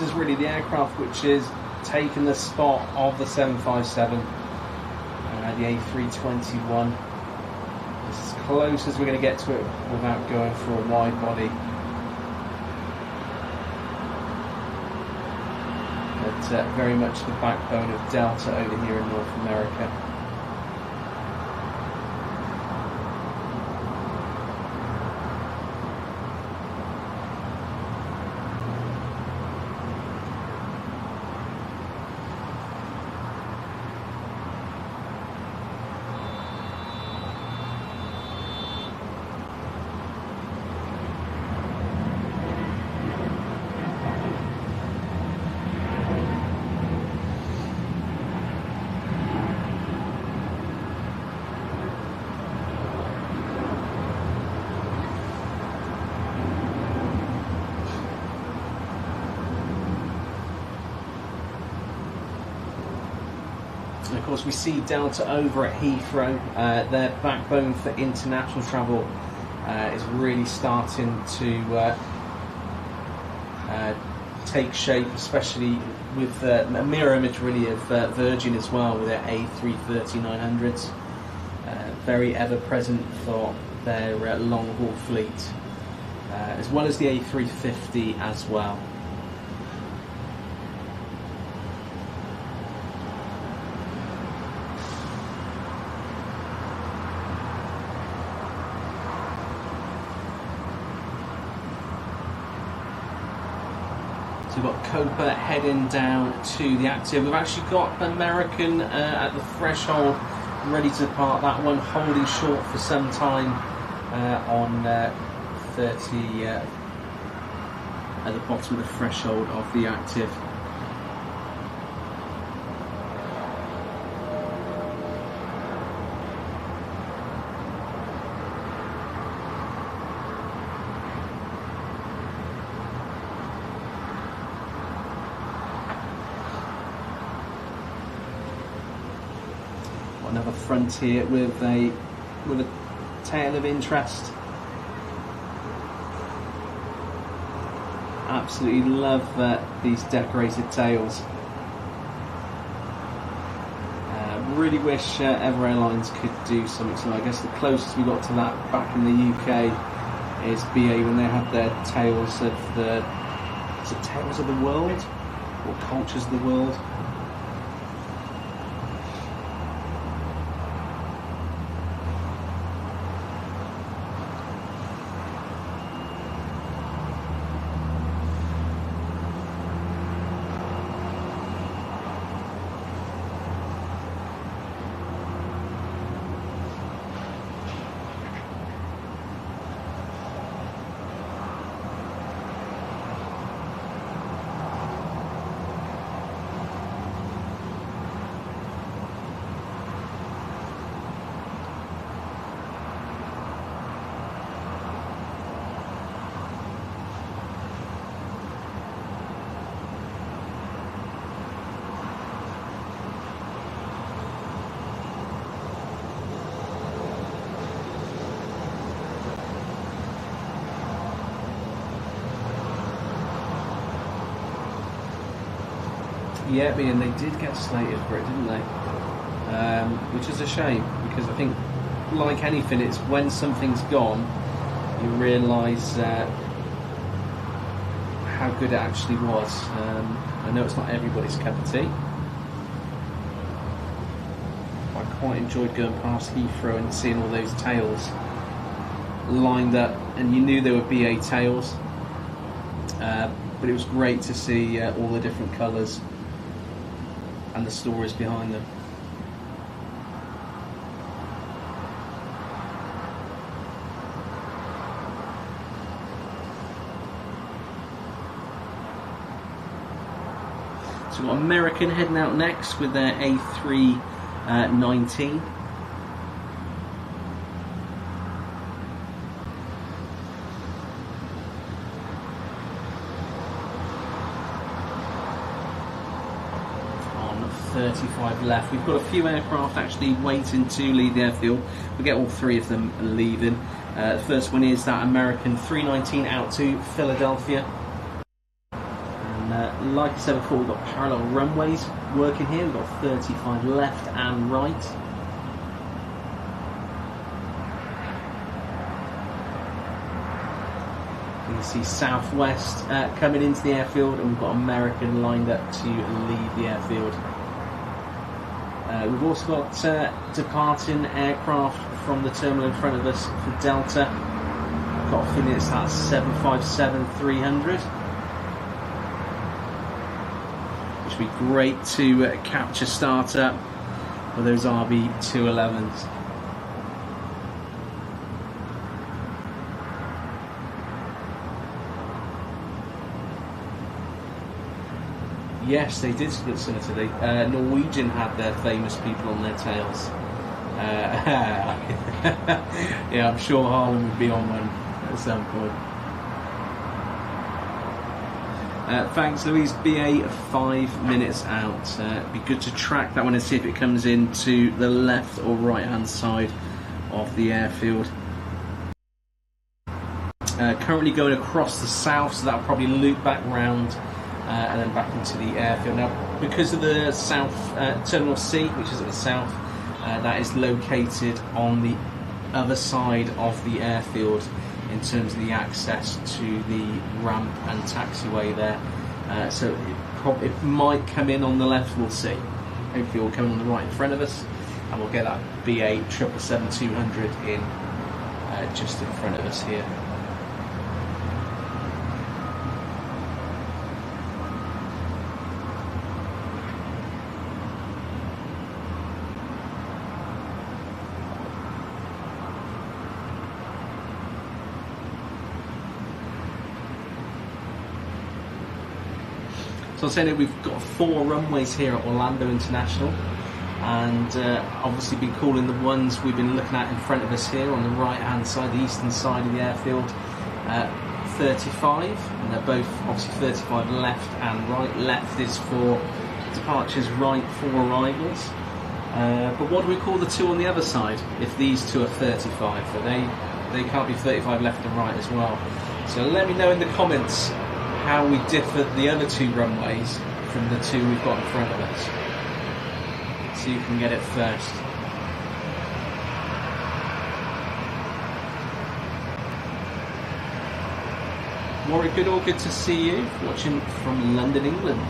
is really the aircraft which is taking the spot of the 757, the A321. It's as close as we're going to get to it without going for a wide body. But very much the backbone of Delta over here in North America. And of course we see Delta over at Heathrow. Their backbone for international travel is really starting to take shape, especially with a mirror image really of Virgin as well, with their A330-900s. Very ever present for their long haul fleet, as well as the A350 as well. So we've got Copa heading down to the active. We've actually got American at the threshold, ready to depart. That one holding short for some time on 30 at the bottom of the threshold of the active. Another Frontier with a tail of interest. Absolutely love these decorated tails. Really wish Ever Airlines could do something similar. I guess the closest we got to that back in the UK is BA when they had their Tales of the Tales of the World or Cultures of the World. Yeah, I mean, they did get slated for it, didn't they? Which is a shame, because I think, like anything, it's when something's gone, you realise how good it actually was. I know it's not everybody's cup of tea. I quite enjoyed going past Heathrow and seeing all those tails lined up, and you knew they were BA tails. But it was great to see all the different colours and the stories behind them. So we've got American heading out next with their A319. On 35 left. We've got a few aircraft actually waiting to leave the airfield. We'll get all three of them leaving. The first one is that American 319 out to Philadelphia. Like I said before, we've got parallel runways working here. We've got 35 left and right. You can see Southwest coming into the airfield, and we've got American lined up to leave the airfield. We've also got departing aircraft from the terminal in front of us for Delta. I've got a feeling it's that 757-300. Which would be great to capture startup with those RB211s. Yes, they did split similar to Norwegian had their famous people on their tails. Yeah, I'm sure Harlem would be on one at some point. Thanks, Louise. BA 5 minutes out. It'd be good to track that one and see if it comes into the left or right hand side of the airfield. Currently going across the south, so that'll probably loop back round and then back into the airfield. Now, because of the south Terminal C, which is at the south, that is located on the other side of the airfield in terms of the access to the ramp and taxiway there. So it might come in on the left, we'll see. Hopefully it will come on the right in front of us, and we'll get that BA 777-200 in just in front of us here. So I was saying that we've got 4 runways here at Orlando International, and obviously been calling the ones we've been looking at in front of us here on the right hand side, the eastern side of the airfield, 35, and they're both obviously 35 left and right. Left is for departures, right for arrivals. But what do we call the 2 on the other side if these 2 are 35? But they can't be 35 left and right as well. So let me know in the comments how we differ the other 2 runways from the 2 we've got in front of us. So you can get it first. Warwick, good to see you, watching from London, England.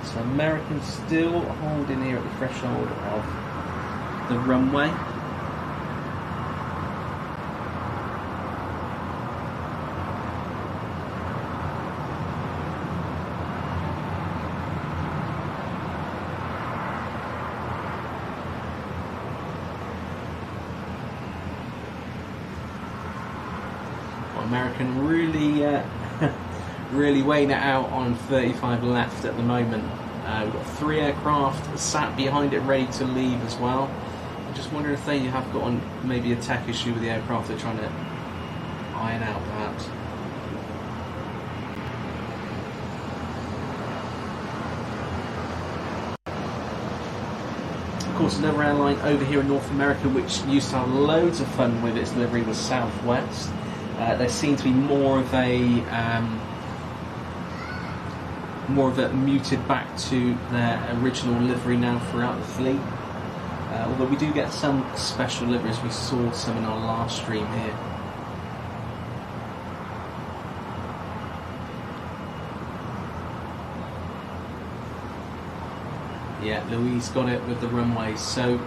So Americans still holding here at the threshold of the runway. American really really weighing it out on 35 left at the moment. We've got 3 aircraft sat behind it ready to leave as well. I'm just wondering if they have got maybe a tech issue with the aircraft they're trying to iron out perhaps. Of course, another airline over here in North America which used to have loads of fun with its livery was Southwest. There seems to be more of a muted back to their original livery now throughout the fleet. Although we do get some special liveries, we saw some in our last stream here. Yeah, Louise got it with the runways. So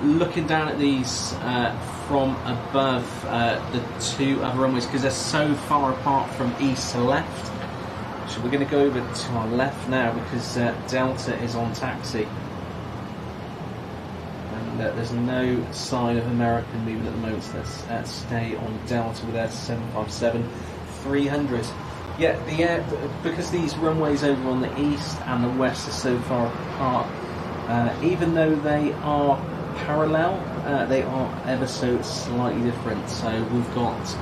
looking down at these from above the 2 other runways, because they're so far apart from east to left. So we're going to go over to our left now because Delta is on taxi. And there's no sign of American movement at the moment, so let's stay on Delta with their 757-300. Yeah, because these runways over on the east and the west are so far apart, even though they are parallel, they are ever so slightly different. So we've got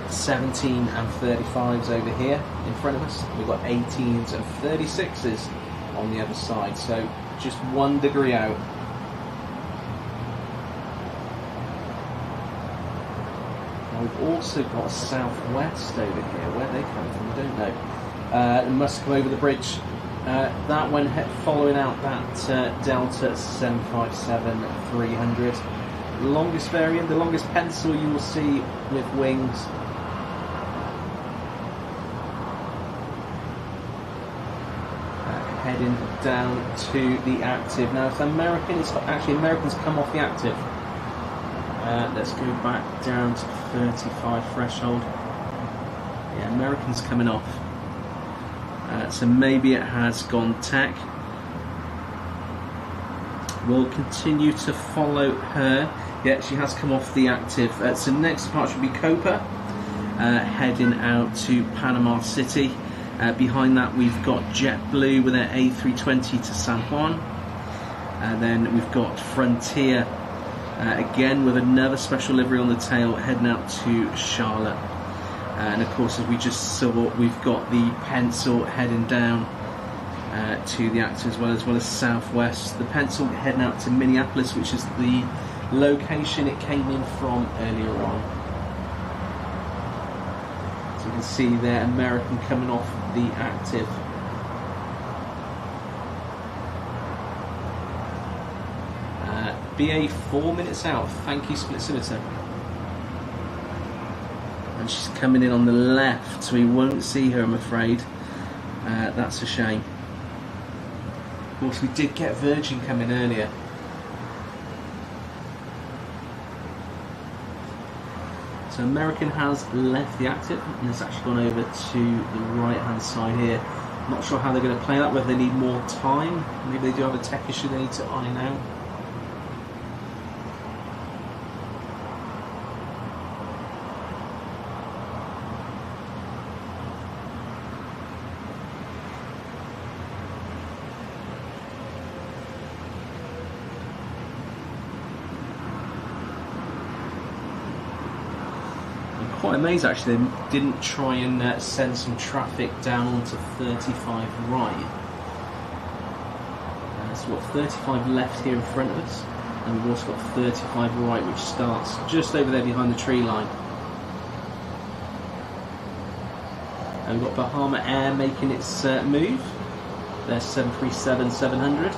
17 and 35s over here in front of us. We've got 18s and 36s on the other side. So just 1 degree out. Now we've also got Southwest over here. Where they come from, I don't know. It must come over the bridge. That one following out that Delta 757-300. Longest variant, the longest pencil you will see with wings. Heading down to the active. Now if Americans come off the active, let's go back down to 35 threshold. Yeah, Americans coming off. So maybe it has gone tech. We'll continue to follow her. Yeah, she has come off the active. So next departure will be Copa, heading out to Panama City. Behind that we've got JetBlue with their A320 to San Juan. And then we've got Frontier, again with another special livery on the tail, heading out to Charlotte. And of course, as we just saw, we've got the Pencil heading down to the active as well as Southwest. The Pencil heading out to Minneapolis, which is the location it came in from earlier on. So you can see there, American coming off the active. BA 4 minutes out. Thank you, Split Scimitar. And she's coming in on the left, so we won't see her, I'm afraid. That's a shame. Of course, we did get Virgin coming earlier. So American has left the active and has actually gone over to the right hand side here. Not sure how they're going to play that, whether they need more time. Maybe they do have a tech issue they need to iron out. Quite amazed actually they didn't try and send some traffic down onto 35 right. So we've got 35 left here in front of us, and we've also got 35 right, which starts just over there behind the tree line. And we've got Bahama Air making its move. There's 737-700.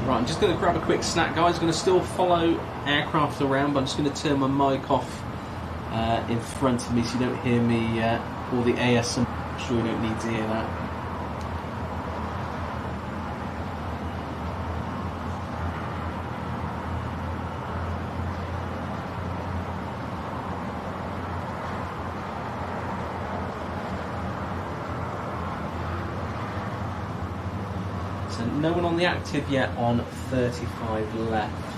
Right, I'm just going to grab a quick snack, guys. I'm going to still follow aircraft around, but I'm just going to turn my mic off in front of me so you don't hear me or the ASMR. I'm sure you don't need to hear that. So no one on the active yet on 35 left.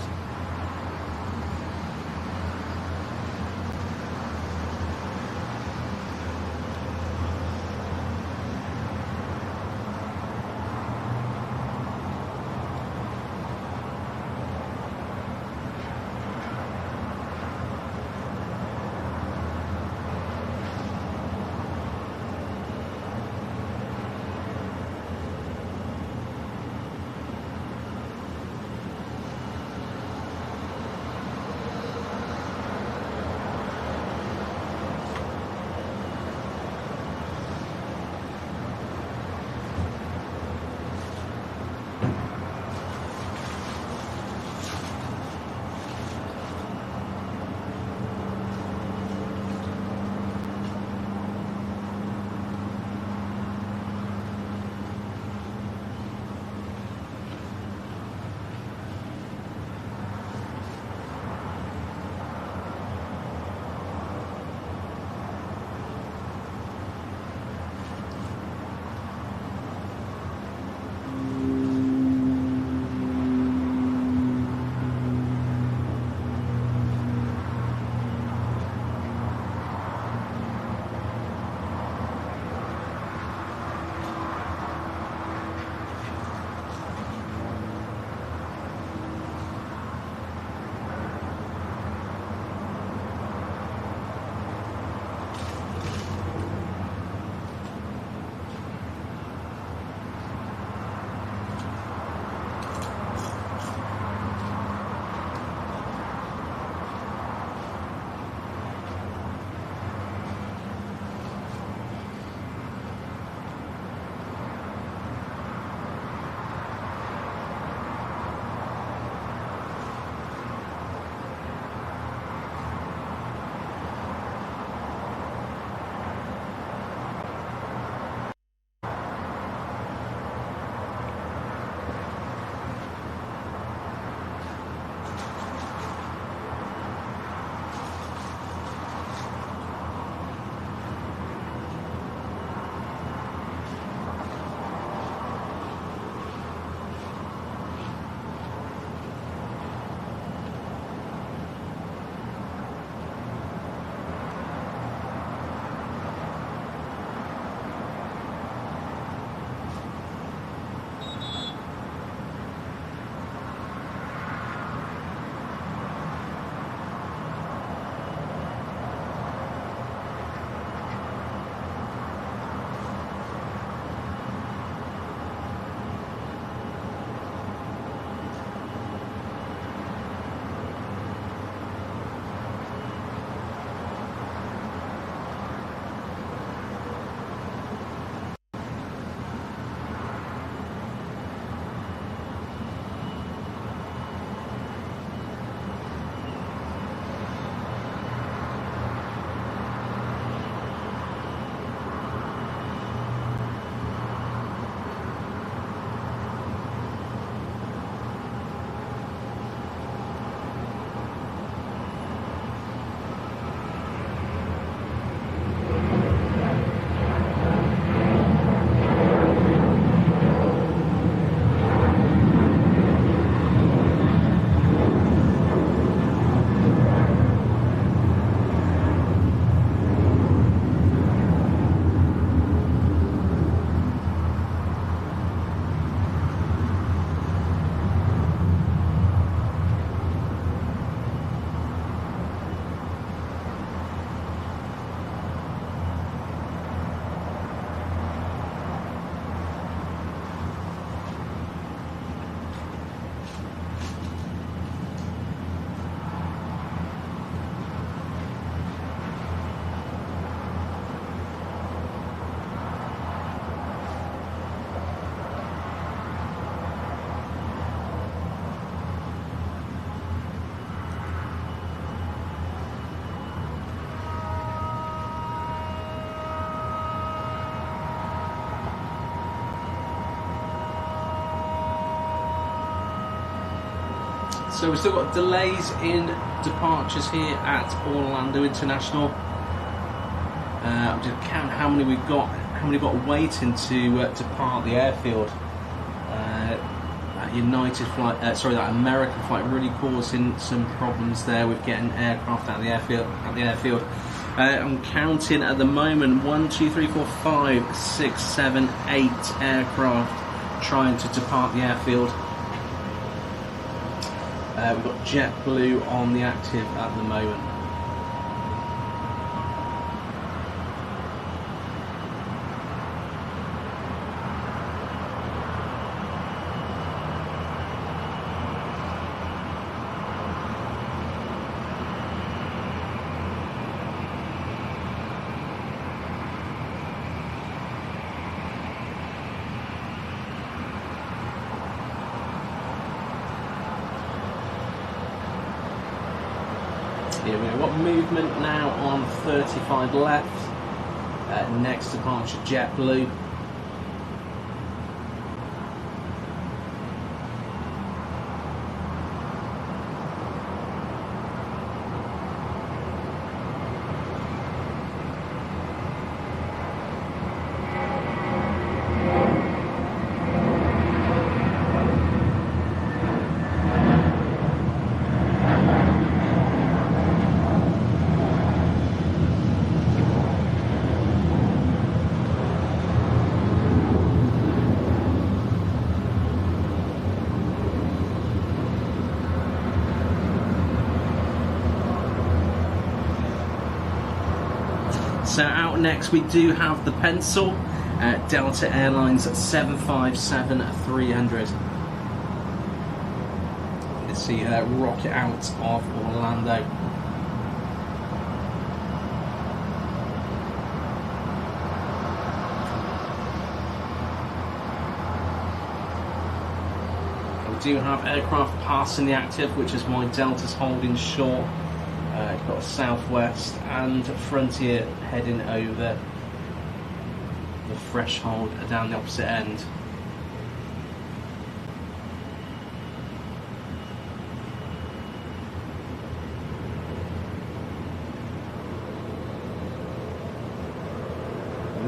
So we've still got delays in departures here at Orlando International. I'm just counting how many we've got waiting to depart the airfield. That United flight, that American flight, really causing some problems there with getting aircraft out of the airfield. I'm counting at the moment 1, 2, 3, 4, 5, 6, 7, 8 aircraft trying to depart the airfield. We've got JetBlue on the active at the moment. Here we go. Got movement now on 35 left. Next departure, JetBlue. So out next we do have the Pencil, Delta Airlines 757-300. You can see her rocket out of Orlando. We do have aircraft passing the active, which is why Delta's holding short. You've got a Southwest and Frontier heading over the threshold down the opposite end.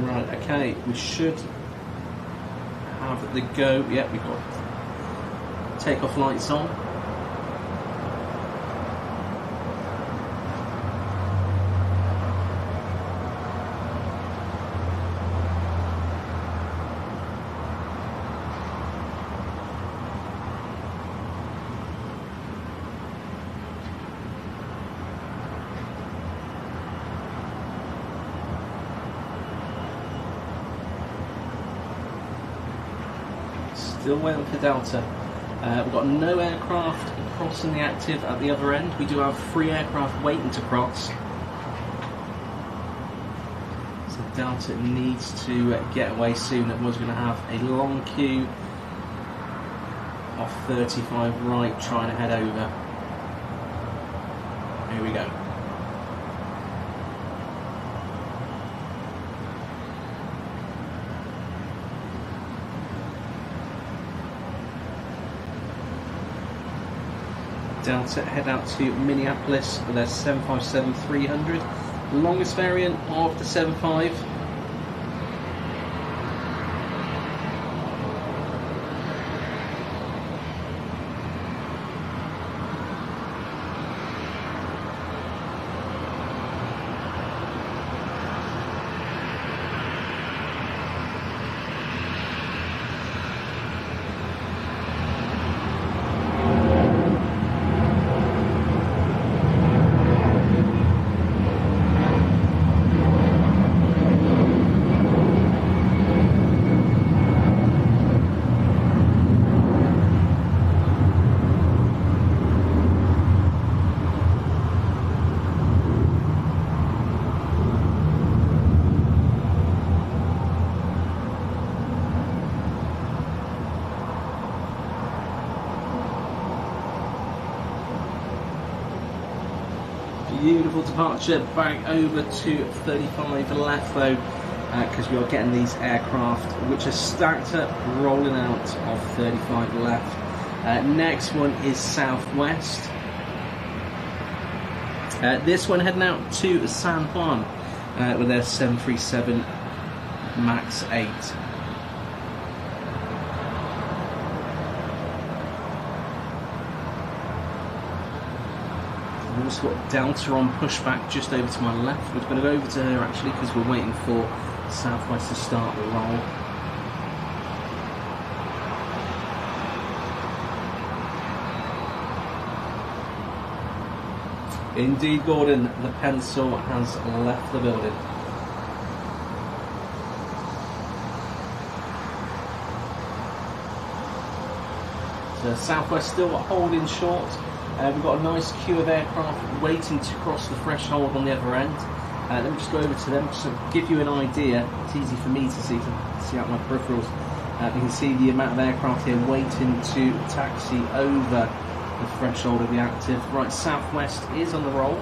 Right, okay, we should have the go. Yep, we've got takeoff lights on. Still waiting for Delta. We've got no aircraft crossing the active at the other end. We do have 3 aircraft waiting to cross. So Delta needs to get away soon. Otherwise we're going to have a long queue off 35 right trying to head over. Here we go. Delta head out to Minneapolis with their 757-300, longest variant of the 75. Beautiful departure back over to 35 left though, because we are getting these aircraft which are stacked up rolling out of 35 left. Next one is Southwest. This one heading out to San Juan with their 737 MAX 8. We've also got Delta on pushback just over to my left. We're going to go over to her actually because we're waiting for Southwest to start the roll. Indeed, Gordon, the pencil has left the building. So Southwest still holding short. We've got a nice queue of aircraft waiting to cross the threshold on the other end. Let me just go over to them just to give you an idea. It's easy for me to see out my peripherals. You can see the amount of aircraft here waiting to taxi over the threshold of the active. Right, Southwest is on the roll.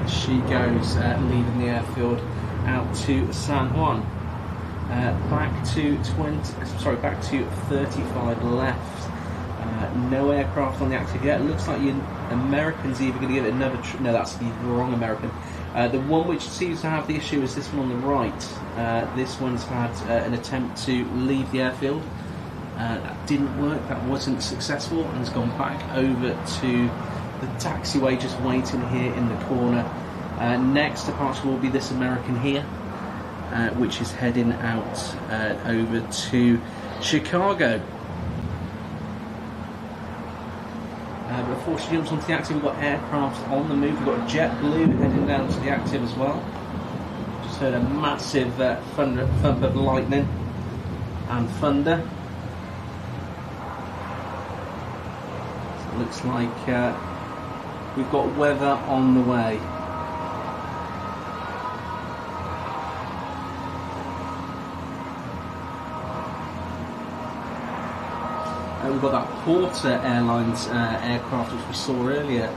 She goes, leaving the airfield out to San Juan. Back to 35 left. No aircraft on the active yet. Looks like the American's either going to give it another. No, that's the wrong American. The one which seems to have the issue is this one on the right. This one's had an attempt to leave the airfield. That didn't work. That wasn't successful, and has gone back over to the taxiway, just waiting here in the corner. Next departure will be this American here, which is heading out over to Chicago. Before she jumps onto the active, we've got aircraft on the move. We've got JetBlue heading down to the active as well. Just heard a massive thump of lightning and thunder. So it looks like we've got weather on the way. We've got that Porter Airlines aircraft which we saw earlier,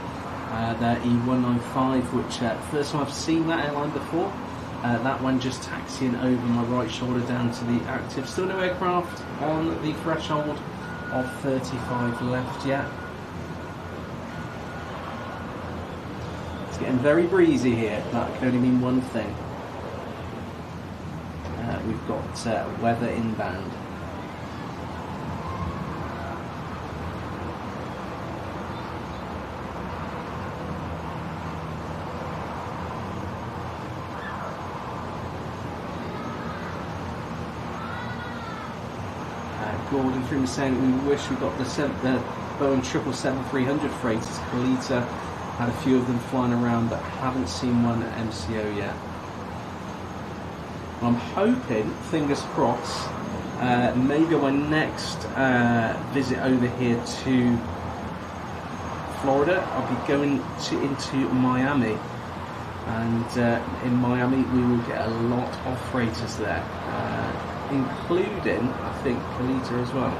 their E195, which first time I've seen that airline before. That one just taxiing over my right shoulder down to the active. Still no aircraft on the threshold of 35 left yet. It's getting very breezy here. That can only mean one thing. We've got weather inbound. Gordon through me saying we wish we got the Boeing 777-300 freighters. Kalita had a few of them flying around but haven't seen one at MCO yet. I'm hoping, fingers crossed, maybe on my next visit over here to Florida, I'll be going into Miami, and in Miami we will get a lot of freighters there, including, I think, Kalita as well.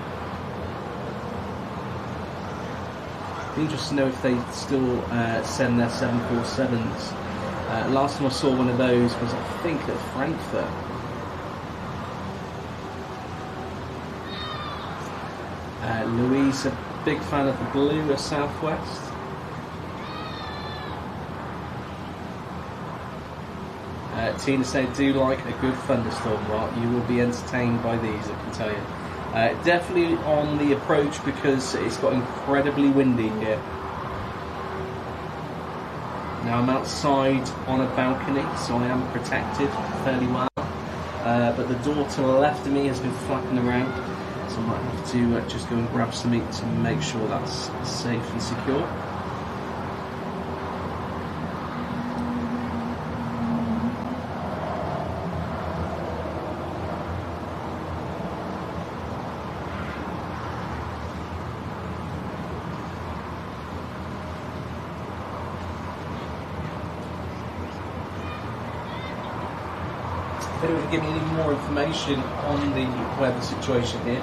Be interesting to know if they still send their 747s. Last time I saw one of those was, I think, at Frankfurt. Louise, a big fan of the blue at Southwest. Tina said, do like a good thunderstorm. Well, you will be entertained by these, I can tell you. Definitely on the approach because it's got incredibly windy here. Now I'm outside on a balcony, so I am protected fairly well. but the door to the left of me has been flapping around, so I might have to just go and grab something to make sure that's safe and secure. If anyone could give me any more information on the weather situation here,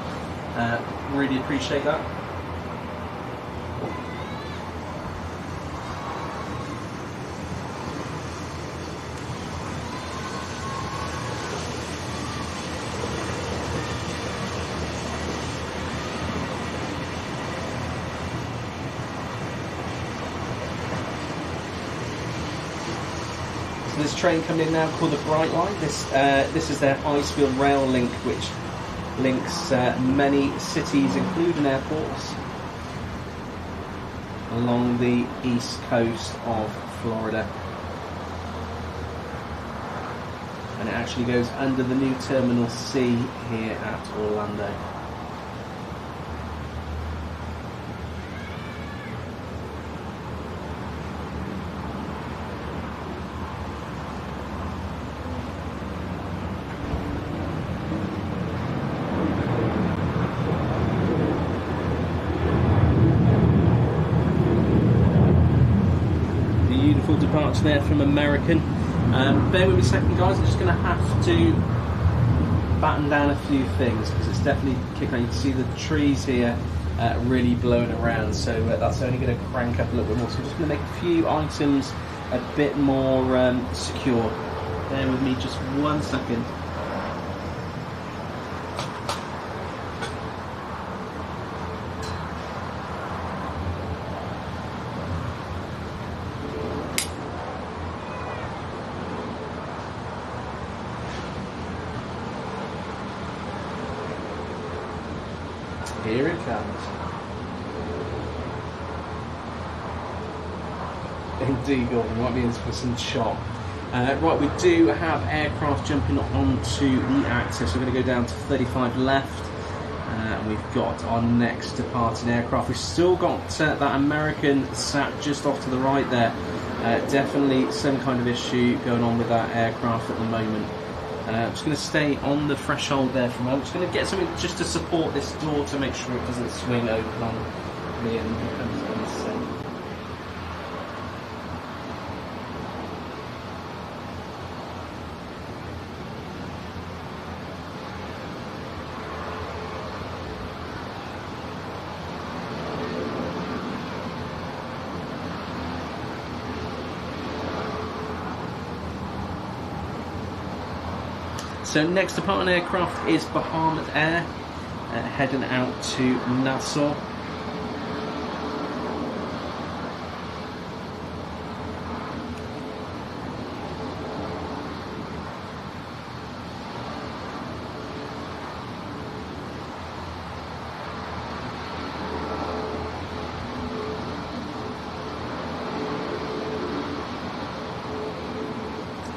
really appreciate that. So this train coming in now called the Guidlines. This is their Icefield rail link, which links many cities, including airports, along the east coast of Florida. And it actually goes under the new Terminal C here at Orlando. Beautiful departure there from American. Bear with me a second, guys. I'm just going to have to batten down a few things because it's definitely kicking on. You can see the trees here really blowing around, so that's only going to crank up a little bit more. So I'm just going to make a few items a bit more secure. Bear with me just 1 second. Here it comes. Indeed, Gordon, might be in for some chop. Right, we do have aircraft jumping onto the active, so we're going to go down to 35 left. And we've got our next departing aircraft. We've still got that American sat just off to the right there. Definitely some kind of issue going on with that aircraft at the moment. I'm just going to stay on the threshold there for a moment. I'm just going to get something just to support this door to make sure it doesn't swing open on me and becomes unsafe. So next departing aircraft is Bahamas Air, heading out to Nassau.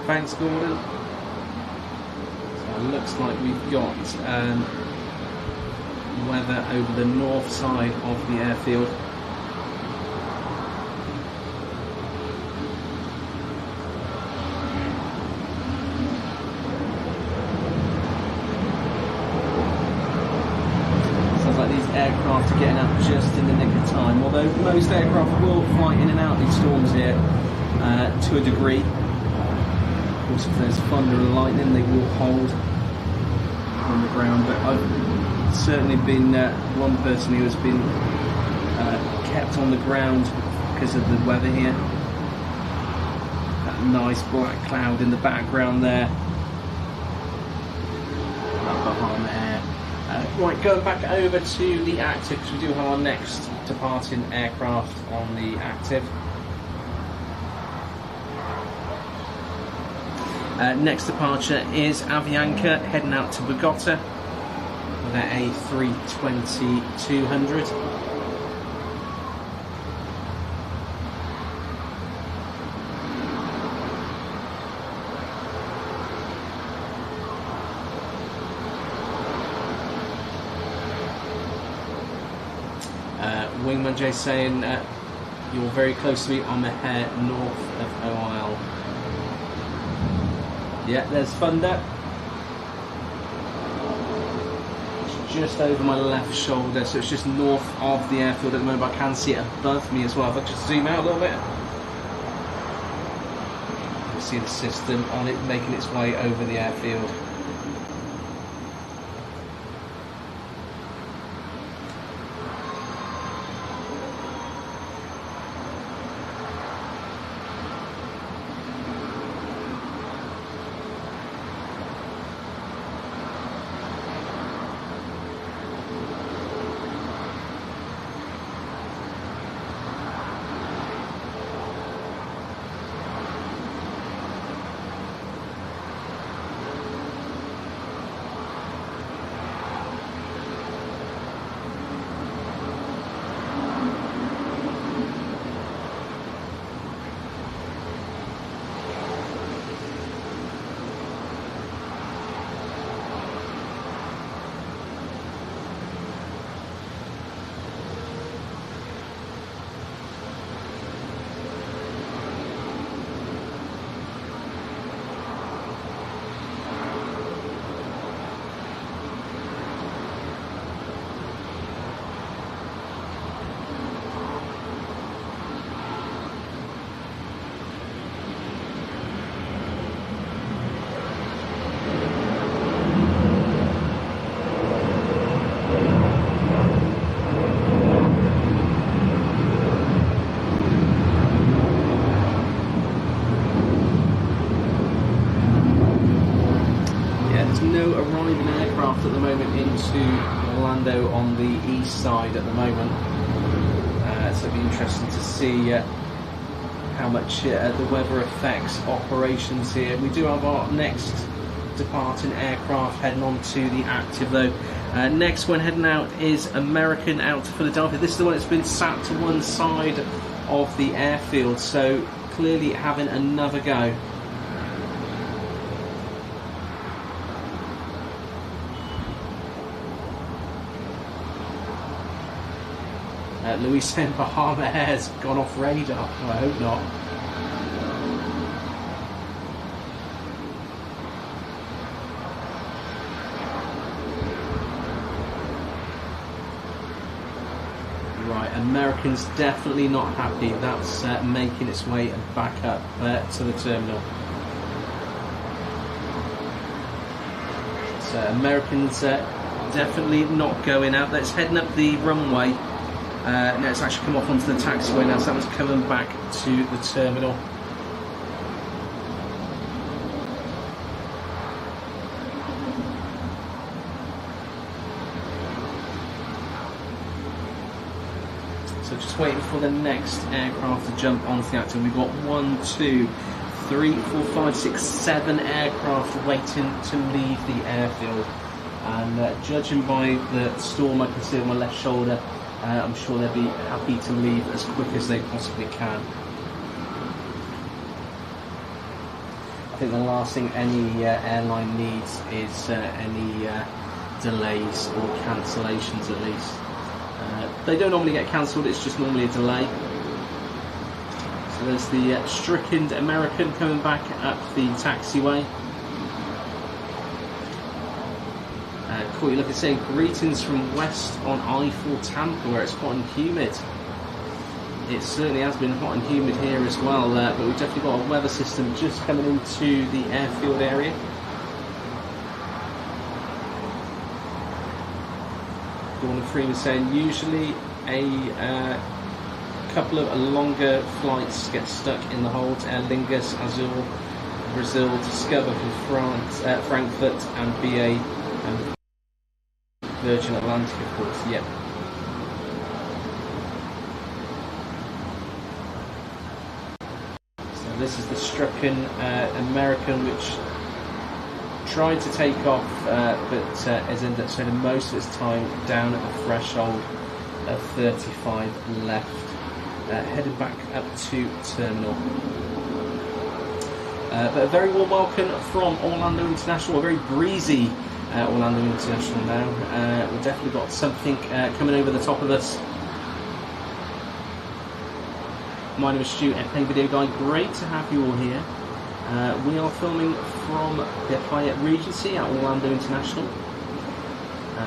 Thanks, Gordon. Looks like we've got weather over the north side of the airfield. Sounds like these aircraft are getting up just in the nick of time, although most aircraft will fly in and out these storms here to a degree. Of course, if there's thunder and lightning, they will hold on the ground, but I've certainly been one person who has been kept on the ground because of the weather here. That nice black cloud in the background there. Bahama Air. Right, going back over to the active, because we do have our next departing aircraft on the active. Next departure is Avianca, heading out to Bogota with their A320-200. Wingman Jay saying, you're very close to me, I'm a hair north of OIL. Yeah, there's Thunder. It's just over my left shoulder, so it's just north of the airfield at the moment. I can see it above me as well. If I just zoom out a little bit, you see the system on it making its way over the airfield. No arriving aircraft at the moment into Orlando on the east side at the moment, so it'll be interesting to see how much the weather affects operations here. We do have our next departing aircraft heading on to the active though. Next one heading out is American out to Philadelphia. This is the one that's been sat to one side of the airfield, so clearly having another go. Louis saying Bahama Air's gone off radar. Oh, I hope not. Right, American's definitely not happy. That's making its way back up to the terminal. So American's definitely not going out. That's heading up the runway. Now it's actually come off onto the taxiway now, so that one's coming back to the terminal. So just waiting for the next aircraft to jump onto the active. We've got 1, 2, 3, 4, 5, 6, 7 aircraft waiting to leave the airfield. And judging by the storm I can see on my left shoulder, I'm sure they'll be happy to leave as quick as they possibly can. I think the last thing any airline needs is any delays or cancellations at least. They don't normally get cancelled, it's just normally a delay. So there's the stricken American coming back up the taxiway. Cool, you look at saying greetings from west on I-4 Tampa, where it's hot and humid. It certainly has been hot and humid here as well, but we've definitely got a weather system just coming into the airfield area. Gordon Freeman saying usually a couple of longer flights get stuck in the holds. Aer Lingus, Azul, Brazil, Discover from France, Frankfurt, and BA and Virgin Atlantic, of course. Yep. So this is the stricken American, which tried to take off, but has ended up spending most of its time down at the threshold of 35 left, headed back up to terminal. But a very warm welcome from Orlando International, a very breezy Orlando International now. We've definitely got something coming over the top of us. My name is Stu, FA Video Guy. Great to have you all here. We are filming from the Hyatt Regency at Orlando International,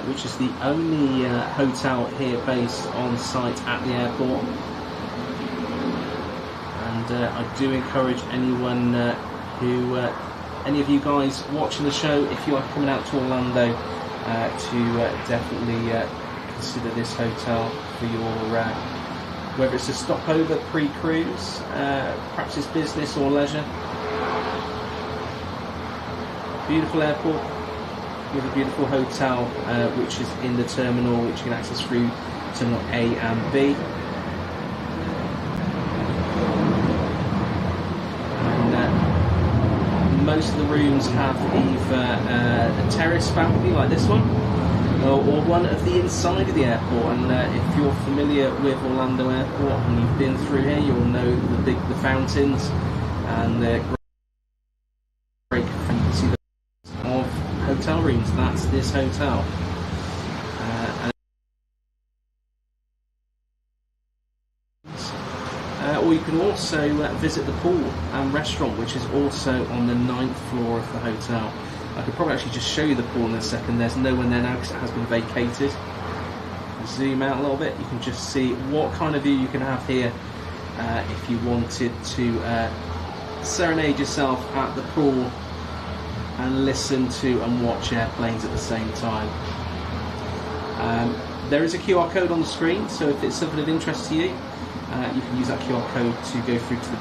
which is the only hotel here based on site at the airport. And I do encourage anyone any of you guys watching the show, if you are coming out to Orlando, to definitely consider this hotel for your, whether it's a stopover pre-cruise, perhaps it's business or leisure. Beautiful airport with a beautiful hotel, which is in the terminal, which you can access through Terminal A and B. Most of the rooms have either a terrace balcony like this one, or one of the inside of the airport. And if you're familiar with Orlando Airport and you've been through here, you'll know the fountains and the great, you can see the of hotel rooms. That's this hotel. Or you can also visit the pool and restaurant, which is also on the 9th floor of the hotel. I could probably actually just show you the pool in a second. There's no one there now because it has been vacated. Zoom out a little bit, you can just see what kind of view you can have here if you wanted to serenade yourself at the pool and listen to and watch airplanes at the same time. There is a QR code on the screen, so if it's something of interest to you, you can use that QR code to go through to the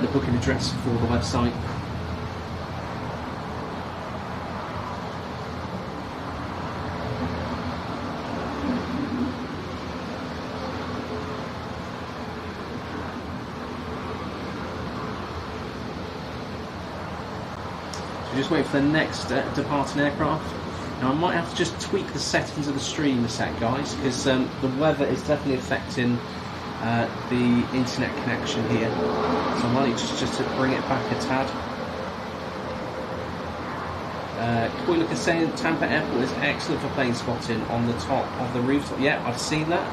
booking address for the website. So just wait for the next departing aircraft. Now I might have to just tweak the settings of the stream a sec, guys, because the weather is definitely affecting the internet connection here. So I might need just to bring it back a tad. Coy Look is saying Tampa Airport is excellent for plane spotting on the top of the rooftop. Yeah, I've seen that,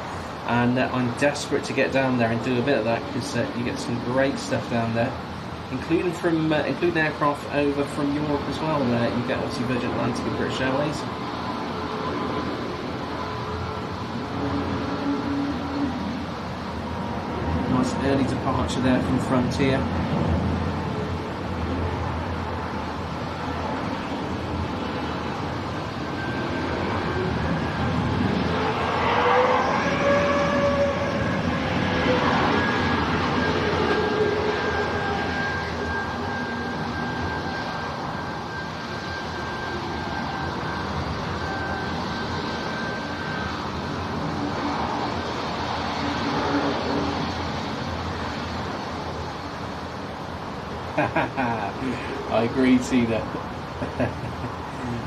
and I'm desperate to get down there and do a bit of that, because you get some great stuff down there. Including aircraft over from Europe as well. You get obviously Virgin Atlantic and British Airways. Nice early departure there from Frontier. I agree, Tina.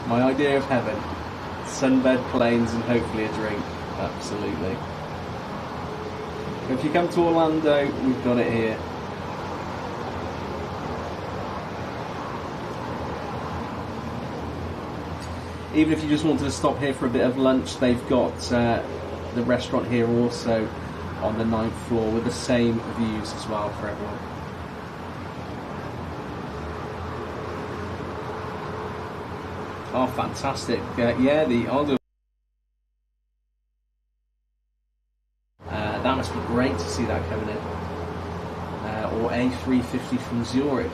My idea of heaven: sunbed planes and hopefully a drink. Absolutely. If you come to Orlando, we've got it here. Even if you just wanted to stop here for a bit of lunch, they've got the restaurant here also on the 9th floor with the same views as well for everyone. Oh, fantastic. Yeah, the Aldo. That must be great to see that coming in. Or A350 from Zurich.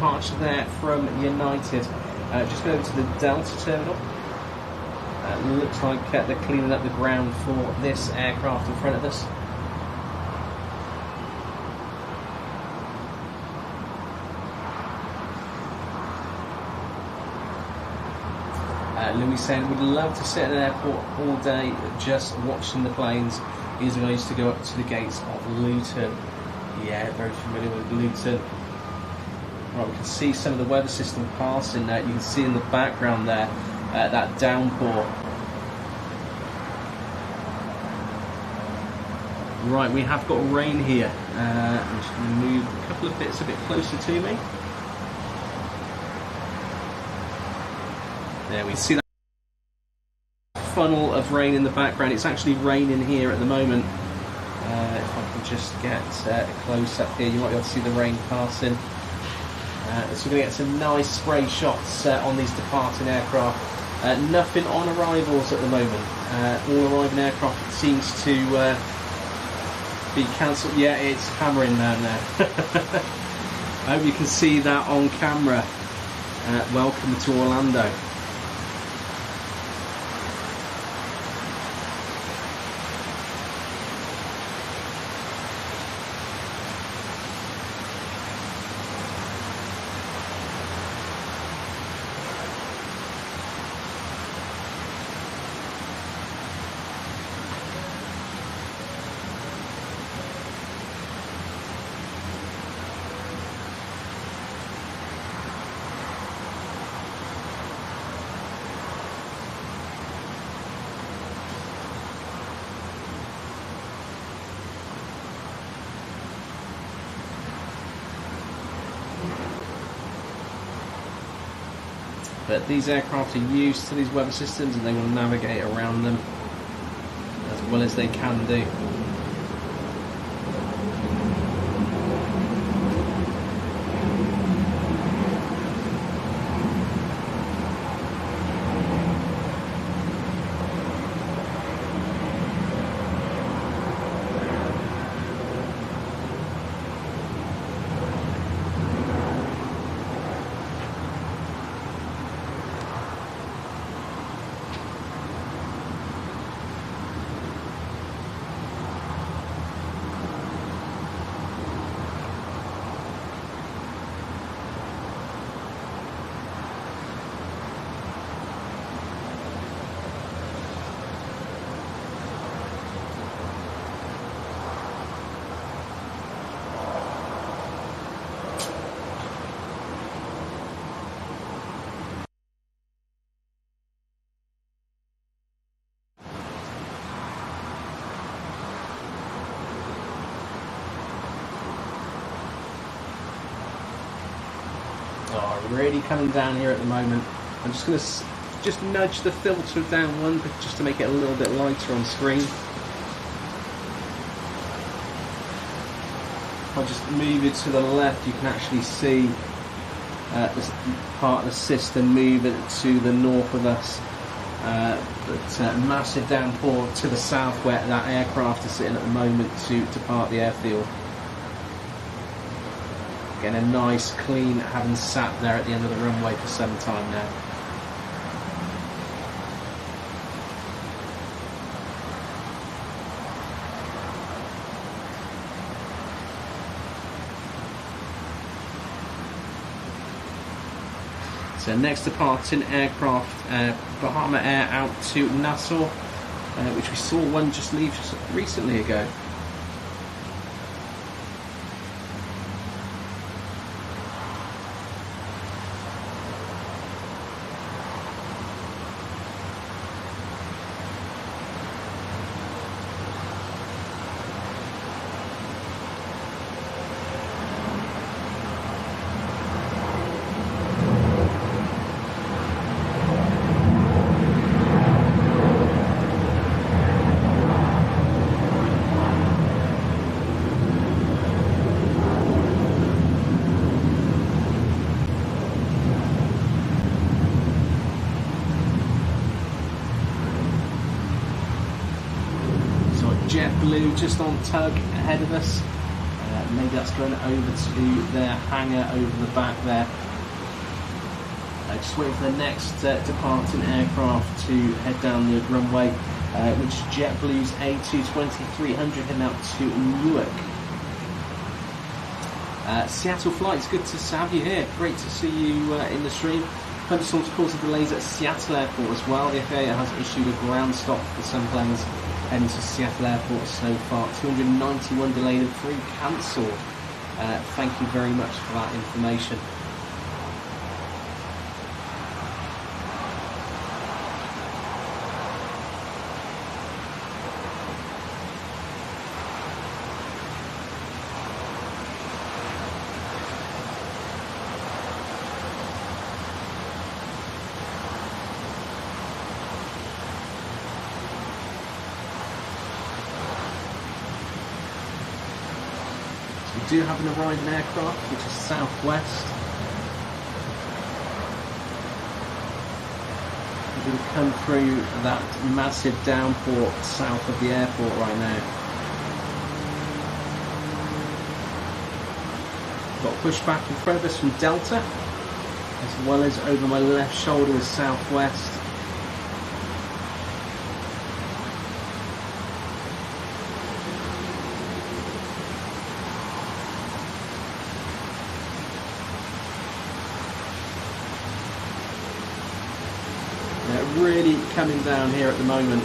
departure there from United. Just go over to the Delta terminal. Looks like they're cleaning up the ground for this aircraft in front of us. Louis saying would love to sit at an airport all day just watching the planes. He's going to go up to the gates of Luton. Yeah, very familiar with Luton. Right, we can see some of the weather system passing there. You can see in the background there that downpour. Right, we have got rain here. I'm just going to move a couple of bits a bit closer to me. There we see that funnel of rain in the background. It's actually raining here at the moment. If I can just get close up here, you might be able to see the rain passing. So we're going to get some nice spray shots on these departing aircraft. Nothing on arrivals at the moment. All arriving aircraft seems to be cancelled. Yeah, it's hammering down there. I hope you can see that on camera. Welcome to Orlando. But these aircraft are used to these weather systems and they will navigate around them as well as they can do. Oh, really coming down here at the moment. I'm just going to just nudge the filter down one bit just to make it a little bit lighter on screen. If I just move it to the left, you can actually see this part of the system moving to the north of us. But massive downpour to the south where that aircraft is sitting at the moment to depart the airfield. Getting a nice clean, having sat there at the end of the runway for some time now. So next departing aircraft, Bahama Air out to Nassau, which we saw one just leave just recently ago. JetBlue just on tug ahead of us. Maybe that's going over to their hangar over the back there. Just waiting for the next departing aircraft to head down the runway, which is JetBlue's A220-300 heading out to Newark. Seattle flights, good to have you here. Great to see you in the stream. Thunderstorms causing delays at Seattle Airport as well. The FAA has issued a ground stop for some planes heading to Seattle Airport so far. 291 delayed and 3 cancelled. Thank you very much for that information. We do have an arriving aircraft, which is Southwest. We're going to come through that massive downpour south of the airport right now. Got pushback in front of us from Delta, as well as over my left shoulder is Southwest. Really coming down here at the moment.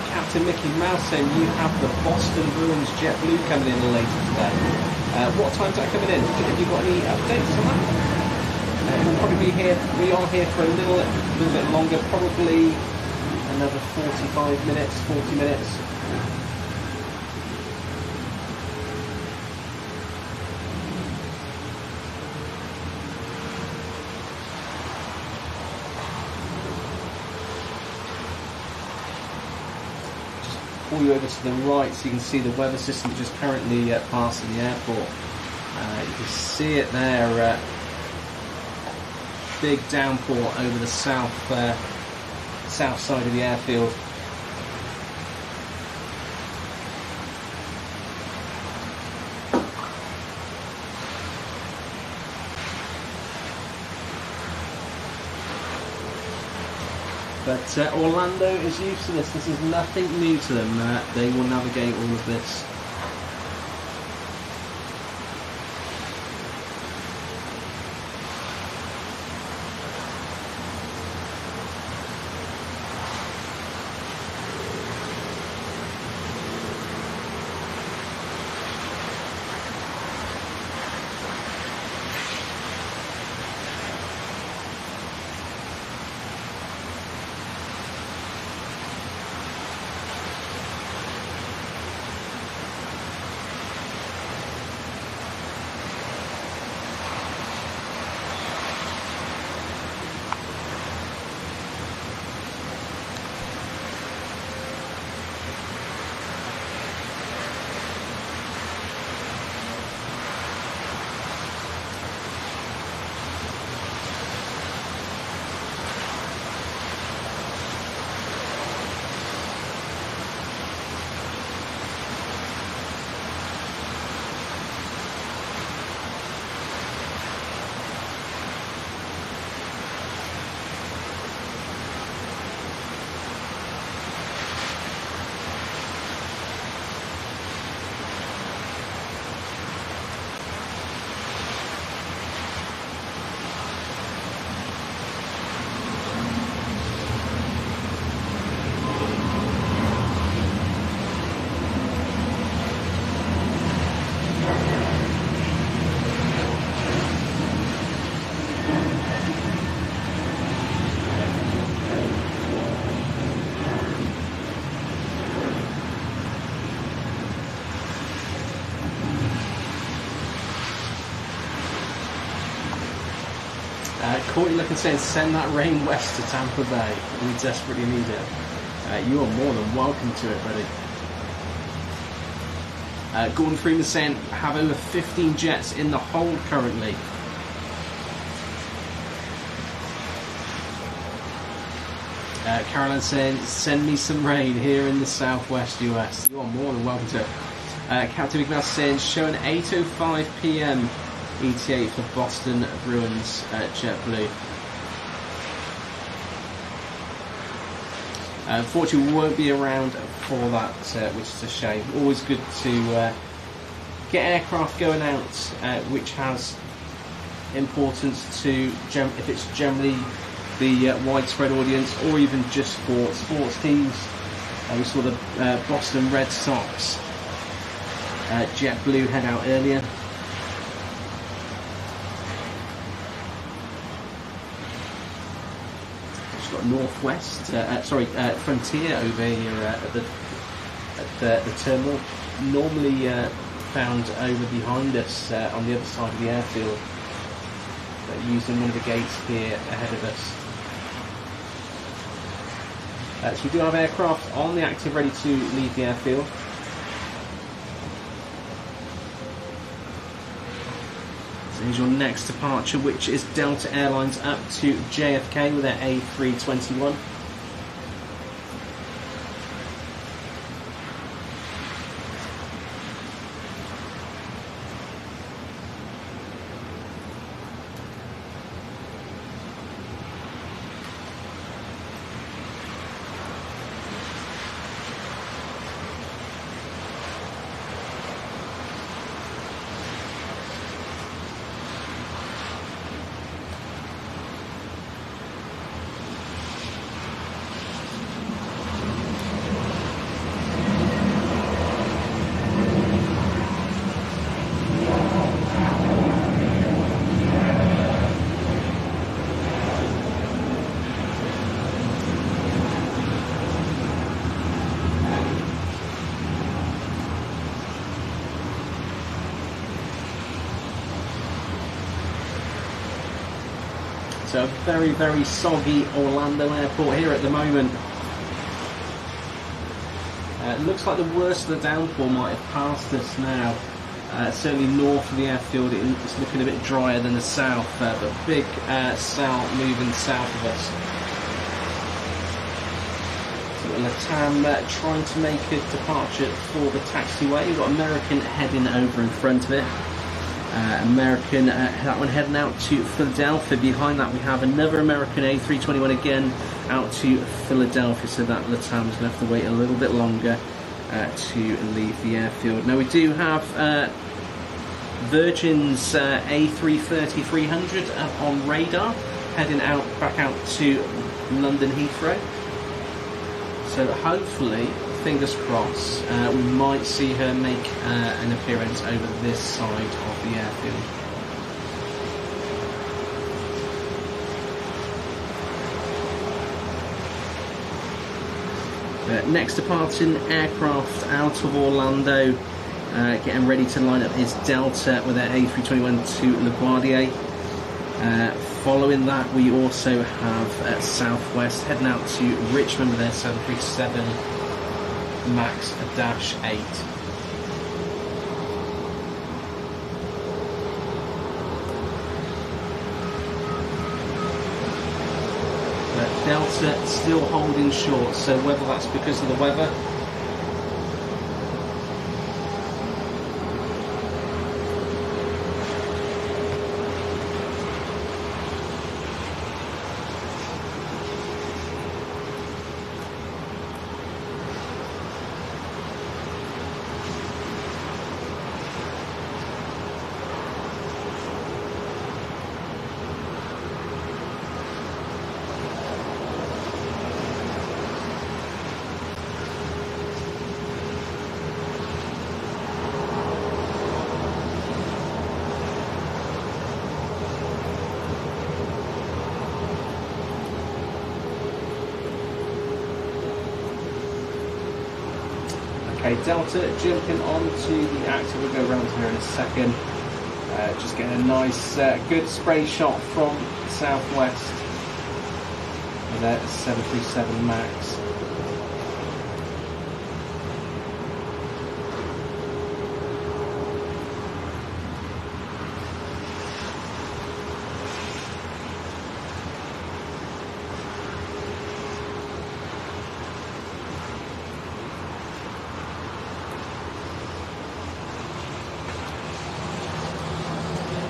Captain Mickey Mouse saying you have the Boston Bruins JetBlue coming in later today. What time's that coming in? Have you got any updates on that? We'll probably be here. We are here for a little bit longer, probably another 45 minutes, 40 minutes. Just pull you over to the right so you can see the weather system which is currently passing the airport. You can see it there. Big downpour over the south side of the airfield. But Orlando is used to this. This is nothing new to them. They will navigate all of this. Courtney looking saying send that rain west to Tampa Bay. We desperately need it. You are more than welcome to it, buddy. Gordon Freeman saying have over 15 jets in the hold currently. Caroline saying, send me some rain here in the southwest US. You are more than welcome to. Captain Ignace saying, show an 8:05 PM ETA for Boston Bruins JetBlue. Unfortunately, we won't be around for that, which is a shame. Always good to get aircraft going out, which has importance to if it's generally the widespread audience, or even just for sports teams. We saw the Boston Red Sox JetBlue head out earlier. Just got Northwest, Frontier over here at the terminal. Normally found over behind us on the other side of the airfield, but using one of the gates here ahead of us. So we do have aircraft on the active, ready to leave the airfield. So here's your next departure, which is Delta Airlines up to JFK with their A321. So a very, very soggy Orlando airport here at the moment. It looks like the worst of the downpour might have passed us now. Certainly north of the airfield it's looking a bit drier than the south, but big cell moving south of us. So LATAM trying to make a departure for the taxiway. We've got American heading over in front of it. American, that one heading out to Philadelphia. Behind that we have another American A321 again out to Philadelphia, so that LATAM is going to have to wait a little bit longer to leave the airfield. Now we do have Virgin's A330-300 up on radar, heading back out to London Heathrow. So hopefully, fingers crossed, we might see her make an appearance over this side of the airfield. Next departing aircraft out of Orlando, getting ready to line up, is Delta with their A321 to LaGuardia. Following that, we also have Southwest heading out to Richmond with their 737 MAX-8. Delta still holding short, so whether that's because of the weather, okay, Delta jumping onto the active. We'll go around here in a second. Just getting a nice, good spray shot from Southwest with that 737 MAX.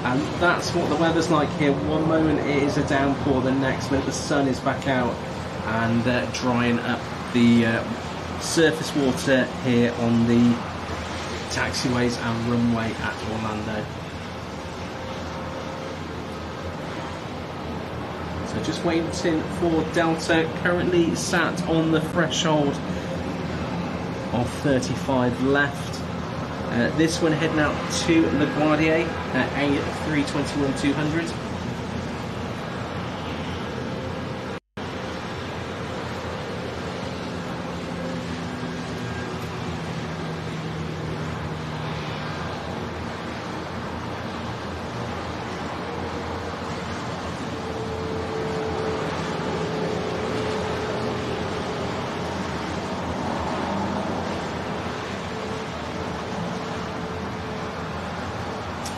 And that's what the weather's like here. One moment it is a downpour, the next minute the sun is back out and drying up the surface water here on the taxiways and runway at Orlando. So just waiting for Delta, currently sat on the threshold of 35 left. This one heading out to LaGuardia at A321-200.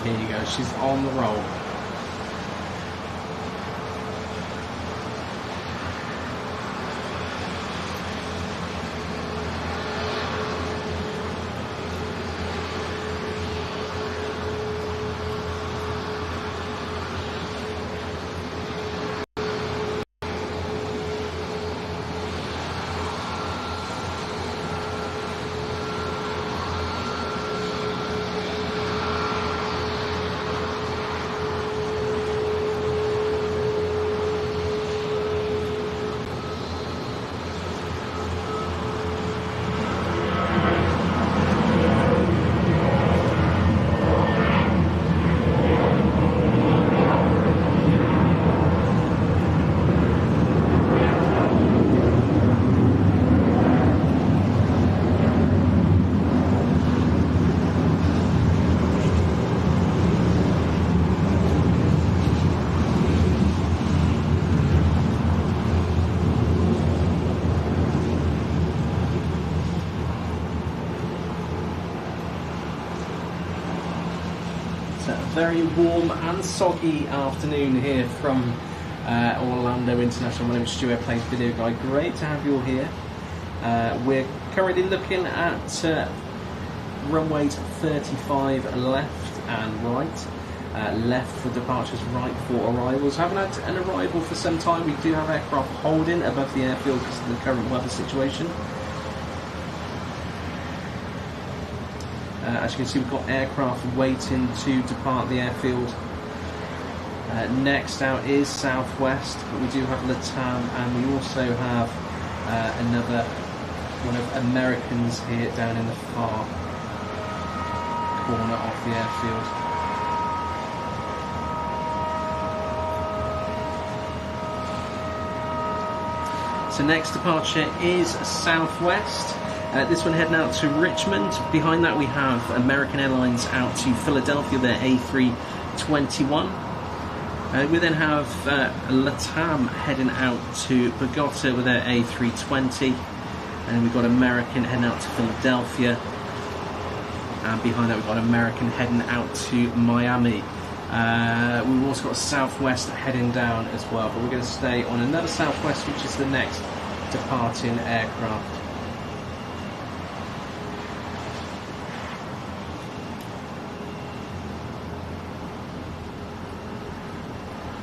Here you go, she's on the roll. Very warm and soggy afternoon here from Orlando International. My name is Stu, Airplanes Video Guy. Great to have you all here. We're currently looking at runways 35 left and right. Left for departures, right for arrivals. Haven't had an arrival for some time. We do have aircraft holding above the airfield because of the current weather situation. As you can see, we've got aircraft waiting to depart the airfield. Next out is Southwest, but we do have LATAM, and we also have another one of Americans here down in the far corner of the airfield. So next departure is Southwest. This one heading out to Richmond. Behind that we have American Airlines out to Philadelphia, their A321. We then have LATAM heading out to Bogota with their A320. And we've got American heading out to Philadelphia. And behind that we've got American heading out to Miami. We've also got Southwest heading down as well. But we're going to stay on another Southwest, which is the next departing aircraft.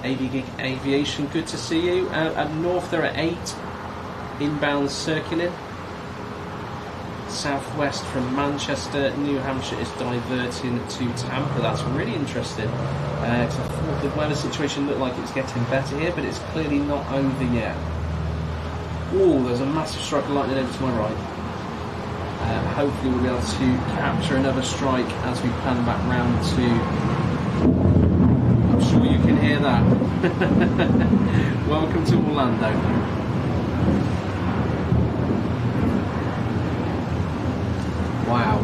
Aviation, good to see you. Up north there are 8 inbound circulating. Southwest from Manchester, New Hampshire is diverting to Tampa. That's really interesting. 'Cause I thought the weather situation looked like it's getting better here, but it's clearly not over yet. Oh, there's a massive strike of lightning over to my right. Hopefully we'll be able to capture another strike as we pan back round to... I'm sure you can hear that. Welcome to Orlando. Wow.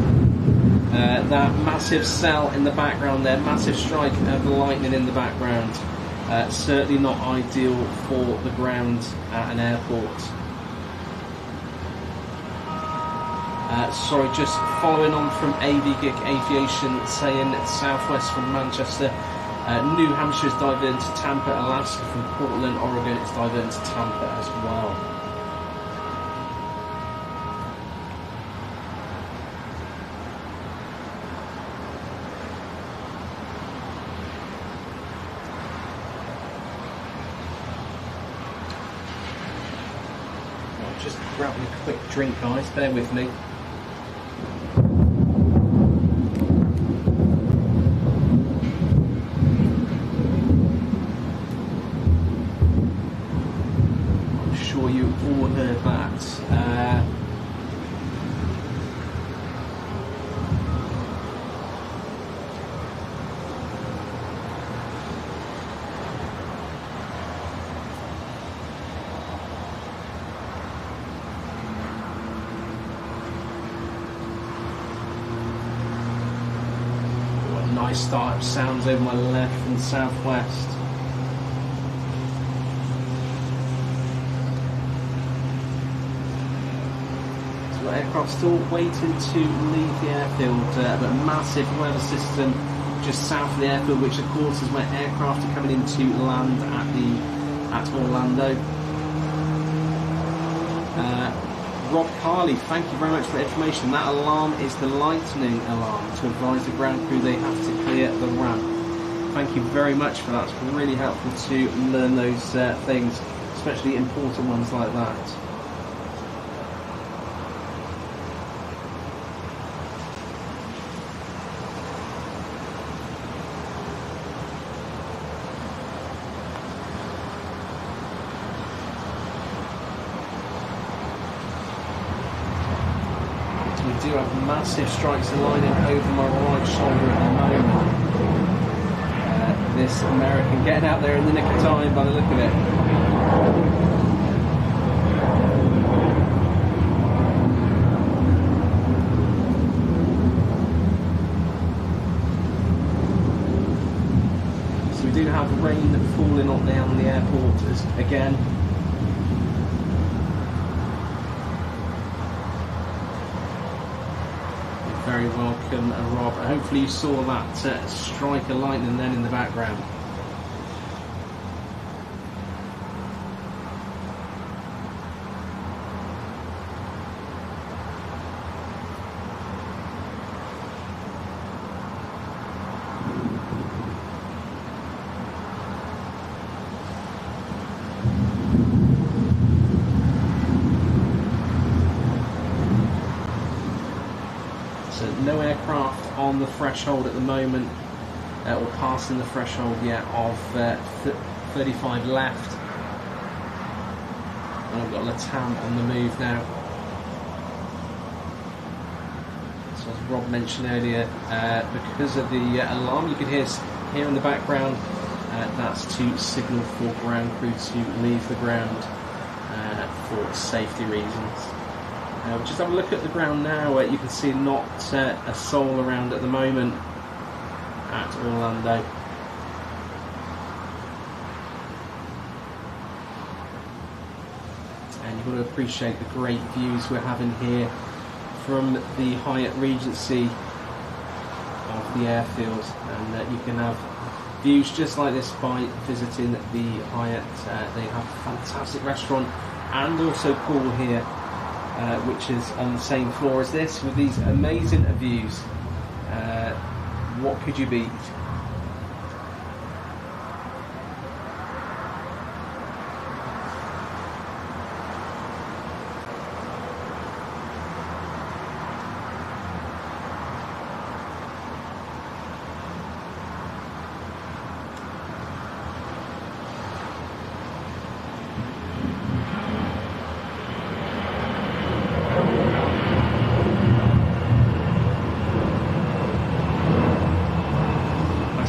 That massive cell in the background there, massive strike of lightning in the background. Certainly not ideal for the ground at an airport. Sorry, just following on from Aviation saying Southwest from Manchester. New Hampshire is diverting to Tampa, Alaska from Portland, Oregon is diverting to Tampa as well. grabbing a quick drink, guys. Bear with me. I'm sure you all heard that. Nice start-up sounds over my left and southwest. So aircraft still waiting to leave the airfield, but a massive weather system just south of the airfield, which of course is where aircraft are coming in to land at Orlando. Rob Carley, thank you very much for the information. That alarm is the lightning alarm to advise the ground crew they have to clear the ramp. Thank you very much for that. It's been really helpful to learn those things, especially important ones like that. We do have massive strikes aligning over my right shoulder at the moment. This American getting out there in the nick of time by the look of it. So we do have rain falling on down the airport again. Very welcome, Rob. Hopefully you saw that strike of lightning then in the background. No aircraft on the threshold at the moment, or passing the threshold yet of 35 left. And I've got Latam on the move now. So as Rob mentioned earlier, because of the alarm you could hear in the background, that's to signal for ground crew to leave the ground for safety reasons. Just have a look at the ground now. You can see not a soul around at the moment at Orlando. And you've got to appreciate the great views we're having here from the Hyatt Regency of the airfield. And you can have views just like this by visiting the Hyatt. They have a fantastic restaurant and also pool here. Which is on the same floor as this, with these amazing views. What could you beat?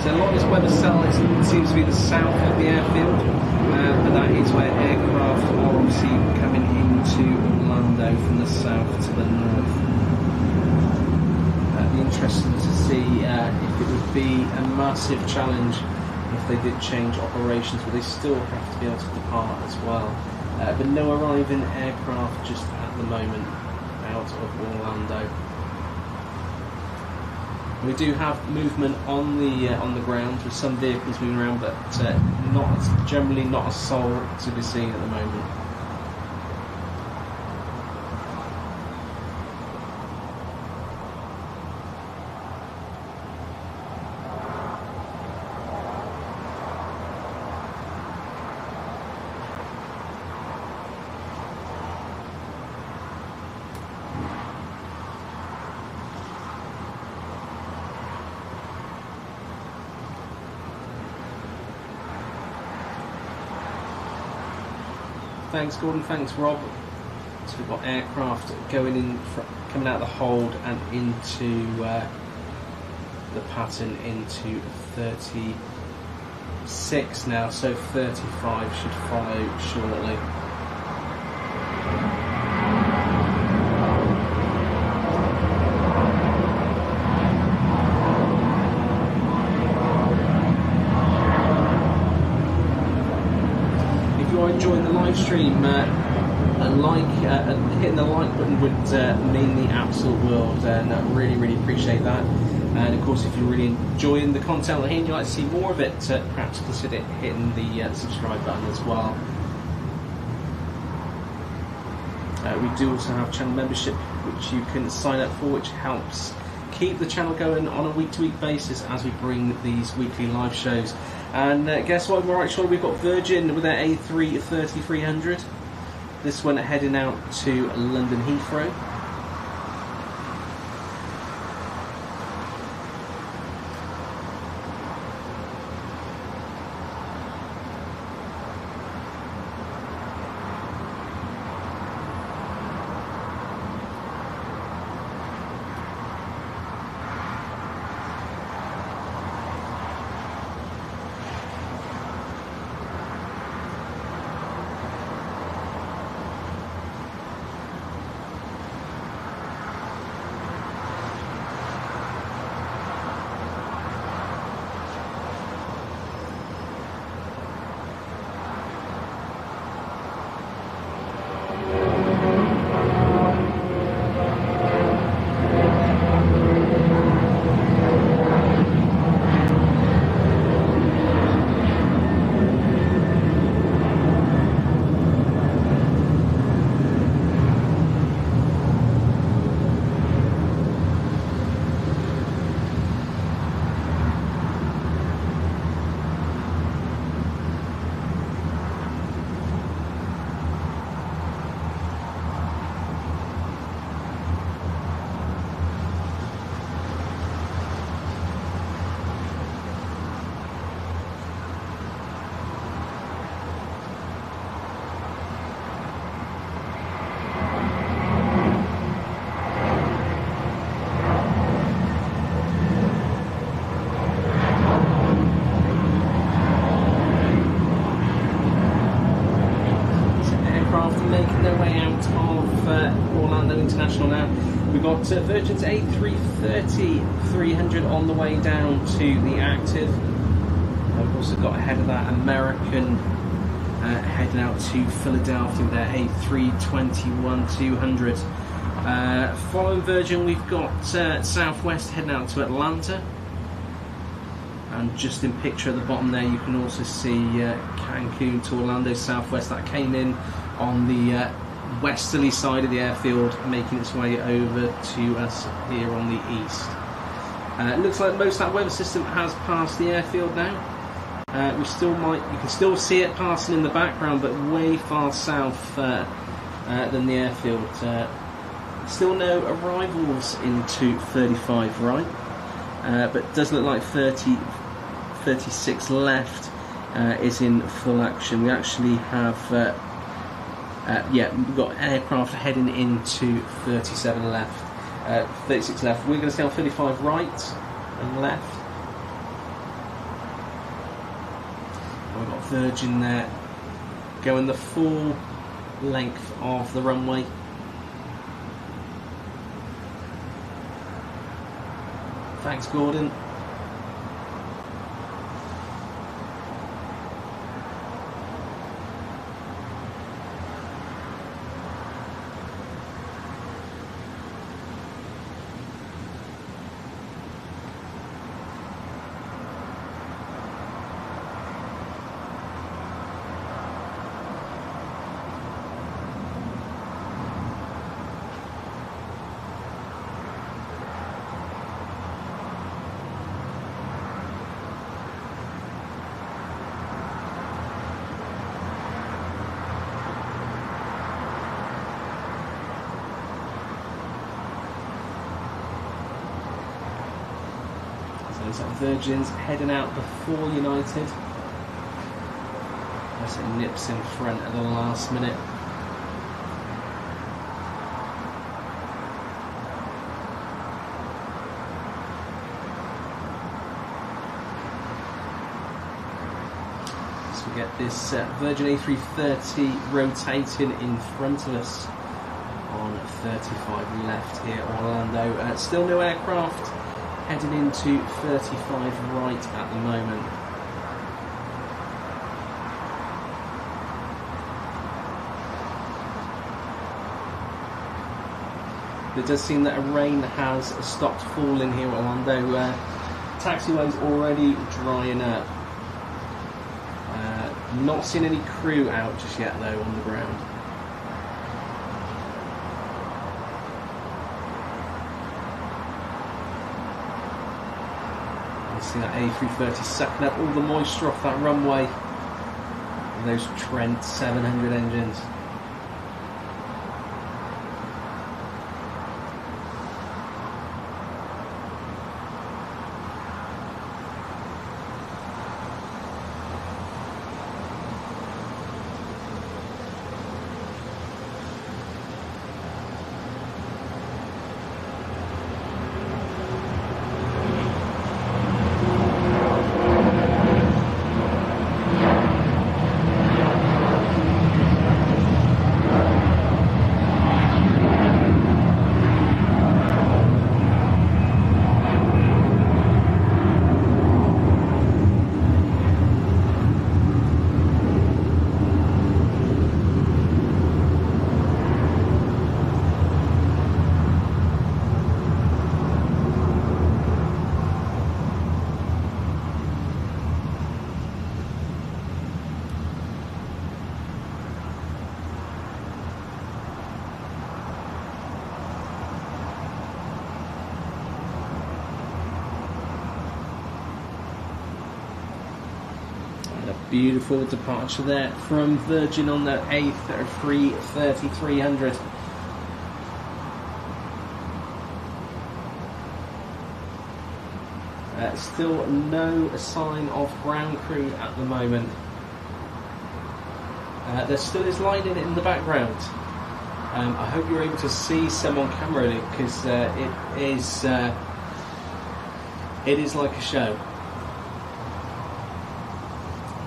A lot of this weather cell seems to be the south of the airfield, but that is where aircraft are obviously coming into Orlando from the south to the north. It'd be interesting to see if it would be a massive challenge if they did change operations, but they still have to be able to depart as well. But no arriving aircraft just at the moment out of Orlando. We do have movement on the ground with some vehicles moving around, but generally not a soul to be seen at the moment. Thanks, Gordon. Thanks, Rob. So we've got aircraft going in, coming out of the hold and into the pattern into 36 now. So 35 should follow shortly. Enjoying the live stream, hitting the like button would mean the absolute world, and I really appreciate that. And of course, if you're really enjoying the content here and you'd like to see more of it, perhaps consider hitting the subscribe button as well. We do also have channel membership, which you can sign up for, which helps keep the channel going on a week-to-week basis as we bring these weekly live shows. And guess what, we're right, we've got Virgin with their A330-300. This one heading out to London Heathrow. We've got Virgin's A330-300 on the way down to the active. We've also got ahead of that American heading out to Philadelphia with their A321-200. Following Virgin, we've got Southwest heading out to Atlanta. And just in picture at the bottom there, you can also see Cancun to Orlando Southwest. That came in on the westerly side of the airfield, making its way over to us here on the east. It looks like most of that weather system has passed the airfield now. You can still see it passing in the background, but way far south than the airfield. Still no arrivals into 35 right, but it does look like 36 left is in full action. We actually have we've got aircraft heading into 37 left, 36 left. We're going to stay on 35 right and left. We've got Virgin there going the full length of the runway. Thanks, Gordon. So Virgin's heading out before United. As it nips in front at the last minute. So we get this Virgin A330 rotating in front of us on 35 left here, Orlando. Still no aircraft heading into 35 right at the moment. It does seem that rain has stopped falling here at Orlando. Taxiway's already drying up. Not seen any crew out just yet though on the ground. You see that A330 sucking up all the moisture off that runway. And those Trent 700 engines. Beautiful departure there from Virgin on the A330-300. Still no sign of ground crew at the moment. There still is lighting in the background. I hope you're able to see some on camera because it is like a show.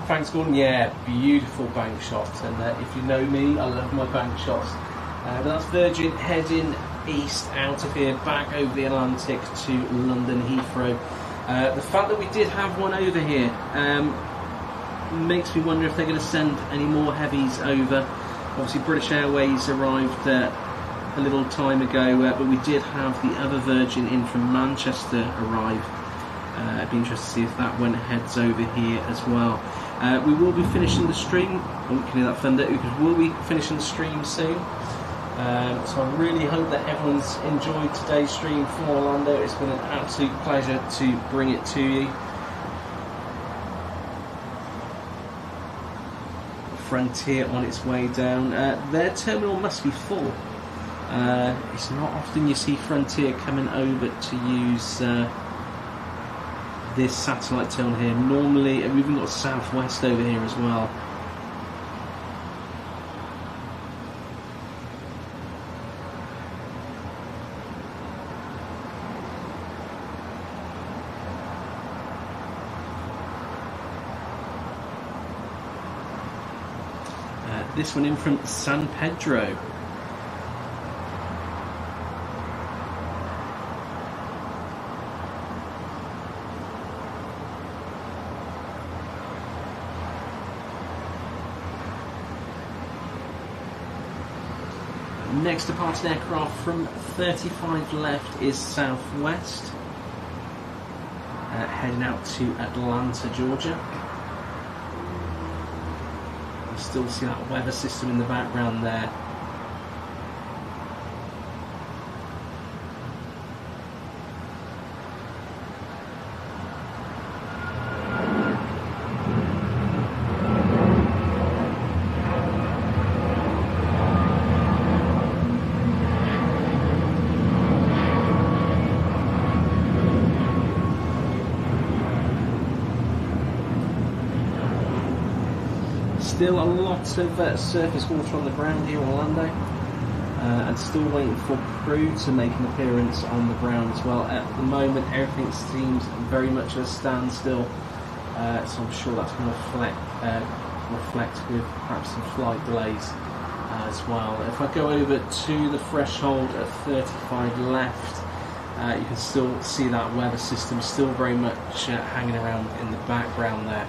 Thanks, Gordon. Yeah, beautiful bank shot. And if you know me, I love my bank shots. But that's Virgin heading east out of here, back over the Atlantic to London Heathrow. The fact that we did have one over here makes me wonder if they're going to send any more heavies over. Obviously, British Airways arrived a little time ago, but we did have the other Virgin in from Manchester arrive. I'd be interested to see if that one heads over here as well. We will be finishing the stream. Oh, you can hear that thunder, because we'll be finishing the stream soon. So I really hope that everyone's enjoyed today's stream from Orlando. It's been an absolute pleasure to bring it to you. Frontier on its way down. Their terminal must be full. It's not often you see Frontier coming over to use this satellite terminal here. Normally, we've even got Southwest over here as well. This one in from San Pedro. Next departing aircraft from 35 left is Southwest, heading out to Atlanta, Georgia. You still see that weather system in the background there. Still a lot of surface water on the ground here in Orlando, and still waiting for crew to make an appearance on the ground as well. At the moment, everything seems very much at a standstill, so I'm sure that's going to reflect with perhaps some flight delays as well. If I go over to the threshold at 35 left, you can still see that weather system still very much hanging around in the background there.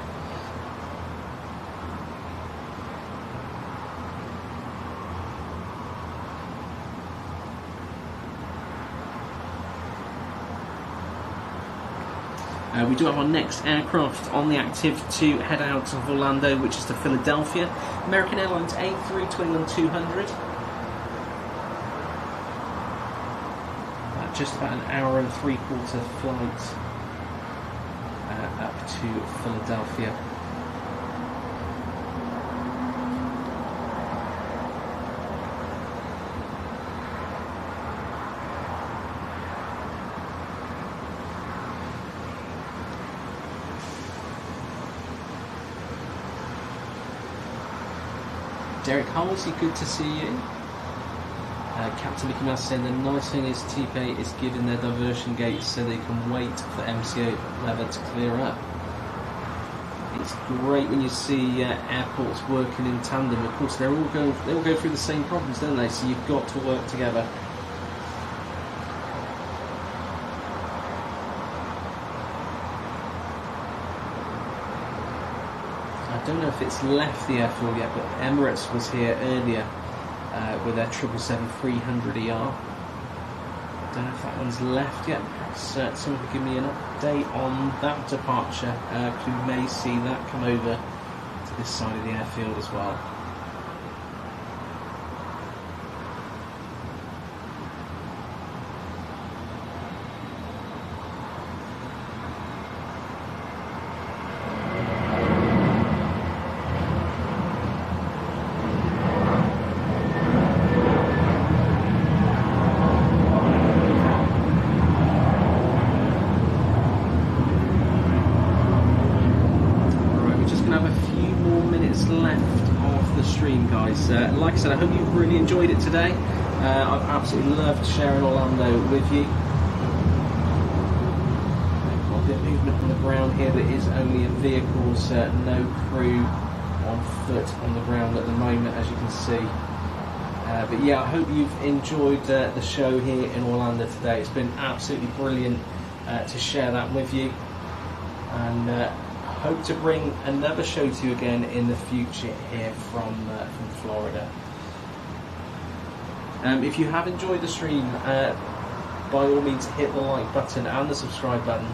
We do have our next aircraft on the active to head out of Orlando, which is to Philadelphia. American Airlines A321-200. Just about an hour and 3/4 flight up to Philadelphia. Derek Halsey, good to see you. Captain Mickey Mouse saying the nice thing is TPA is giving their diversion gates so they can wait for MCO weather to clear up. It's great when you see airports working in tandem. Of course, they all go through the same problems, don't they? So you've got to work together. I don't know if it's left the airfield yet, but Emirates was here earlier with their 777-300ER. I don't know if that one's left yet. Perhaps someone could give me an update on that departure. We may see that come over to this side of the airfield as well. Like I said, I hope you've really enjoyed it today. I've absolutely loved sharing Orlando with you. Got a bit of movement on the ground here. There is only a vehicles, no crew on foot on the ground at the moment, as you can see. But yeah, I hope you've enjoyed the show here in Orlando today. It's been absolutely brilliant to share that with you, and hope to bring another show to you again in the future here from Florida. If you have enjoyed the stream, by all means hit the like button and the subscribe button,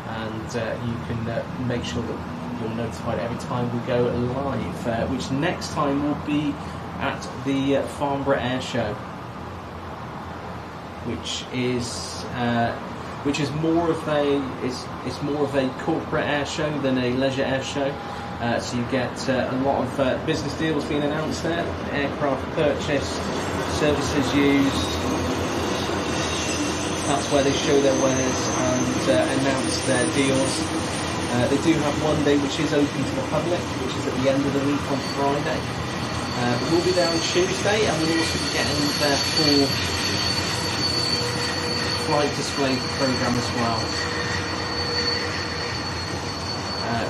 and you can make sure that you're notified every time we go live, which next time will be at the Farnborough Air Show, which is more of a corporate air show than a leisure air show. So you get a lot of business deals being announced there, aircraft purchased, services used. That's where they show their wares and announce their deals. They do have one day which is open to the public, which is at the end of the week on Friday. We'll be there on Tuesday, and we'll also be getting their full flight display program as well,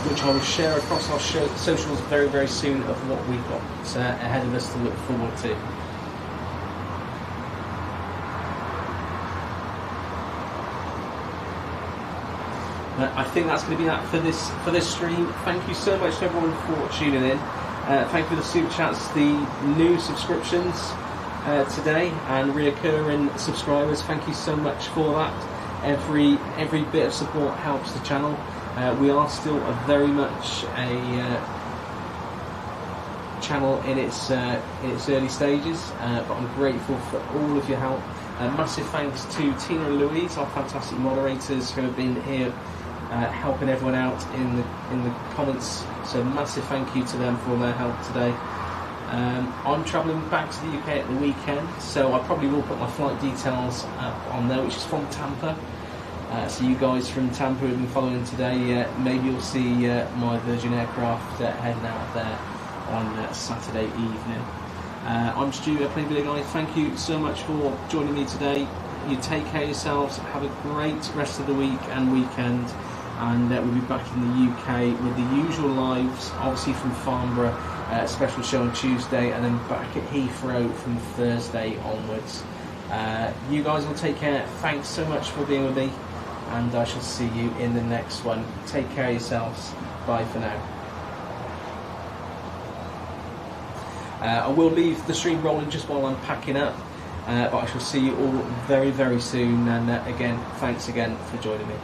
which I will share across our socials very, very soon of what we've got ahead of us to look forward to. I think that's going to be that for this stream. Thank you so much to everyone for tuning in. Thank you for the super chats, the new subscriptions today, and reoccurring subscribers. Thank you so much for that. Every bit of support helps the channel. We are still very much a channel in its early stages, but I'm grateful for all of your help. Massive thanks to Tina and Louise, our fantastic moderators, who have been here helping everyone out in the comments. So massive thank you to them for their help today. I'm travelling back to the UK at the weekend, so I probably will put my flight details up on there, which is from Tampa. So you guys from Tampa who have been following today, maybe you'll see my Virgin aircraft heading out of there on Saturday evening. I'm Stu, playing video guy. Thank you so much for joining me today. You take care of yourselves, have a great rest of the week and weekend, and we'll be back in the UK with the usual lives, obviously from Farnborough, special show on Tuesday, and then back at Heathrow from Thursday onwards. You guys will take care. Thanks so much for being with me, and I shall see you in the next one. Take care of yourselves. Bye for now. I will leave the stream rolling just while I'm packing up, but I shall see you all very, very soon, and again, thanks again for joining me.